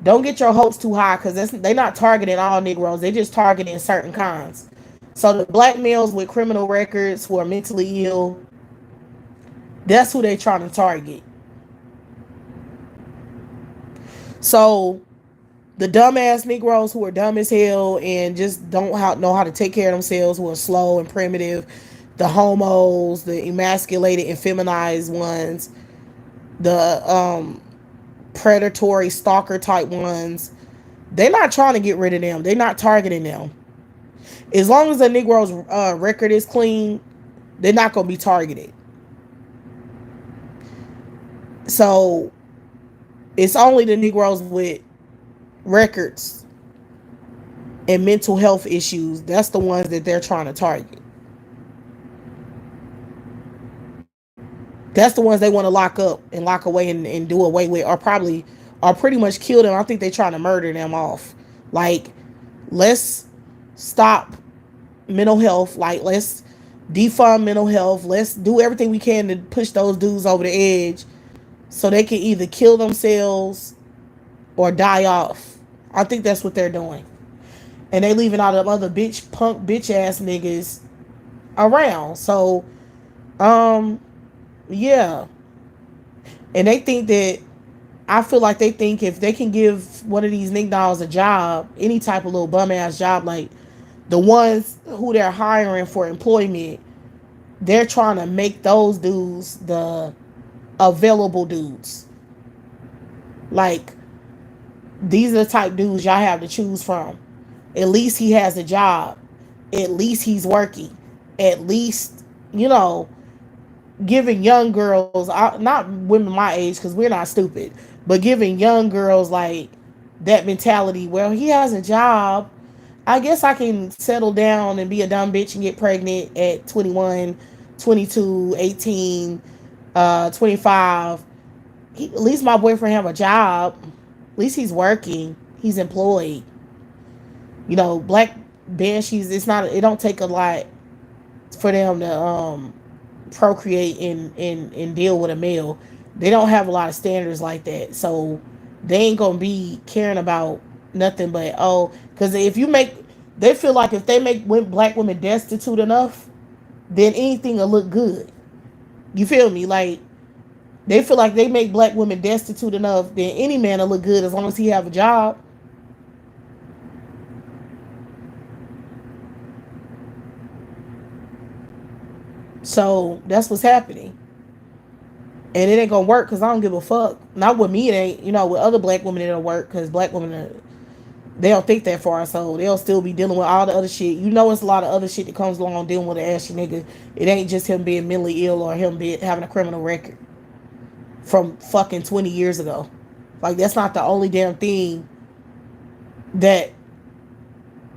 don't get your hopes too high, because they're not targeting all Negroes. They're just targeting certain kinds. So the black males with criminal records who are mentally ill, that's who they're trying to target. So the dumbass Negroes who are dumb as hell and just don't know how to take care of themselves, who are slow and primitive, the homos, the emasculated and feminized ones, the predatory stalker type ones, they're not trying to get rid of them. They're not targeting them. As long as the Negro's record is clean, they're not going to be targeted. So it's only the Negroes with records and mental health issues. That's the ones that they're trying to target. That's the ones they want to lock up and lock away and do away with, or pretty much kill them. I think they're trying to murder them off. Like, let's stop mental health. Like, let's defund mental health. Let's do everything we can to push those dudes over the edge so they can either kill themselves or die off. I think that's what they're doing. And they leaving all them other bitch punk bitch ass niggas around. So, um, yeah. And they think that I feel like they think if they can give one of these Nick dolls a job, any type of little bum ass job, like the ones who they're hiring for employment, they're trying to make those dudes the available dudes. Like, these are the type dudes y'all have to choose from. At least he has a job. At least he's working. At least, you know, giving young girls, not women my age, because we're not stupid, but giving young girls like that mentality. Well, he has a job. I guess I can settle down and be a dumb bitch and get pregnant at 21, 22, 18, 25. At least my boyfriend have a job. At least he's working. He's employed. You know, black banshees. It's not. It don't take a lot for them to procreate and deal with a male. They don't have a lot of standards like that, so they ain't gonna be caring about nothing but, oh, because if you make, they feel like if they make black women destitute enough, then anything will look good. You feel me? Like, they feel like they make black women destitute enough, then any man will look good as long as he have a job. So that's what's happening. And it ain't gonna work because I don't give a fuck. Not with me, it ain't. You know, with other black women, it'll work because black women they don't think that far, so they'll still be dealing with all the other shit. You know, it's a lot of other shit that comes along dealing with an ashy nigga. It ain't just him being mentally ill or him being having a criminal record from fucking 20 years ago. Like, that's not the only damn thing that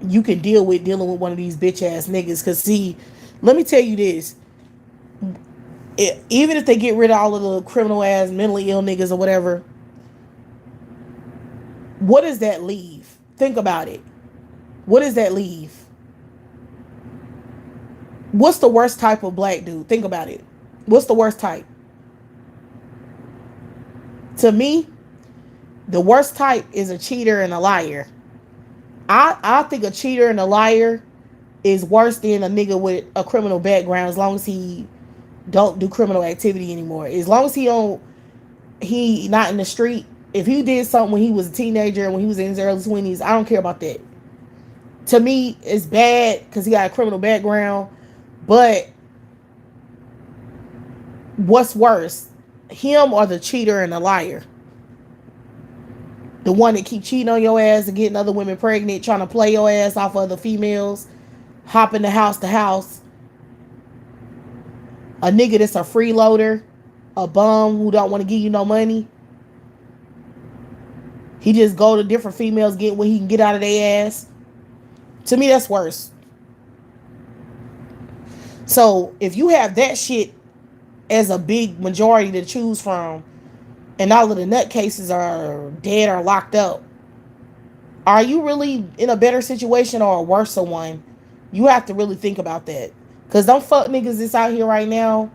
you can deal with dealing with one of these bitch ass niggas. Cause see, let me tell you this: even if they get rid of all of the criminal ass mentally ill niggas or whatever, what does that leave? Think about it. What does that leave? What's the worst type of black dude? Think about it. What's the worst type? To me, the worst type is a cheater and a liar. I think a cheater and a liar is worse than a nigga with a criminal background, as long as he don't do criminal activity anymore. As long as he not in the street. If he did something when he was a teenager and when he was in his early 20s, I don't care about that. To me, it's bad because he got a criminal background. But what's worse, him or the cheater and the liar? The one that keep cheating on your ass and getting other women pregnant, trying to play your ass off other females, hopping the house to house. A nigga that's a freeloader, a bum who don't want to give you no money. He just go to different females, get what he can get out of their ass. To me, that's worse. So if you have that shit as a big majority to choose from, and all of the nutcases are dead or locked up, are you really in a better situation or a worse one? You have to really think about that. Because them fuck niggas that's out here right now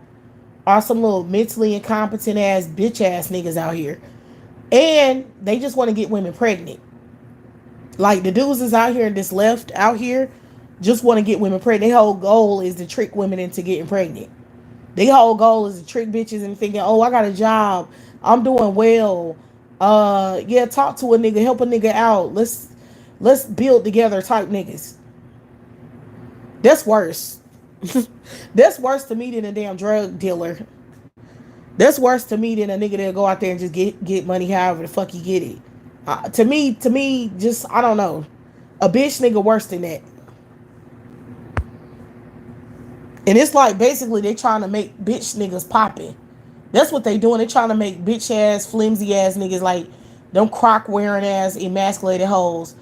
are some little mentally incompetent ass bitch ass niggas out here. And they just want to get women pregnant. Like, the dudes that's out here that's left out here just want to get women pregnant. Their whole goal is to trick women into getting pregnant. Their whole goal is to trick bitches and thinking, oh, I got a job. I'm doing well. Yeah, talk to a nigga, help a nigga out. Let's build together type niggas. That's worse. That's worse to me than a damn drug dealer. That's worse to me than a nigga that go out there and just get money however the fuck he get it. To me, just I don't know. A bitch nigga worse than that. And it's like basically they trying to make bitch niggas popping. That's what they doing. They trying to make bitch ass, flimsy ass niggas like them crock wearing ass, emasculated hoes.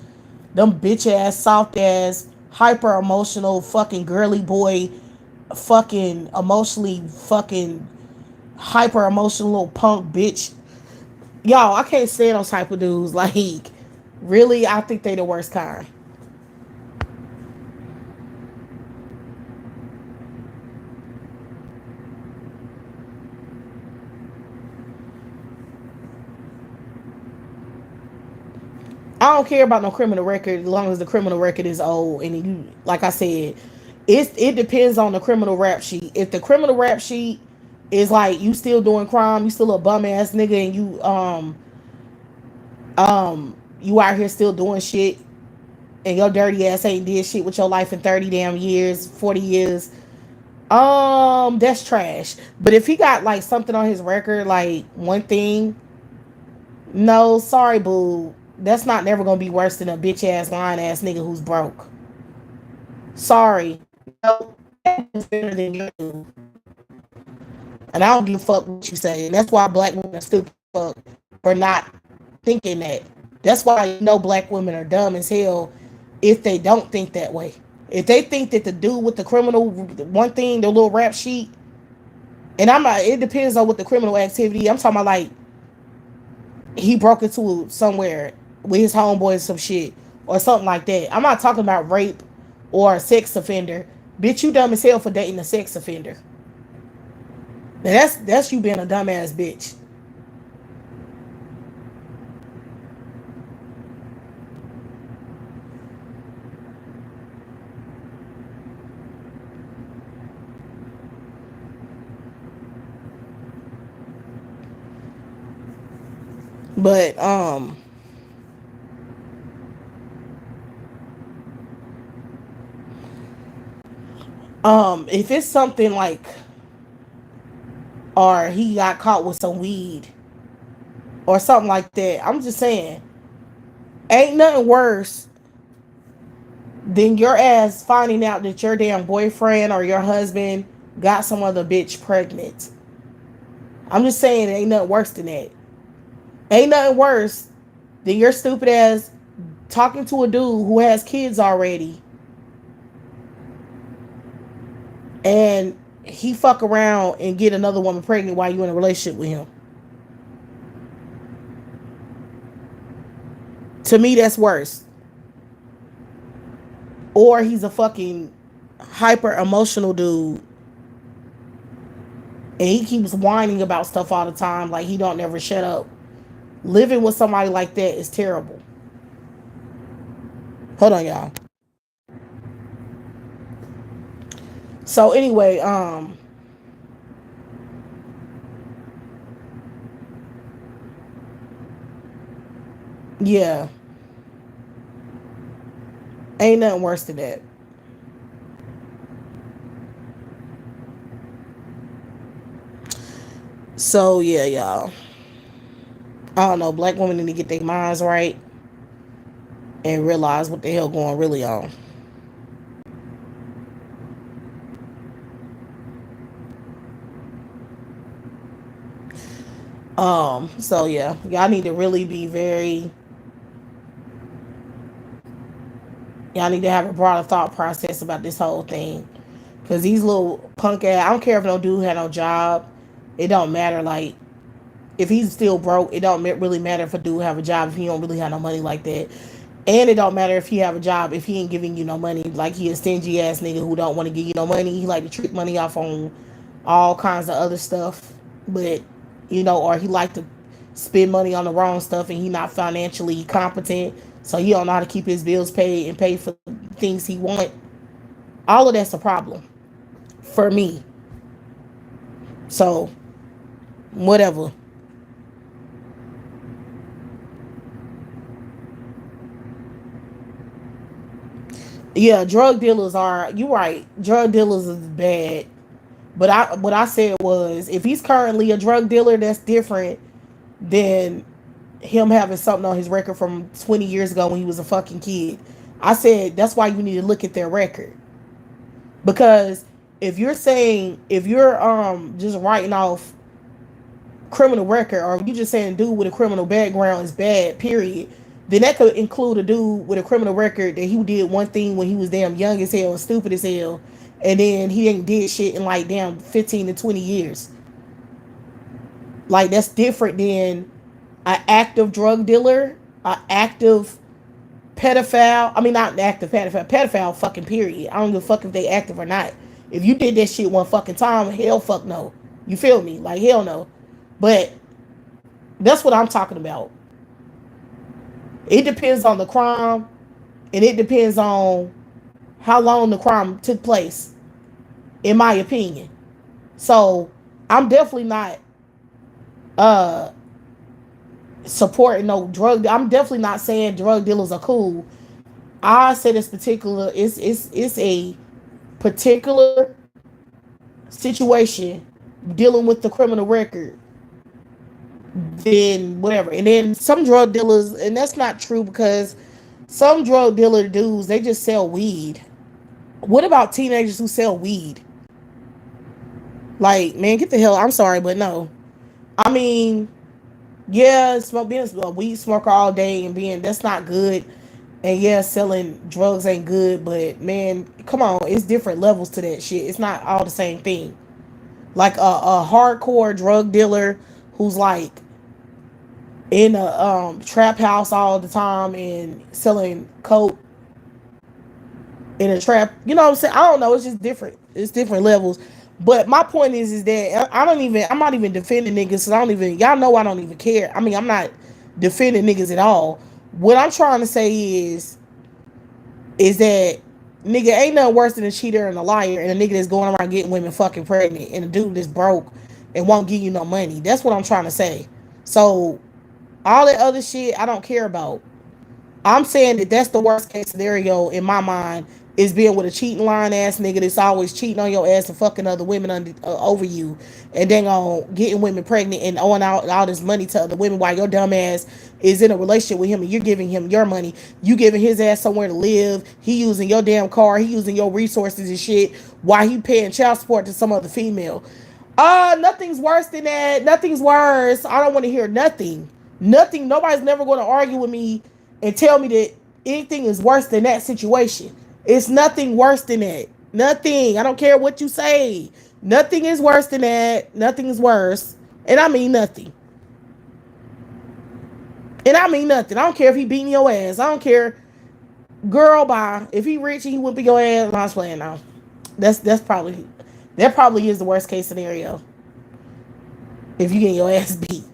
Them bitch ass, soft ass, hyper emotional, fucking girly boy, fucking emotionally, fucking hyper emotional little punk bitch. Y'all, I can't stand those type of dudes. Like, really, I think they the worst kind. I don't care about no criminal record as long as the criminal record is old. And you, like I said, it depends on the criminal rap sheet. If the criminal rap sheet is like you still doing crime, you still a bum ass nigga, and you out here still doing shit, and your dirty ass ain't did shit with your life in 30 damn years, 40 years. That's trash. But if he got like something on his record, like one thing, no, sorry, boo. That's not never gonna be worse than a bitch ass lying ass nigga who's broke. Sorry. No, that's better than you. And I don't give a fuck what you say. And that's why black women are stupid fuck for not thinking that. That's why you know black women are dumb as hell if they don't think that way. If they think that the dude with the criminal one thing, the little rap sheet, and I'm not, it depends on what the criminal activity. I'm talking about like he broke into somewhere with his homeboy or some shit or something like that. I'm not talking about rape or a sex offender. Bitch, you dumb as hell for dating a sex offender. Now that's you being a dumbass bitch. But if it's something like or he got caught with some weed or something like that, I'm just saying, ain't nothing worse than your ass finding out that your damn boyfriend or your husband got some other bitch pregnant. I'm just saying, it ain't nothing worse than that. Ain't nothing worse than your stupid ass talking to a dude who has kids already and he fuck around and get another woman pregnant while you in a relationship with him. To me, that's worse. Or he's a fucking hyper emotional dude and he keeps whining about stuff all the time like he don't never shut up. Living with somebody like that is terrible. Hold on, y'all. So anyway, yeah, ain't nothing worse than that. So yeah, y'all. I don't know. Black women need to get their minds right and realize what the hell going really on. So yeah, y'all need to really be very. Y'all need to have a broader thought process about this whole thing. Cause these little punk ass, I don't care if no dude had no job. It don't matter. Like if he's still broke, it don't really matter if a dude have a job if he don't really have no money like that. And it don't matter if he have a job if he ain't giving you no money. Like he a stingy ass nigga who don't want to give you no money. He like to trick money off on all kinds of other stuff. But or he like to spend money on the wrong stuff and he not financially competent. So he don't know how to keep his bills paid and pay for things he want. All of that's a problem for me. So whatever. Yeah, drug dealers are. You right. Drug dealers is bad. But what I said was, if he's currently a drug dealer, that's different than him having something on his record from 20 years ago when he was a fucking kid. I said that's why you need to look at their record because if you're just writing off criminal record or you just saying dude with a criminal background is bad, period, then that could include a dude with a criminal record that he did one thing when he was damn young as hell and stupid as hell, and then he ain't did shit in like damn 15 to 20 years. Like that's different than an active drug dealer, an active pedophile. I mean, not an active pedophile. Pedophile, fucking period. I don't give a fuck if they active or not. If you did that shit one fucking time, hell fuck no. You feel me? Like hell no. But that's what I'm talking about. It depends on the crime, and it depends on how long the crime took place, in my opinion. So I'm definitely not uh supporting no drug. I'm definitely not saying drug dealers are cool. I say this particular it's a particular situation dealing with the criminal record, then whatever. And then some drug dealers, and that's not true because some drug dealer dudes, they just sell weed. What about teenagers who sell weed? Like, man, get the hell. I'm sorry, but no. I mean, yeah, smoke being a weed smoker all day and being that's not good. And yeah, selling drugs ain't good, but man, come on, it's different levels to that shit. It's not all the same thing. Like a hardcore drug dealer who's like in a trap house all the time and selling coke in a trap. You know what I'm saying? I don't know. It's just different. It's different levels. But my point is that I don't even. I'm not even defending niggas. So I don't even. Y'all know I don't even care. I mean, I'm not defending niggas at all. What I'm trying to say is that nigga ain't nothing worse than a cheater and a liar and a nigga that's going around getting women fucking pregnant and a dude that's broke and won't give you no money. That's what I'm trying to say. So all that other shit I don't care about. I'm saying that that's the worst case scenario in my mind is being with a cheating lying ass nigga that's always cheating on your ass and fucking other women over you, and then on getting women pregnant and owing out all this money to other women while your dumb ass is in a relationship with him and you're giving him your money, you giving his ass somewhere to live, he using your damn car, he using your resources and shit while he paying child support to some other female. Nothing's worse than that. Nothing's worse. I don't want to hear nothing. Nothing. Nobody's never going to argue with me and tell me that anything is worse than that situation. It's nothing worse than that. Nothing. I don't care what you say. Nothing is worse than that. Nothing is worse. And I mean nothing. And I mean nothing. I don't care if he beating your ass. I don't care. Girl, bye. If he rich and he whooping your ass, I'm playing now. That's probably that probably is the worst case scenario. If you get your ass beat.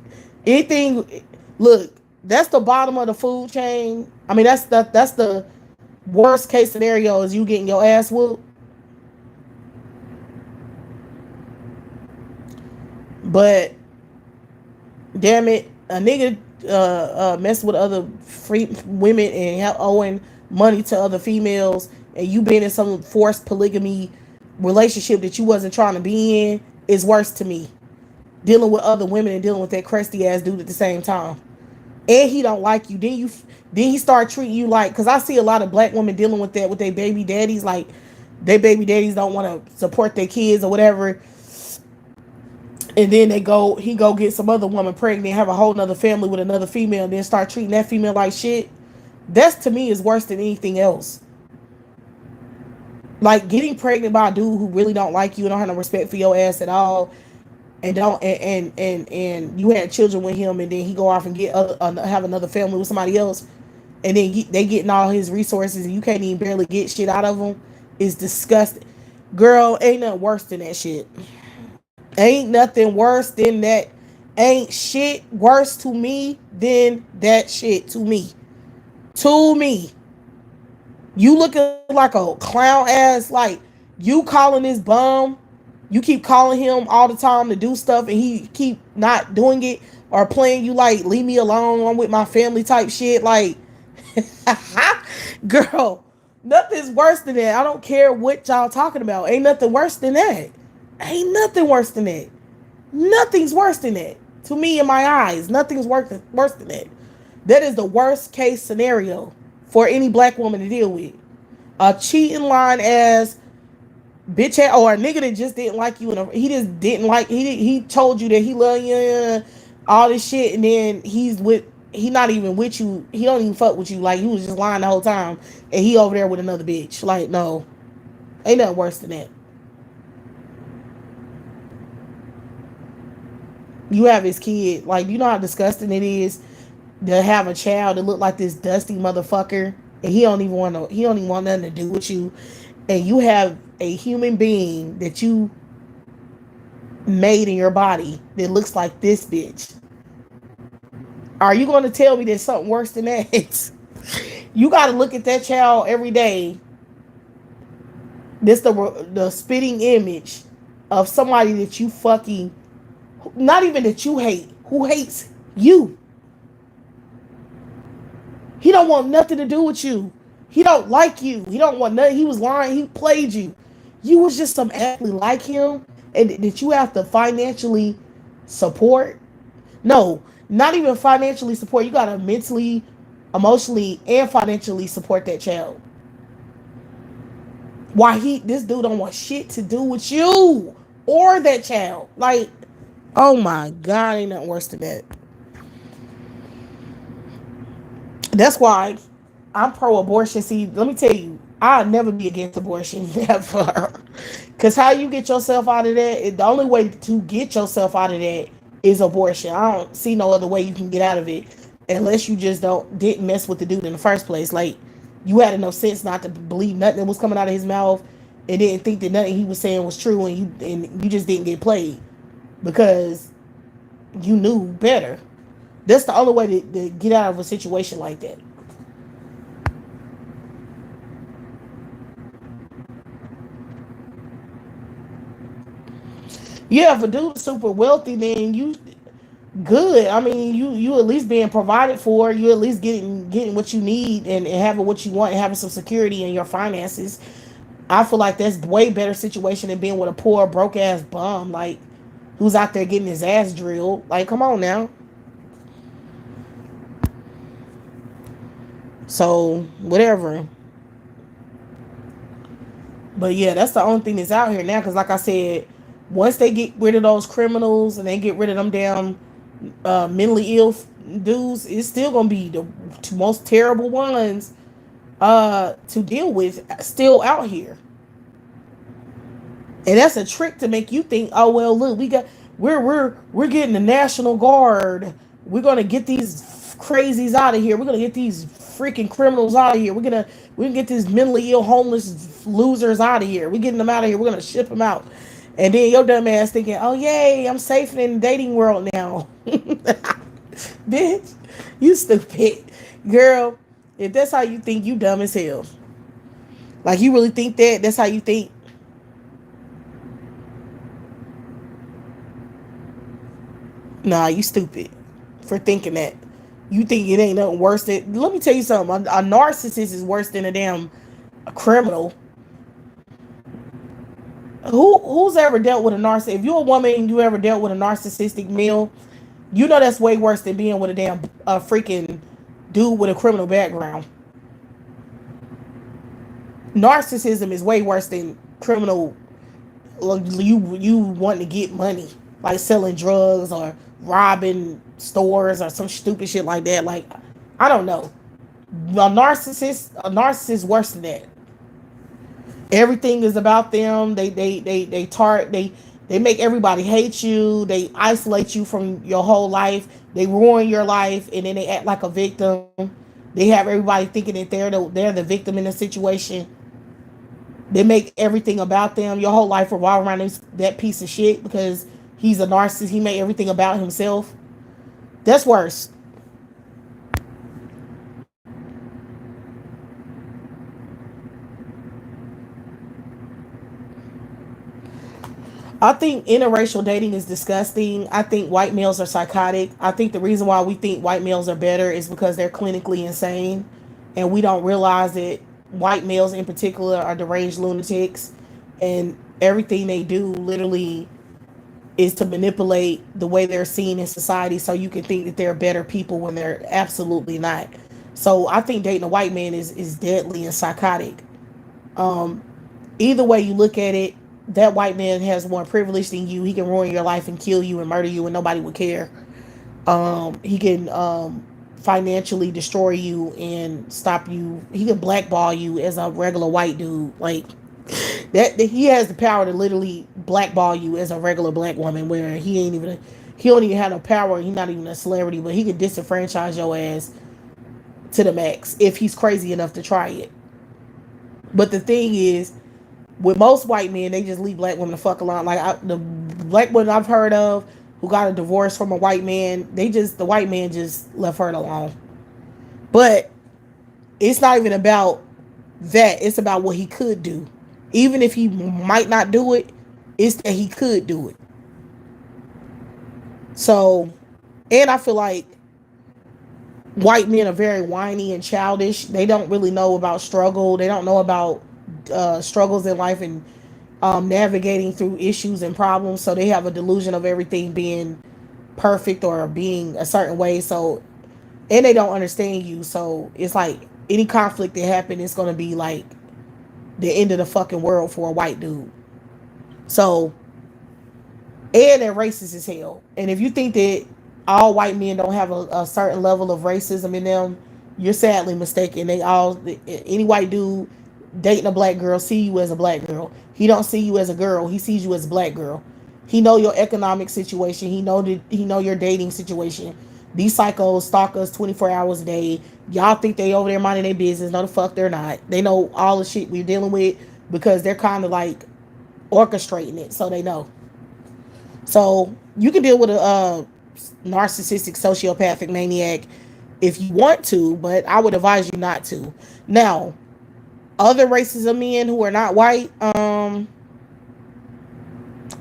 Anything, look, that's the bottom of the food chain. I mean, that's the worst case scenario is you getting your ass whooped. But damn it, a nigga mess with other free women and owing money to other females, and you being in some forced polygamy relationship that you wasn't trying to be in is worse to me. Dealing with other women and dealing with that crusty ass dude at the same time, and he don't like you. Then he start treating you like, because I see a lot of black women dealing with that with their baby daddies, like their baby daddies don't want to support their kids or whatever, and then he go get some other woman pregnant, have a whole nother family with another female, and then start treating that female like shit. That's to me is worse than anything else. Like getting pregnant by a dude who really don't like you and don't have no respect for your ass at all, and don't and you had children with him, and then he go off and get have another family with somebody else, and then they getting all his resources, and you can't even barely get shit out of him. Is disgusting. Girl, ain't nothing worse than that shit. Ain't nothing worse than that. Ain't shit worse to me than that shit to me. To me. You looking like a clown ass, like you calling this bum. You keep calling him all the time to do stuff and he keep not doing it or playing you like leave me alone, I'm with my family type shit. Like girl, nothing's worse than that. I don't care what y'all talking about. Ain't nothing worse than that. Ain't nothing worse than that. Nothing's worse than that. To me, in my eyes, nothing's worse than that. That is the worst case scenario for any black woman to deal with. A cheating, lying ass bitch or a nigga that just didn't like you, and he just didn't like. He told you that he loved you, all this shit, and then he not even with you. He don't even fuck with you. Like he was just lying the whole time, and he over there with another bitch. Like no, ain't nothing worse than that. You have his kid. Like you know how disgusting it is to have a child that look like this dusty motherfucker, and he don't even want to. He don't even want nothing to do with you, and you have a human being that you made in your body that looks like this bitch. Are you going to tell me there's something worse than that? You got to look at that child every day. This the spitting image of somebody that you fucking, not even that you hate, who hates you. He don't want nothing to do with you. He don't like you. He don't want nothing. He was lying. He played you. You was just some athlete like him, and that you have to financially support. No, not even financially support. You gotta mentally, emotionally, and financially support that child. Why this dude don't want shit to do with you or that child. Like, oh my god, ain't nothing worse than that. That's why I'm pro-abortion. See, let me tell you, I'll never be against abortion, never. Because how you get yourself out of that? The only way to get yourself out of that is abortion. I don't see no other way you can get out of it unless you just didn't mess with the dude in the first place. Like, you had enough sense not to believe nothing that was coming out of his mouth, and didn't think that nothing he was saying was true, and you just didn't get played because you knew better. That's the only way to get out of a situation like that. Yeah, if a dude's super wealthy, then you good. I mean, you at least being provided for. You at least getting what you need, and having what you want, and having some security in your finances. I feel like that's way better situation than being with a poor broke ass bum like who's out there getting his ass drilled. Like, come on now. So whatever. But yeah, that's the only thing that's out here now. Because like I said, once they get rid of those criminals and they get rid of them damn mentally ill dudes, it's still gonna be the most terrible ones to deal with still out here. And that's a trick to make you think, oh well, look, we're getting the National Guard. We're gonna get these crazies out of here. We're gonna get these freaking criminals out of here. We're gonna get these mentally ill, homeless losers out of here. We're getting them out of here. We're gonna ship them out. And then your dumb ass thinking, oh yay, I'm safe in the dating world now. Bitch, you stupid. Girl, if that's how you think, you dumb as hell. Like, you really think that's how you think? Nah, you stupid for thinking that. You think it ain't nothing worse than. Let me tell you something. A narcissist is worse than a damn criminal. Who's ever dealt with a narcissist? If you're a woman and you ever dealt with a narcissistic male, you know that's way worse than being with a damn freaking dude with a criminal background. Narcissism is way worse than criminal. You wanting to get money, like selling drugs or robbing stores or some stupid shit like that. Like, I don't know. A narcissist worse than that. Everything is about them. They make everybody hate you. They isolate you from your whole life. They ruin your life, and then they act like a victim. They have everybody thinking that they're the victim in the situation. They make everything about them. Your whole life revolve around that piece of shit because he's a narcissist. He made everything about himself. That's worse. I think interracial dating is disgusting. I think white males are psychotic. I think the reason why we think white males are better is because they're clinically insane, and we don't realize that white males in particular are deranged lunatics, and everything they do literally is to manipulate the way they're seen in society so you can think that they're better people when they're absolutely not. So I think dating a white man is deadly and psychotic. Either way you look at it, that white man has more privilege than you. He can ruin your life and kill you and murder you and nobody would care. He can financially destroy you and stop you. He can blackball you as a regular white dude. Like, that he has the power to literally blackball you as a regular black woman, where he don't even have no power. He's not even a celebrity, but he could disenfranchise your ass to the max if he's crazy enough to try it. But the thing is, with most white men, they just leave black women the fuck alone. Like, the black women I've heard of who got a divorce from a white man. The white man just left her alone. But it's not even about that. It's about what he could do. Even if he might not do it, it's that he could do it. So, and I feel like white men are very whiny and childish. They don't really know about struggle. They don't know about struggles in life and navigating through issues and problems. So they have a delusion of everything being perfect or being a certain way. So, and they don't understand you. So it's like any conflict that happens, it's going to be like the end of the fucking world for a white dude. So, and they're racist as hell. And if you think that all white men don't have a certain level of racism in them, you're sadly mistaken. They all, any white dude dating a black girl see you as a black girl. He don't see you as a girl. He sees you as a black girl. He know your economic situation. He know your dating situation. These psychos stalk us 24 hours a day. Y'all think they over there minding their business. No, the fuck they're not. They know all the shit we're dealing with because they're kind of like orchestrating it, so they know. So you can deal with a narcissistic sociopathic maniac if you want to, but I would advise you not to. Now, other races of men who are not white, I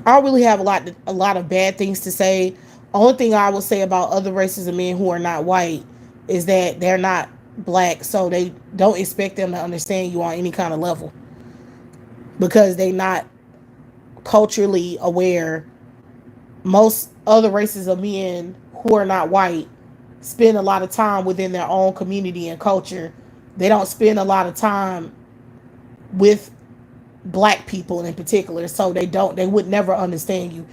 don't really have a lot of bad things to say. Only thing I would say about other races of men who are not white is that they're not black, so they don't expect them to understand you on any kind of level because they not culturally aware. Most other races of men who are not white spend a lot of time within their own community and culture. They don't spend a lot of time with black people in particular, so they would never understand you.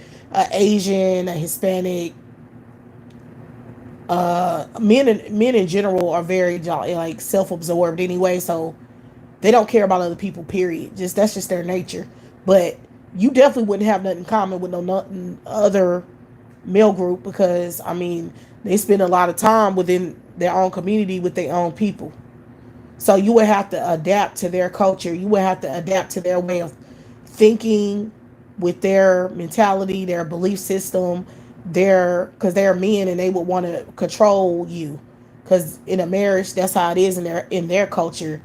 Asian, a Hispanic, men in general are very like self-absorbed anyway, so they don't care about other people. Period. Just that's just their nature. But you definitely wouldn't have nothing in common with no nothing other male group because I mean they spend a lot of time within their own community with their own people. So you would have to adapt to their culture. You would have to adapt to their way of thinking, with their mentality, their belief system, their because they're men and they would want to control you. Because in a marriage, that's how it is in their culture.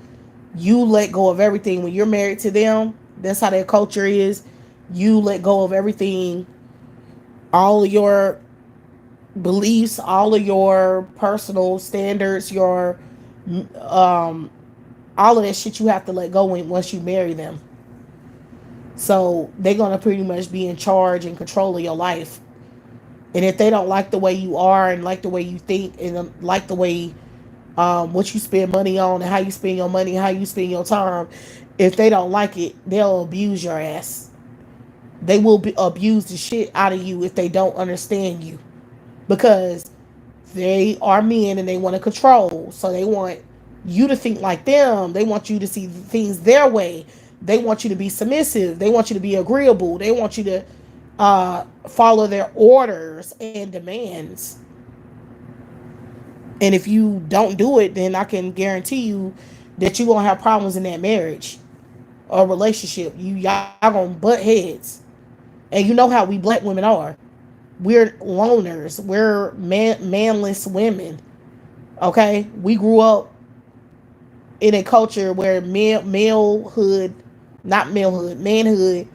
You let go of everything when you're married to them. That's how their culture is. You let go of everything, all of your beliefs, all of your personal standards, your um all of that shit you have to let go when once you marry them. So they're gonna pretty much be in charge and control of your life. And if they don't like the way you are and like the way you think and like the way what you spend money on and how you spend your money, how you spend your time, if they don't like it, they'll abuse your ass. They will abuse the shit out of you if they don't understand you because they are men and they want to control. So they want you to think like them. They want you to see things their way. They want you to be submissive. They want you to be agreeable. They want you to follow their orders and demands. And if you don't do it, then I can guarantee you that you're gonna have problems in that marriage or relationship. Y'all gonna butt heads. And you know how we black women are. We're loners. We're manless women. Okay, we grew up in a culture where malehood, not malehood, manhood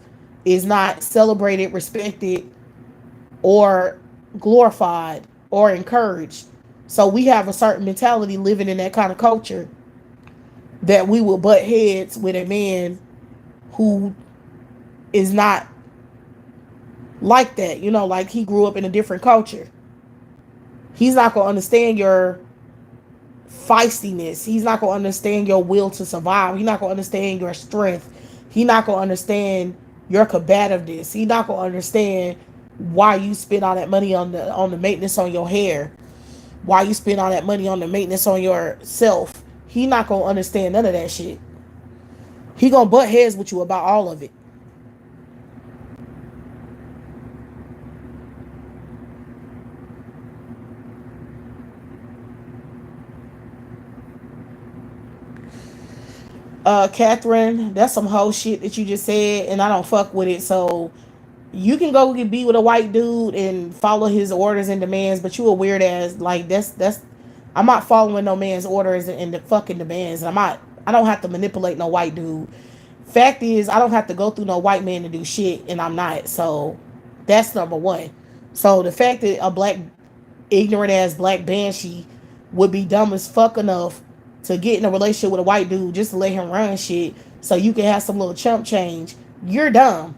is not celebrated, respected, or glorified or encouraged. So we have a certain mentality living in that kind of culture that we will butt heads with a man who is not like that. You know, like he grew up in a different culture. He's not gonna understand your feistiness. He's not gonna understand your will to survive. He's not gonna understand your strength. He's not gonna understand your combativeness. He's not gonna understand why you spend all that money on the maintenance on your hair. Why you spend all that money on the maintenance on yourself. He not gonna understand none of that shit. He gonna butt heads with you about all of it. Catherine, that's some whole shit that you just said, and I don't fuck with it. So You can go get be with a white dude and follow his orders and demands, but you a weird ass. Like that's I'm not following no man's orders and the fucking demands. I'm not. I don't have to manipulate no white dude. Fact is, I don't have to go through no white man to do shit, and I'm not. So that's number one. So the fact that a black ignorant ass black banshee would be dumb as fuck enough to get in a relationship with a white dude just to let him run shit so you can have some little chump change, you're dumb.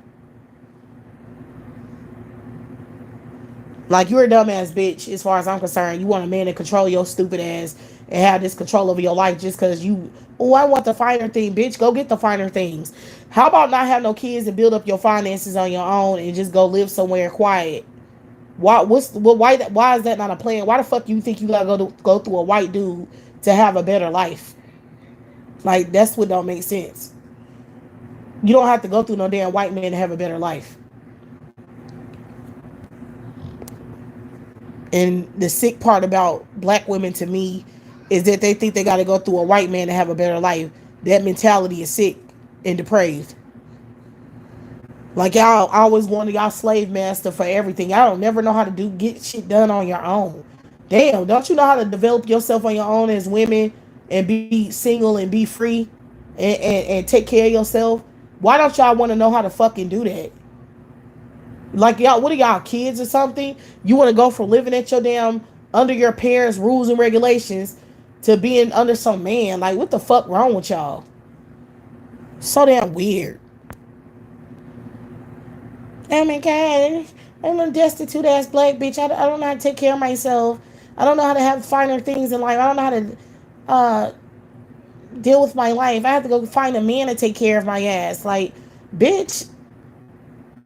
Like you're a dumbass bitch as far as I'm concerned. You want a man to control your stupid ass and have this control over your life just because you, oh, I want the finer thing, bitch. Go get the finer things. How about not have no kids and build up your finances on your own and just go live somewhere quiet? Why is that not a plan? Why the fuck you think you gotta go through a white dude to have a better life? Like that's what don't make sense. You don't have to go through no damn white man to have a better life. And the sick part about black women to me is that they think they got to go through a white man to have a better life. That mentality is sick and depraved. Like y'all always wanted y'all slave master for everything. Y'all don't never know how to get shit done on your own. Damn, don't you know how to develop yourself on your own as women and be single and be free and take care of yourself? Why don't y'all want to know how to fucking do that? Like y'all, what are y'all kids or something? You want to go from living at your damn under your parents' rules and regulations to being under some man? Like what the fuck wrong with y'all? So damn weird. Oh my god, I'm a destitute ass black bitch. I don't know how to take care of myself. I don't know how to have finer things in life. I don't know how to uh, deal with my life. I have to go find a man to take care of my ass. Like, bitch,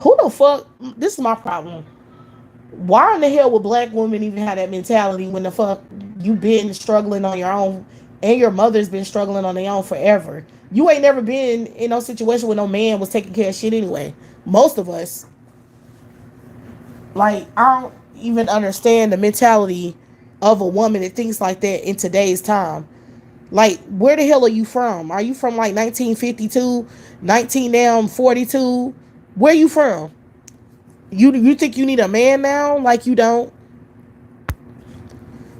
who the fuck? This is my problem. Why in the hell would black women even have that mentality when the fuck you been struggling on your own and your mother's been struggling on their own forever? You ain't never been in no situation where no man was taking care of shit anyway. Most of us. Like, I don't even understand the mentality of a woman that thinks like that in today's time. Like, where the hell are you from? Are you from like 1952, 1942? Where you from? You think you need a man now? Like you don't.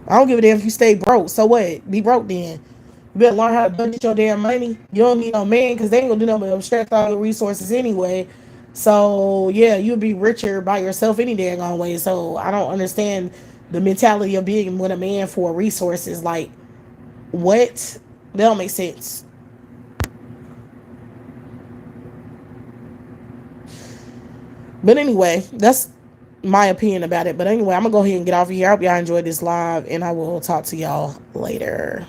I don't give a damn if you stay broke. So what? Be broke then. You better learn how to budget your damn money. You don't need no man because they ain't gonna do nothing but abstract all your resources anyway. So yeah, you'll be richer by yourself any damn way. So I don't understand the mentality of being with a man for resources. Like what? That don't make sense. But anyway, that's my opinion about it. But anyway, I'm gonna go ahead and get off of here. I hope y'all enjoyed this live, and I will talk to y'all later.